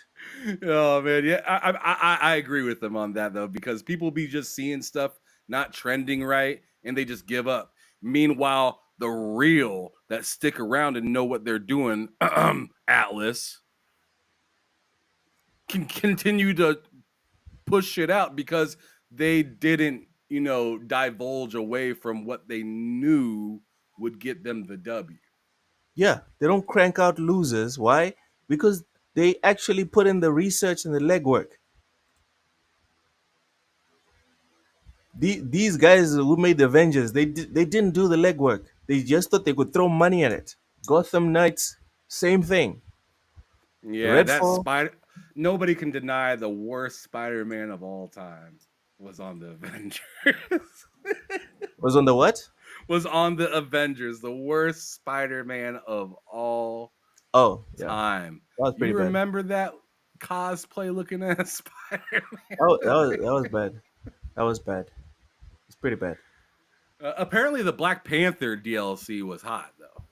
Oh man, yeah, I agree with them on that though, because people be just seeing stuff not trending right and they just give up. Meanwhile, the real that stick around and know what they're doing, Atlas, can continue to push shit out because they didn't, divulge away from what they knew would get them the W. Yeah, they don't crank out losers. Why? Because they actually put in the research and the legwork. These guys who made the Avengers, they didn't do the legwork. They just thought they could throw money at it. Gotham Knights, same thing. Yeah, that Redfall spider. Nobody can deny the worst Spider-Man of all time was on the Avengers. was on the what? Was on the Avengers, the worst Spider-Man of all Oh, yeah. time. That was pretty You bad. remember that cosplay looking at Spider-Man? That was bad. That was bad. It's pretty bad. Apparently, the Black Panther DLC was hot though.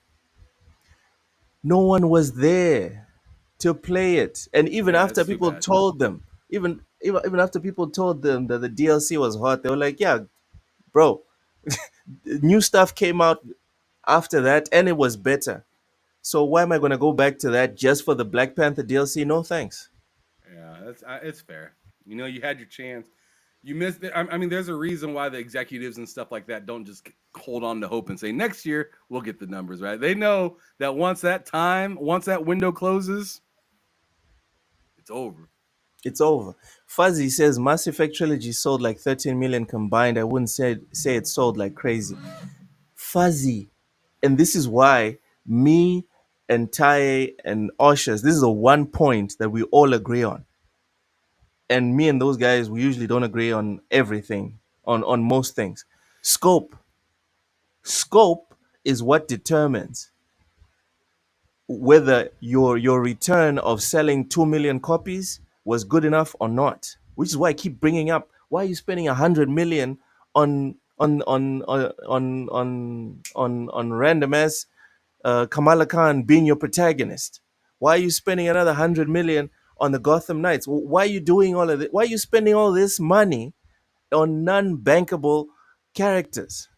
No one was there to play it. And even Yeah, after it's too people bad. told them, even after people told them that the DLC was hot, they were like, "Yeah, bro, New stuff came out after that, and it was better. So why am I going to go back to that just for the Black Panther DLC? No thanks. Yeah, it's fair. You know, you had your chance. You missed it. I mean, there's a reason why the executives and stuff like that don't just hold on to hope and say next year we'll get the numbers right. They know that once that window closes, it's over. It's over. Fuzzy says Mass Effect trilogy sold like 13 million combined. I wouldn't say it sold like crazy. Fuzzy, and this is why me and Taye and Oshers, this is a one point that we all agree on. And me and those guys, we usually don't agree on everything, on most things. Scope. Scope is what determines whether your return of selling 2 million copies was good enough or not. Which is why I keep bringing up, why are you spending 100 million on random ass Kamala Khan being your protagonist? Why are you spending another 100 million on the Gotham Knights? Why are you doing all of this? Why are you spending all this money on non-bankable characters?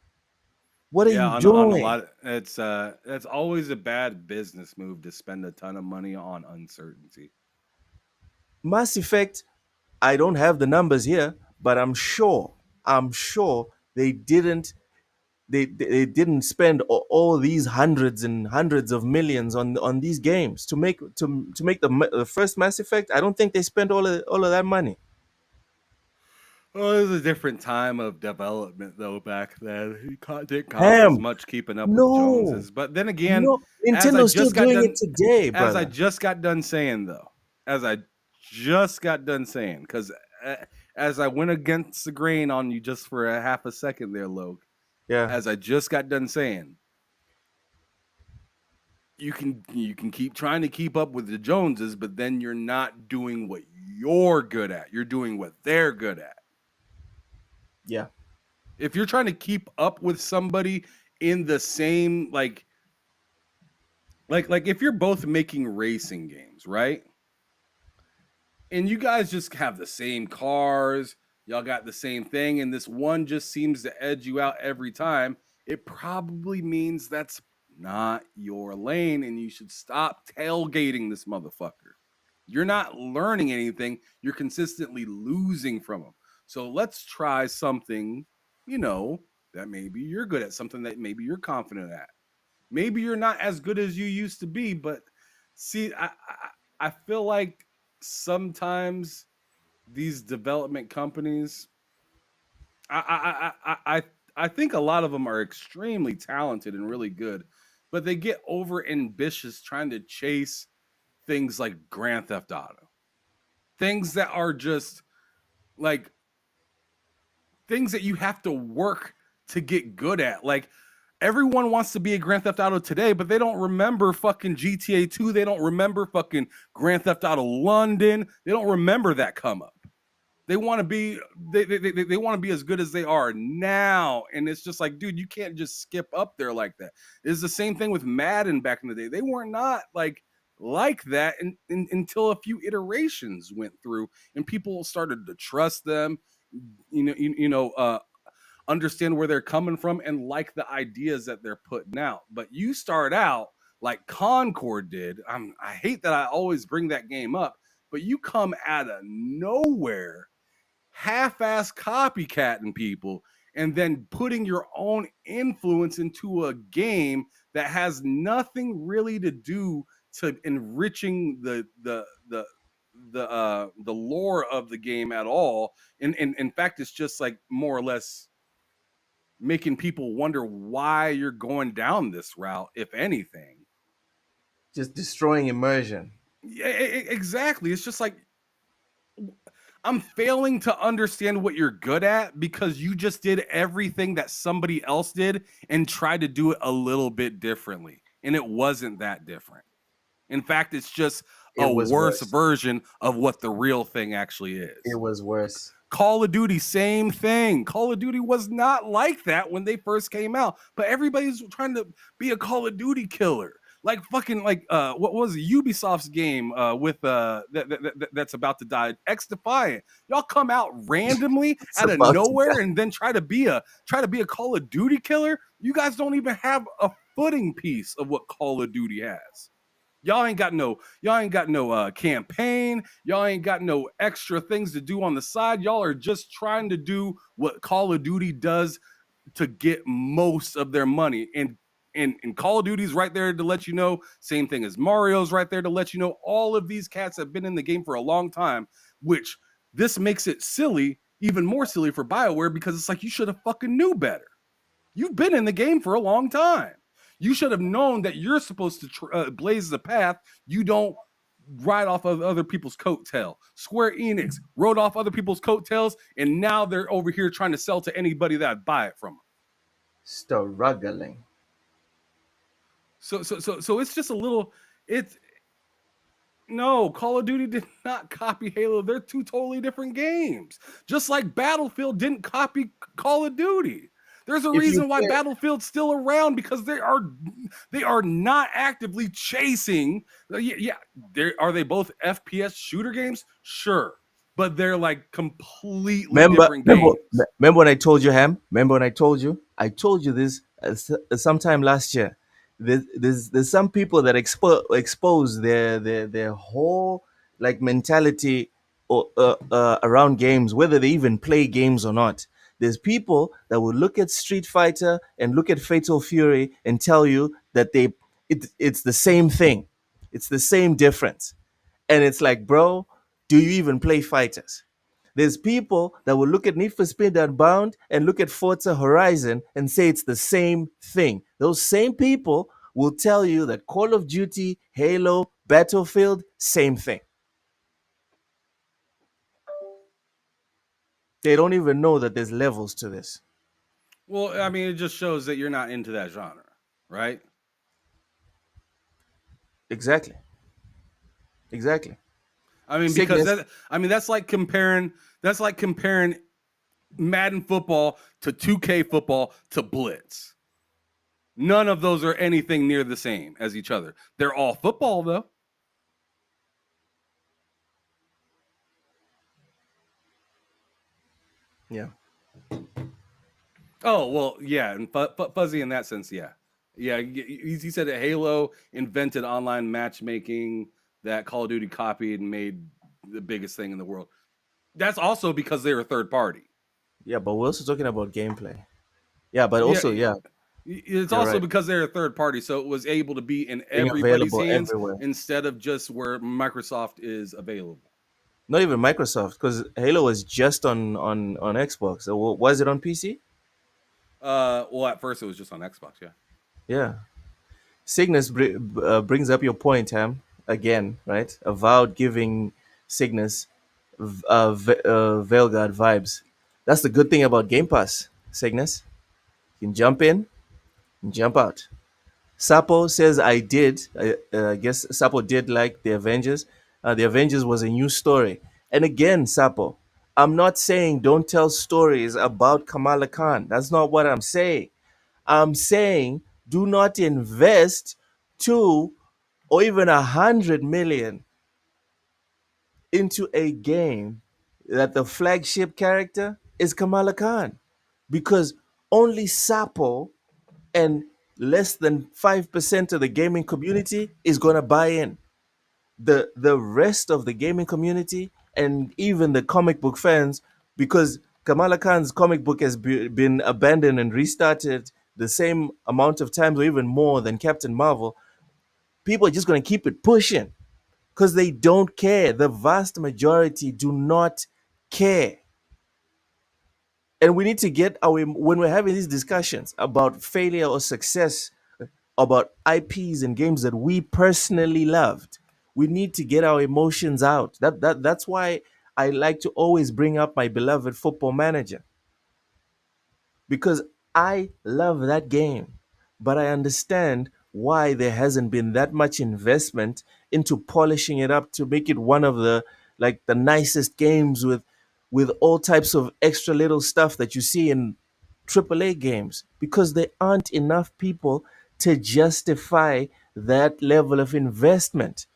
What are Yeah, you on a doing? lot. It's that's always a bad business move to spend a ton of money on uncertainty. Mass Effect, I don't have the numbers here, but I'm sure they didn't spend all these hundreds and hundreds of millions on these games to make the first Mass Effect. I don't think they spent all of that money. Well, it was a different time of development though back then. It didn't cost as Ham, much keeping up with the no, Joneses. But then again, no, as I Nintendo's still just got doing it done, today, as I brother. just got done saying though, as I just got done saying, because as I went against the grain on you just for a half a second there, Loke. Yeah, As I just got done saying, you can keep trying to keep up with the Joneses, but then you're not doing what you're good at. You're doing what they're good at. yeah. If you're trying to keep up with somebody in the same like if you're both making racing games, right? And you guys just have the same cars, y'all got the same thing, and this one just seems to edge you out every time, it probably means that's not your lane and you should stop tailgating this motherfucker. You're not learning anything, you're consistently losing from them. So let's try something, that maybe you're good at, something that maybe you're confident at. Maybe you're not as good as you used to be, but see, I feel like sometimes these development companies, I think a lot of them are extremely talented and really good, but they get over ambitious trying to chase things like Grand Theft Auto, things that are just like things that you have to work to get good at. Like everyone wants to be a Grand Theft Auto today, but they don't remember fucking GTA 2. They don't remember fucking Grand Theft Auto London. They don't remember that come up. They want to be they want to be as good as they are now, and it's just like, dude, you can't just skip up there like that. It's the same thing with Madden back in the day. They were not like that until a few iterations went through, and people started to trust them. Understand where they're coming from and like the ideas that they're putting out. But you start out like Concord did. I hate that I always bring that game up, but you come out of nowhere, half-ass copycatting people, and then putting your own influence into a game that has nothing really to do to enriching the lore of the game at all. And in fact, it's just like more or less making people wonder why you're going down this route, if anything. Just destroying immersion. Yeah, exactly. It's just like I'm failing to understand what you're good at because you just did everything that somebody else did and tried to do it a little bit differently. And it wasn't that different. In fact, it's just It a was worse worse. version of what the real thing actually is. It was worse. Call of Duty, same thing. Call of Duty was not like that when they first came out, but everybody's trying to be a Call of Duty killer. like fucking like what was it, Ubisoft's game with that's about to die, X Defiant. Y'all come out randomly It's out of about to nowhere and then try to be a Call of Duty killer. You guys don't even have a footing piece of what Call of Duty has. Y'all ain't got no campaign. Y'all ain't got no extra things to do on the side. Y'all are just trying to do what Call of Duty does to get most of their money. And Call of Duty's right there to let you know. Same thing as Mario's right there to let you know. All of these cats have been in the game for a long time, which this makes it silly, even more silly for BioWare, because it's like you should have fucking knew better. You've been in the game for a long time. You should have known that you're supposed to blaze the path. You don't ride off of other people's coattail. Square Enix rode off other people's coattails, and now they're over here trying to sell to anybody that buy it from them. struggling. So it's just a little. It's no, Call of Duty did not copy Halo. They're two totally different games. Just like Battlefield didn't copy Call of Duty. There's a If you reason why care- Battlefield's still around, because they are not actively chasing. Yeah, are they both FPS shooter games? Sure, but they're like completely Remember, different remember, games. remember when I told you, Ham? Remember when I told you? I told you this sometime last year. There's some people that expose their whole like mentality around games, whether they even play games or not. There's people that will look at Street Fighter and look at Fatal Fury and tell you that it's the same thing, it's the same difference, and it's like, bro, do you even play fighters? There's people that will look at Need for Speed Unbound and look at Forza Horizon and say it's the same thing. Those same people will tell you that Call of Duty, Halo, Battlefield, same thing. They don't even know that there's levels to this. Well, I mean, it just shows that you're not into that genre, right? Exactly. Exactly. I mean, because Sickness. that's like comparing Madden football to 2K football to Blitz. None of those are anything near the same as each other. They're all football, though. Yeah. Oh, well, yeah, and fuzzy in that sense, yeah. Yeah, he said that Halo invented online matchmaking that Call of Duty copied and made the biggest thing in the world. That's also because they're a third party. Yeah, but we're also talking about gameplay. Yeah, but Yeah, also, yeah, it's you're also right. because they're a third party, so it was able to be in Being everybody's available hands everywhere. instead of just where Microsoft is available. Not even Microsoft, because Halo was just on Xbox. So was it on PC? Well, at first it was just on Xbox, yeah. Yeah. Cygnus brings up your point, Ham. Again, right? Avowed giving Cygnus Veilguard vibes. That's the good thing about Game Pass, Cygnus. You can jump in and jump out. Sapo says I did. I guess Sapo did like the Avengers. The Avengers was a new story. And again, Sapo, I'm not saying don't tell stories about Kamala Khan. That's not what I'm saying. I'm saying do not invest 2 or even 100 million into a game that the flagship character is Kamala Khan, because only Sapo and less than 5% of the gaming community is going to buy in. The rest of the gaming community and even the comic book fans, because Kamala Khan's comic book has been abandoned and restarted the same amount of times or even more than Captain Marvel, people are just going to keep it pushing because they don't care. The vast majority do not care. And we need to get our, when we're having these discussions about failure or success, about IPs and games that we personally loved, we need to get our emotions out. That's why I like to always bring up my beloved Football Manager, because I love that game, but I understand why there hasn't been that much investment into polishing it up to make it one of the, like, the nicest games with all types of extra little stuff that you see in AAA games, because there aren't enough people to justify that level of investment.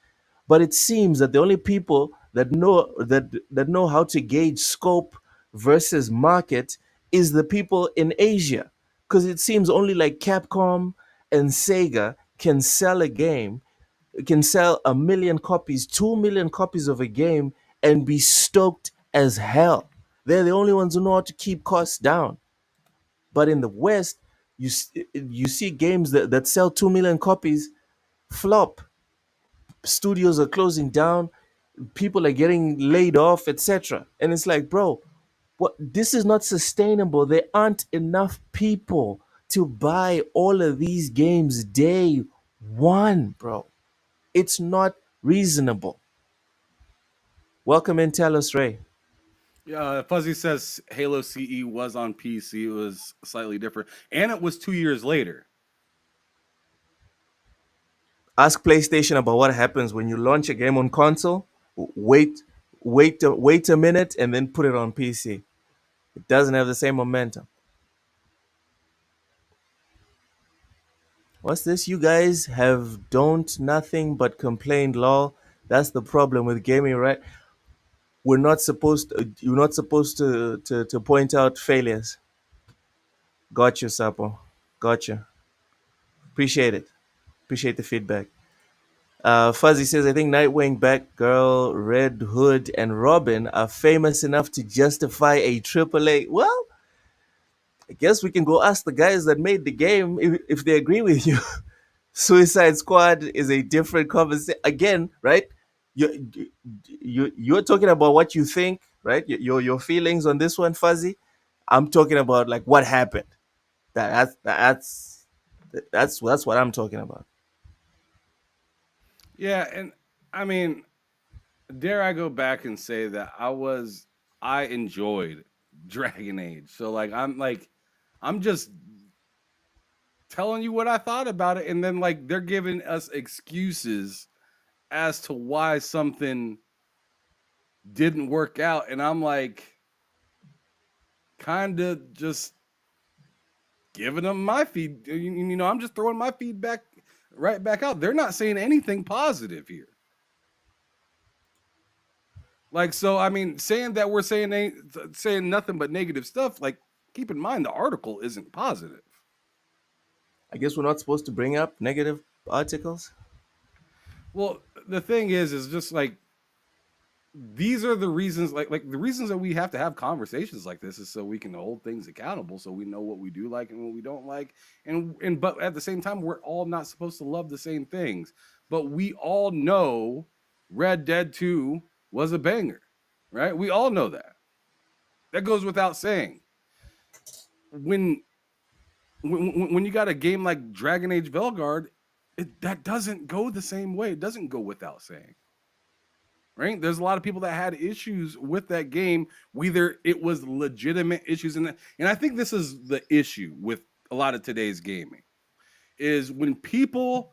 But it seems that the only people that know how to gauge scope versus market is the people in Asia, because it seems only like Capcom and Sega can sell a game, can sell 1 million copies, 2 million copies of a game, and be stoked as hell. They're the only ones who know how to keep costs down. But in the West, you see games that sell 2 million copies flop. Studios are closing down, people are getting laid off, etc. And it's like, bro, what, this is not sustainable. There aren't enough people to buy all of these games day one, bro. It's not reasonable. Welcome in, tell us, Ray. Yeah, Fuzzy says Halo CE was on PC. It was slightly different, and it was 2 years later. Ask PlayStation about what happens when you launch a game on console. Wait a minute, and then put it on PC. It doesn't have the same momentum. What's this? You guys have don't nothing but complained, lol. That's the problem with gaming, right? You're not supposed to point out failures. Got you, Sapo. Got you. Appreciate it. Appreciate the feedback. Fuzzy says, I think Nightwing, Batgirl, Red Hood, and Robin are famous enough to justify a AAA. Well, I guess we can go ask the guys that made the game if they agree with you. Suicide Squad is a different conversation. Again, right? You, you're talking about what you think, right? Your feelings on this one, Fuzzy. I'm talking about like what happened. That's what I'm talking about. Yeah, and I mean, dare I go back and say that I enjoyed Dragon Age. So I'm just telling you what I thought about it, and then like they're giving us excuses as to why something didn't work out, and I'm like kind of just giving them my feed. I'm just throwing my feedback right back out. They're not saying anything positive here. Like, so, I mean, saying that we're saying nothing but negative stuff, like, keep in mind the article isn't positive. I guess we're not supposed to bring up negative articles. Well, the thing is just like these are the reasons, like the reasons that we have to have conversations like this is so we can hold things accountable, so we know what we do like and what we don't like, and but at the same time, we're all not supposed to love the same things, but we all know Red Dead 2 was a banger, right? We all know that. That goes without saying. When you got a game like Dragon Age Velguard, that doesn't go the same way. It doesn't go without saying. Right? There's a lot of people that had issues with that game, whether it was legitimate issues. And I think this is the issue with a lot of today's gaming, is when people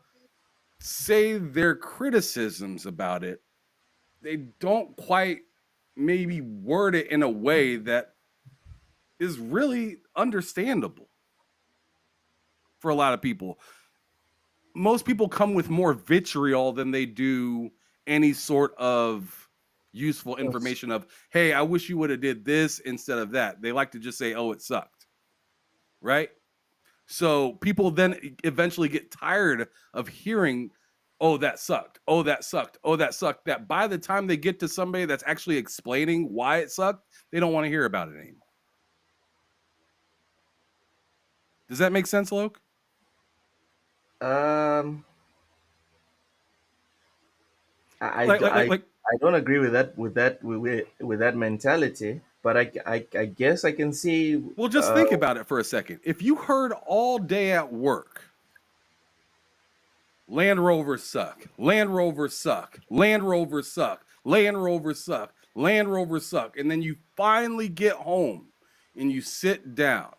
say their criticisms about it, they don't quite maybe word it in a way that is really understandable for a lot of people. Most people come with more vitriol than they do any sort of useful information of, hey, I wish you would have did this instead of that. They like to just say, oh, it sucked. Right? So people then eventually get tired of hearing, oh, that sucked. Oh, that sucked. Oh, that sucked. That by the time they get to somebody that's actually explaining why it sucked, they don't want to hear about it anymore. Does that make sense, Loke? I don't agree with that mentality, but I guess I can see. Well, just think about it for a second. If you heard all day at work, Land Rovers suck, Land Rovers suck, Land Rovers suck, Land Rovers suck, Land Rovers suck, and then you finally get home and you sit down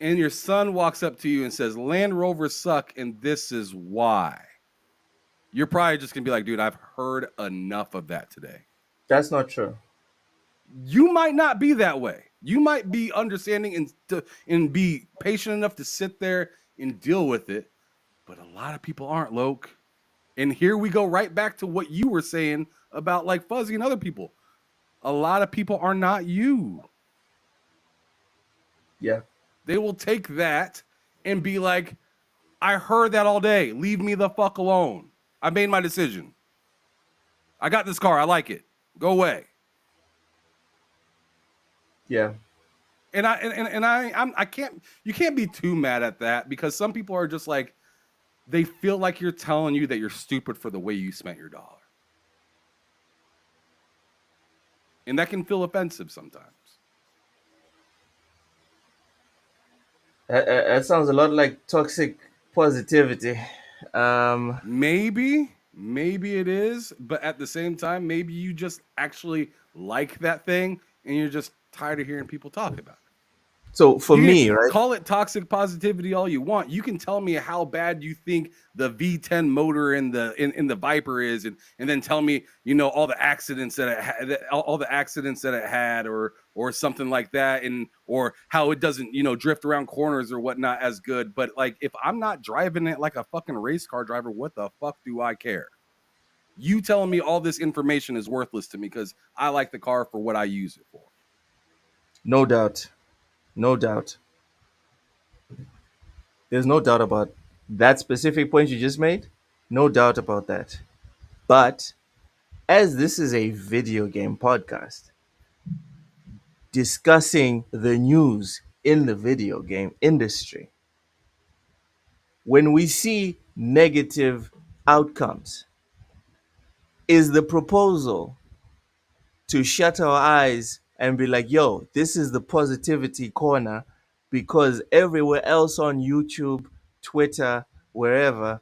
and your son walks up to you and says, Land Rovers suck, and this is why. You're probably just going to be like, dude, I've heard enough of that today. That's not true. You might not be that way. You might be understanding and be patient enough to sit there and deal with it. But a lot of people aren't, Loke. And here we go right back to what you were saying about like Fuzzy and other people. A lot of people are not you. Yeah. They will take that and be like, I heard that all day. Leave me the fuck alone. I made my decision. I got this car. I like it. Go away. Yeah. And I can't. You can't be too mad at that because some people are just like they feel like you're telling you that you're stupid for the way you spent your dollar, and that can feel offensive sometimes. That sounds a lot like toxic positivity. Maybe it is, but at the same time, maybe you just actually like that thing, and you're just tired of hearing people talk about it. So for You me, can right? call it toxic positivity all you want. You can tell me how bad you think the V10 motor in the Viper is, and then tell me all the accidents that it had, all the accidents that it had, or something like that, and or how it doesn't drift around corners or whatnot as good. But like, if I'm not driving it like a fucking race car driver, what the fuck do I care? You telling me all this information is worthless to me because I like the car for what I use it for. No doubt. No doubt. There's no doubt about that specific point you just made. No doubt about that. But as this is a video game podcast discussing the news in the video game industry, when we see negative outcomes, is the proposal to shut our eyes and be like, yo, this is the positivity corner because everywhere else on YouTube, Twitter, wherever,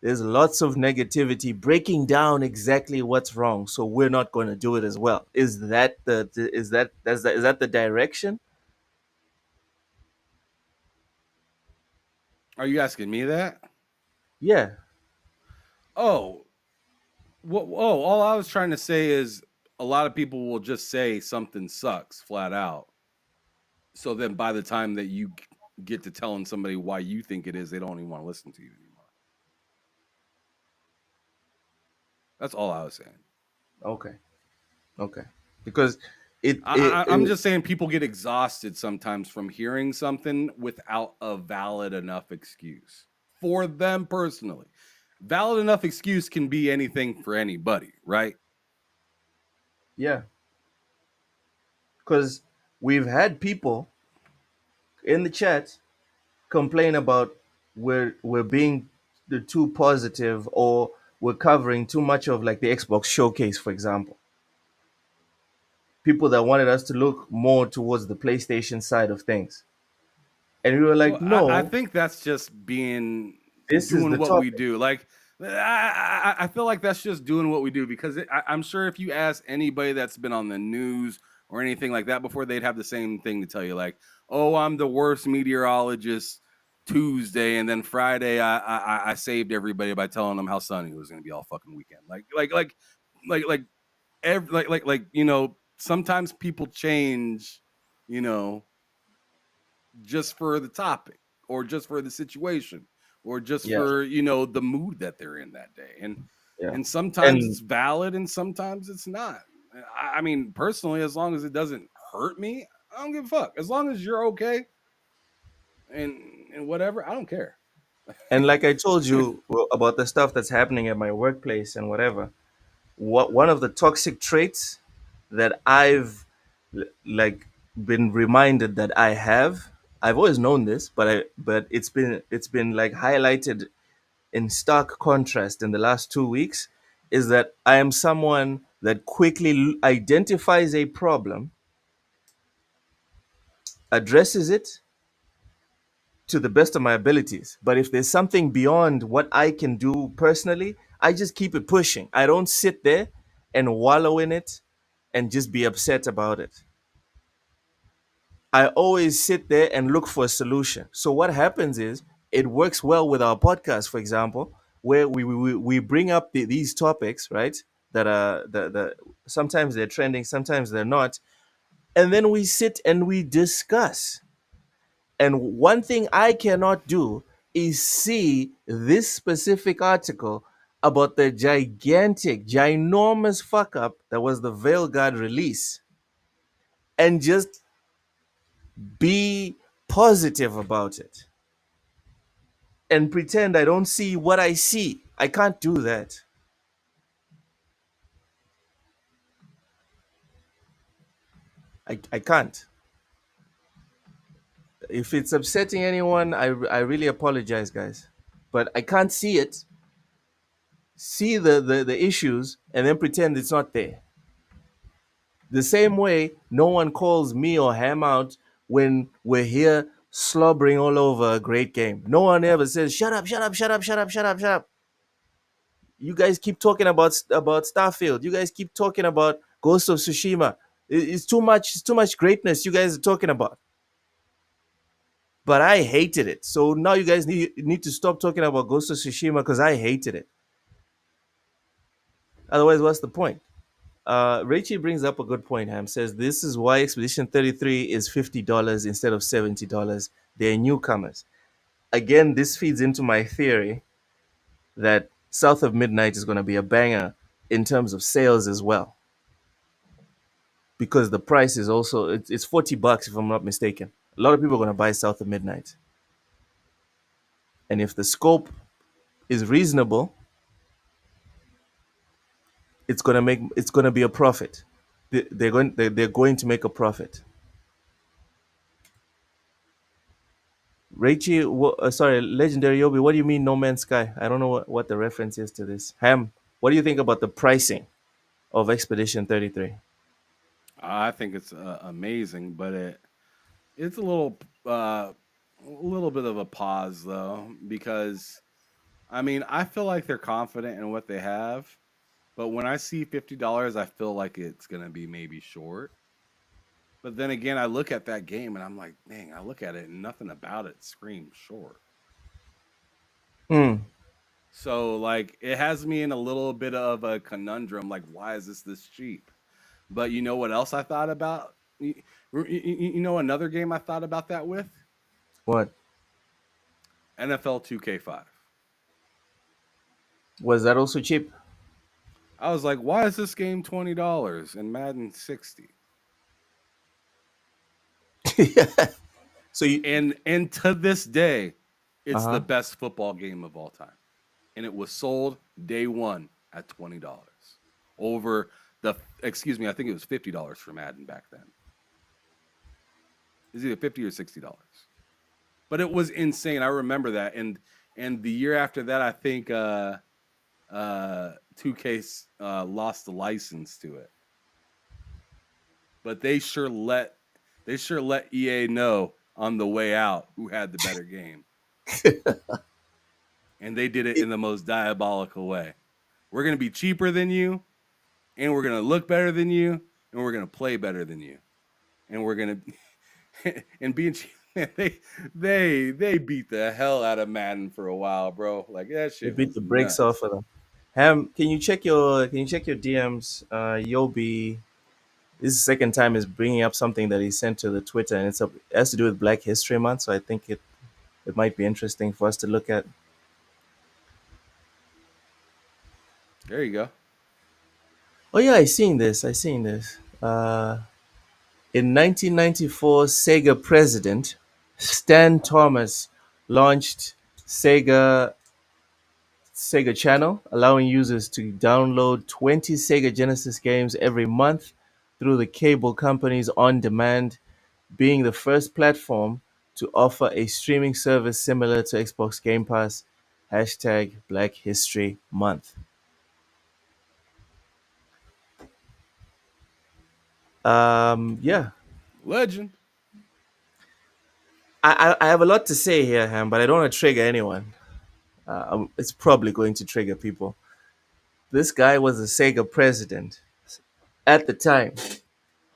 there's lots of negativity breaking down exactly what's wrong. So we're not going to do it as well. Is that is that the direction? Are you asking me that? Yeah. Oh, all I was trying to say is a lot of people will just say something sucks flat out. So then by the time that you get to telling somebody why you think it is, they don't even want to listen to you anymore. That's all I was saying. Okay. Okay. Because I'm just saying people get exhausted sometimes from hearing something without a valid enough excuse for them personally. Valid enough excuse can be anything for anybody, right? yeah, because we've had people in the chat complain about we're being too positive or we're covering too much of like the Xbox showcase, for example. People that wanted us to look more towards the PlayStation side of things. And we were Well, like, I no, think that's just being this is doing the what we topic. do. Like, I feel like that's just doing what we do because I'm sure if you ask anybody that's been on the news or anything like that before, they'd have the same thing to tell you. Like, oh, I'm the worst meteorologist Tuesday, and then Friday I saved everybody by telling them how sunny it was going to be all fucking weekend. Like sometimes people change, you know just for the topic or just for the situation or just Yeah, for the mood that they're in that day, yeah. and sometimes And it's valid and sometimes it's not. I mean, personally, as long as it doesn't hurt me, I don't give a fuck. As long as you're okay and whatever, I don't care. and like I told you about the stuff that's happening at my workplace and whatever, what one of the toxic traits that like been reminded that I've always known this, but it's been like highlighted in stark contrast in the last 2 weeks, is that I am someone that quickly identifies a problem, addresses it to the best of my abilities. But if there's something beyond what I can do personally, I just keep it pushing. I don't sit there and wallow in it and just be upset about it. I always sit there and look for a solution. So what happens is it works well with our podcast, for example, where we bring up these topics, right? That are the sometimes they're trending, sometimes they're not, and then we sit and we discuss. And one thing I cannot do is see this specific article about the gigantic, ginormous fuck up that was the Veilguard release and just be positive about it and pretend I don't see what I see. I can't do that. I can't. If it's upsetting anyone, I really apologize, guys. But I can't see it, see the issues, and then pretend it's not there. The same way no one calls me or Ham out when we're here slobbering all over a great game. No one ever says, shut up, shut up, shut up, shut up, shut up, shut up. You guys keep talking about Starfield. You guys keep talking about Ghost of Tsushima. It's too much. It's too much greatness you guys are talking about. But I hated it. So now you guys need to stop talking about Ghost of Tsushima because I hated it. Otherwise, what's the point? Rachie brings up a good point. Ham says this is why Expedition 33 is $50 instead of $70. They're newcomers. Again, this feeds into my theory that South of Midnight is going to be a banger in terms of sales as well, because the price is also it's $40 if I'm not mistaken. A lot of people are going to buy South of Midnight, and if the scope is reasonable, it's going to be a profit. They're going to make a profit. Raichi, sorry, Legendary Yobi, what do you mean No Man's Sky? I don't know what the reference is to this. Ham, what do you think about the pricing of Expedition 33? I think it's amazing, but it's a little bit of a pause though, because I mean I feel like they're confident in what they have, but when I see $50, I feel like it's gonna be maybe short. But then again, I look at that game and I'm like, dang, I look at it and nothing about it screams short. Hmm. So like it has me in a little bit of a conundrum. Like, why is this cheap? But you know what else I thought about? You know another game I thought about that with? What NFL 2K5. was that also cheap? I was like, why is this game $20 and Madden 60? So you, And to this day, uh it's the huh. best football game of all time. And it was sold day one at $20 over the excuse me, I think it was $50 for Madden back then. It's either 50 or $60. But it was insane. I remember that. And the year after that, I think 2K lost the license to it. But they sure let EA know on the way out who had the better game. And they did it in the most diabolical way. We're going to be cheaper than you, and we're going to look better than you, and we're going to play better than you. And we're going to and being cheap, they beat the hell out of Madden for a while, bro. Like that They shit beat was the brakes off nuts. of them. Ham, can you check your DMs? Yobi, this is the second time is bringing up something that he sent to the Twitter, and it has to do with Black History Month. So I think it might be interesting for us to look at. There you go. Oh yeah, I seen this. I seen this. In 1994, Sega president Stan Thomas launched Sega Sega Channel, allowing users to download 20 Sega Genesis games every month through the cable company's on demand, being the first platform to offer a streaming service similar to Xbox Game Pass. Hashtag Black History Month. Yeah, Legend. I have a lot to say here, Ham, but I don't want to trigger anyone. It's probably going to trigger people. This guy was a Sega president at the time.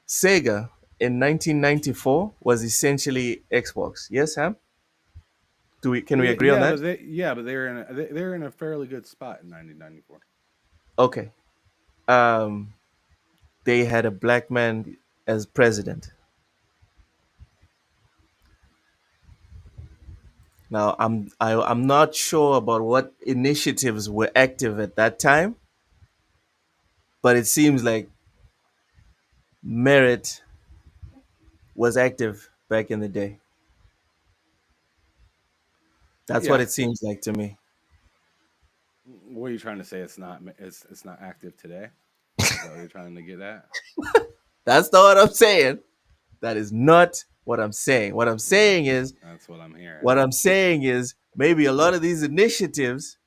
Sega in 1994 was essentially Xbox. Yes, Ham? Can we agree on that? But they're in a fairly good spot in 1994. Okay. Um, they had a black man as president. Now, I'm not sure about what initiatives were active at that time, but it seems like merit was active back in the day. That's what Yeah. it seems like to me. What are you trying to say? It's not active today. Is that what you're trying to get at? That's not what I'm saying. That is not what I'm saying. What I'm saying is, That's what I'm hearing. what I'm saying is maybe a lot of these initiatives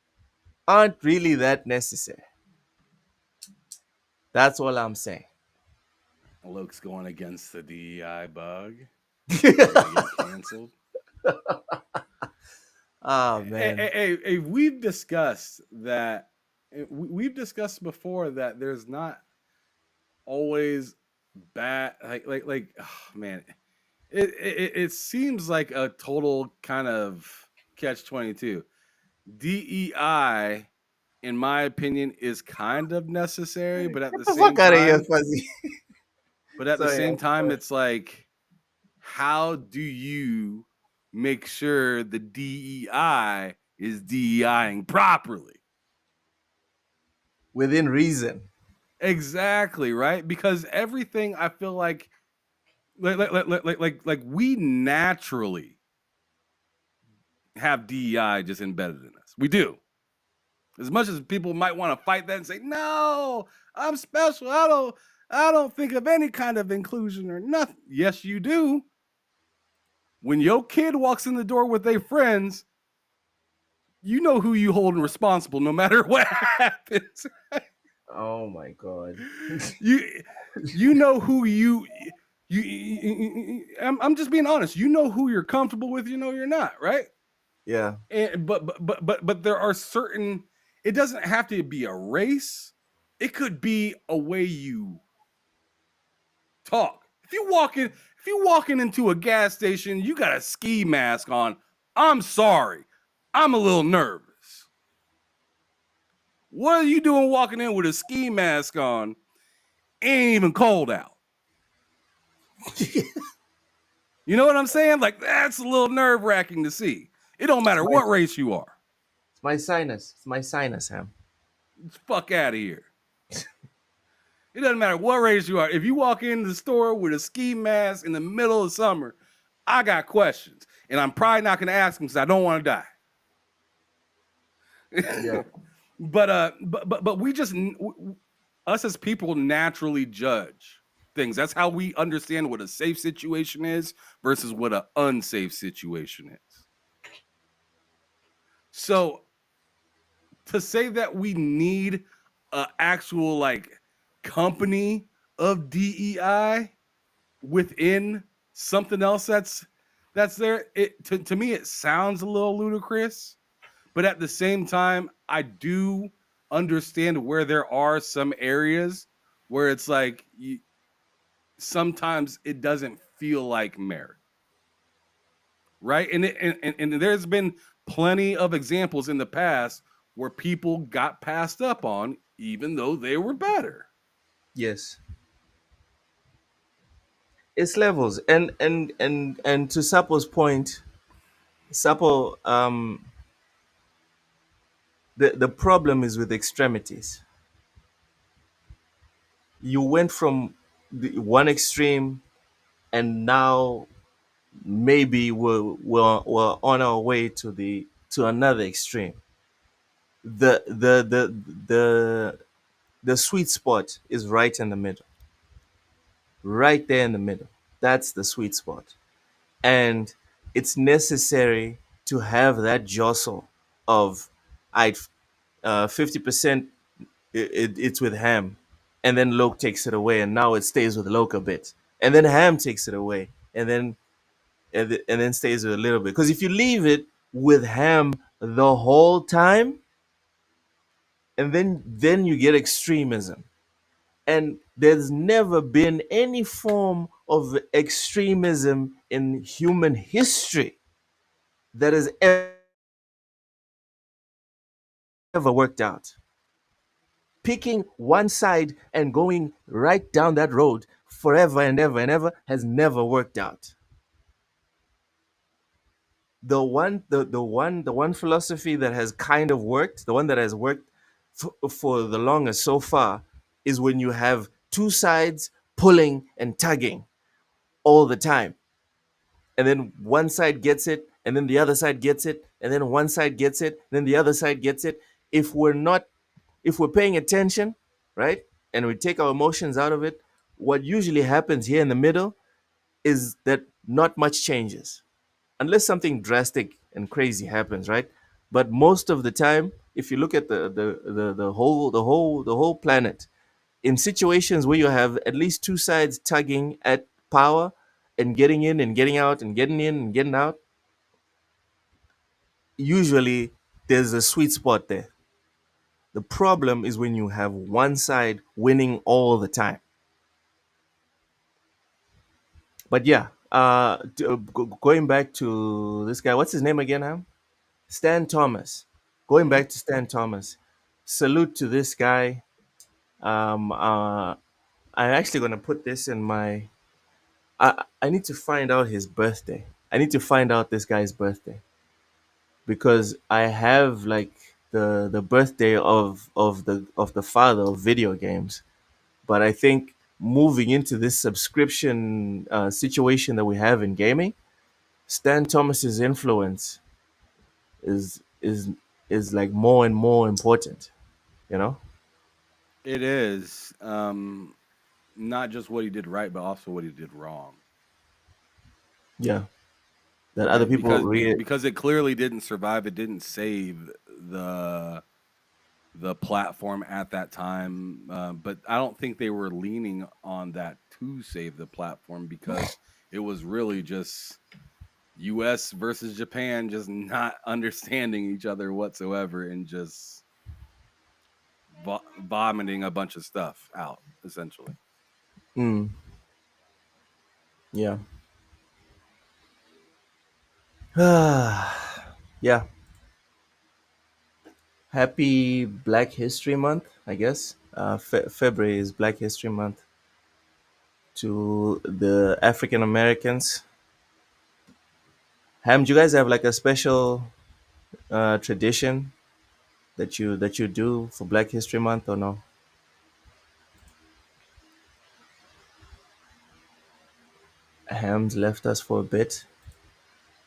aren't really that necessary. That's all I'm saying. Luke's going against the DEI bug. We're gonna get canceled. Oh Hey, man. hey, hey, we've discussed that. We've discussed before that there's not always bad. Oh, man, it seems like a total kind of catch-22. DEI, in my opinion, is kind of necessary, but at Get the the same fuck out of here, time, Fuzzy. Sorry. it's like, how do you make sure the DEI is DEIing properly? Within reason. Exactly, right? Because everything I feel like we naturally have DEI just embedded in us. We do. As much as people might want to fight that and say, "No, I'm special. I don't think of any kind of inclusion or nothing." Yes, you do. When your kid walks in the door with their friends, you know who you holding responsible no matter what happens. Oh my god. you you know who I'm just being honest. You know who you're comfortable with, you know you're not, right? Yeah. And but there are certain, it doesn't have to be a race. It could be a way you talk. If you walking into a gas station, you got a ski mask on. I'm sorry. I'm a little nervous. What are you doing walking in with a ski mask on? Ain't even cold out. You know what I'm saying? Like, that's a little nerve-wracking to see. It don't matter what race you are. It's my sinus. It's my sinus, Ham. Fuck out of here. It doesn't matter what race you are. If you walk into the store with a ski mask in the middle of summer, I got questions. And I'm probably not going to ask them because I don't want to die. Yeah. But we just, us as people naturally judge things. That's how we understand what a safe situation is versus what an unsafe situation is. So to say that we need an actual like company of DEI within something else that's there, it to me it sounds a little ludicrous, but at the same time I do understand where there are some areas where it's like sometimes it doesn't feel like merit, right? And there's been plenty of examples in the past where people got passed up on even though they were better. Yes. It's levels. And to Sapo's point, Sapo, the problem is with extremities. You went from the one extreme and now maybe we're on our way to another extreme. The sweet spot is right in the middle, right there in the middle. That's the sweet spot, and it's necessary to have that jostle of I 50%. It's with Ham, and then Loke takes it away, and now it stays with Loke a bit, and then Ham takes it away, and then stays with a little bit. Because if you leave it with Ham the whole time, and then you get extremism, and there's never been any form of extremism in human history that has ever worked out. Picking one side and going right down that road forever and ever and ever has never worked out. The one philosophy that has kind of worked, the one that has worked for the longest so far, is when you have two sides pulling and tugging all the time, and then one side gets it, and then the other side gets it, and then one side gets it, then the other side gets it. If we're paying attention, right, and we take our emotions out of it, what usually happens here in the middle is that not much changes unless something drastic and crazy happens, right? But most of the time, if you look at the whole planet, in situations where you have at least two sides tugging at power and getting in and getting out and getting in and getting out, usually there's a sweet spot there. The problem is when you have one side winning all the time. But yeah, going back to this guy, what's his name again, Ham? Stan Thomas. Going Mhm. back to Stan Thomas, salute to this guy. I'm actually gonna put this in my. I need to find out his birthday. I need to find out this guy's birthday because I have like the birthday of the father of video games. But I think moving into this subscription situation that we have in gaming, Stan Thomas's influence is is is like more and more important. You know? It is not just what he did right, but also what he did wrong. Yeah. That other Right? people Because it clearly didn't survive. It didn't save the platform at that time. But I don't think they were leaning on that to save the platform because it was really just U.S. versus Japan just not understanding each other whatsoever and just vomiting a bunch of stuff out essentially. Mm, yeah. Yeah. Happy Black History Month, I guess. February is Black History Month to the African Americans. Ham, do you guys have like a special tradition that you do for Black History Month or no? Ham's left us for a bit.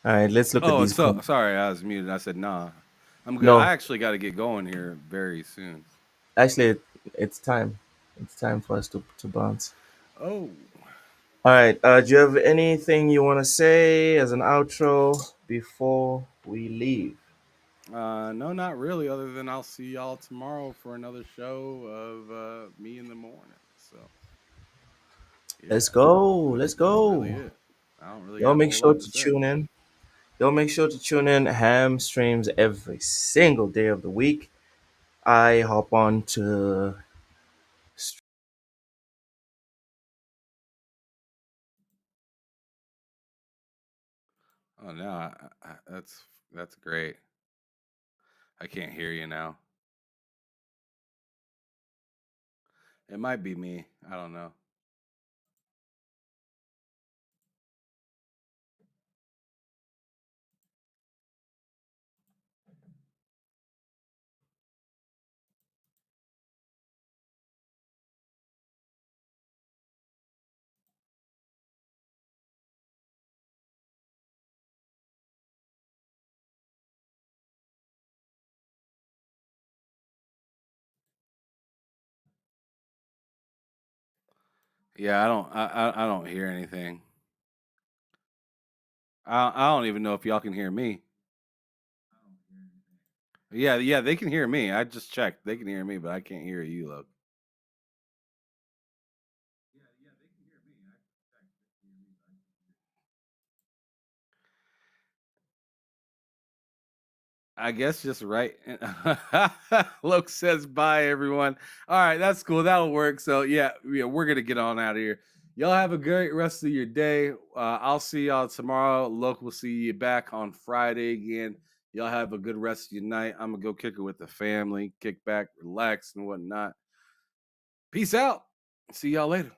All right, let's look at Oh, these. so sorry, I was muted. I said nah. I'm good. No, I actually got to get going here very soon. actually, it's time. It's time for us to bounce. Oh, All right. Do you have anything you want to say as an outro before we leave? no, not really. Other than I'll see y'all tomorrow for another show of me in the morning. So Let's yeah, go. Let's that's really go. it. I don't really Y'all have a make whole sure lot to to say. tune in. Y'all make sure to tune in. Ham streams every single day of the week. I hop on to. Oh no, that's great. I can't hear you now. It might be me. I don't know. Yeah, I don't. I don't hear anything. I don't even know if y'all can hear me. Yeah, yeah, they can hear me. I just checked. They can hear me, but I can't hear you, look. I guess just right. Loke says bye, everyone. All right, that's cool. That'll work. So yeah, we're gonna get on out of here. Y'all have a great rest of your day. I'll see y'all tomorrow. Loke will see you back on Friday again. Y'all have a good rest of your night. I'm gonna go kick it with the family, kick back, relax, and whatnot. Peace out. See y'all later.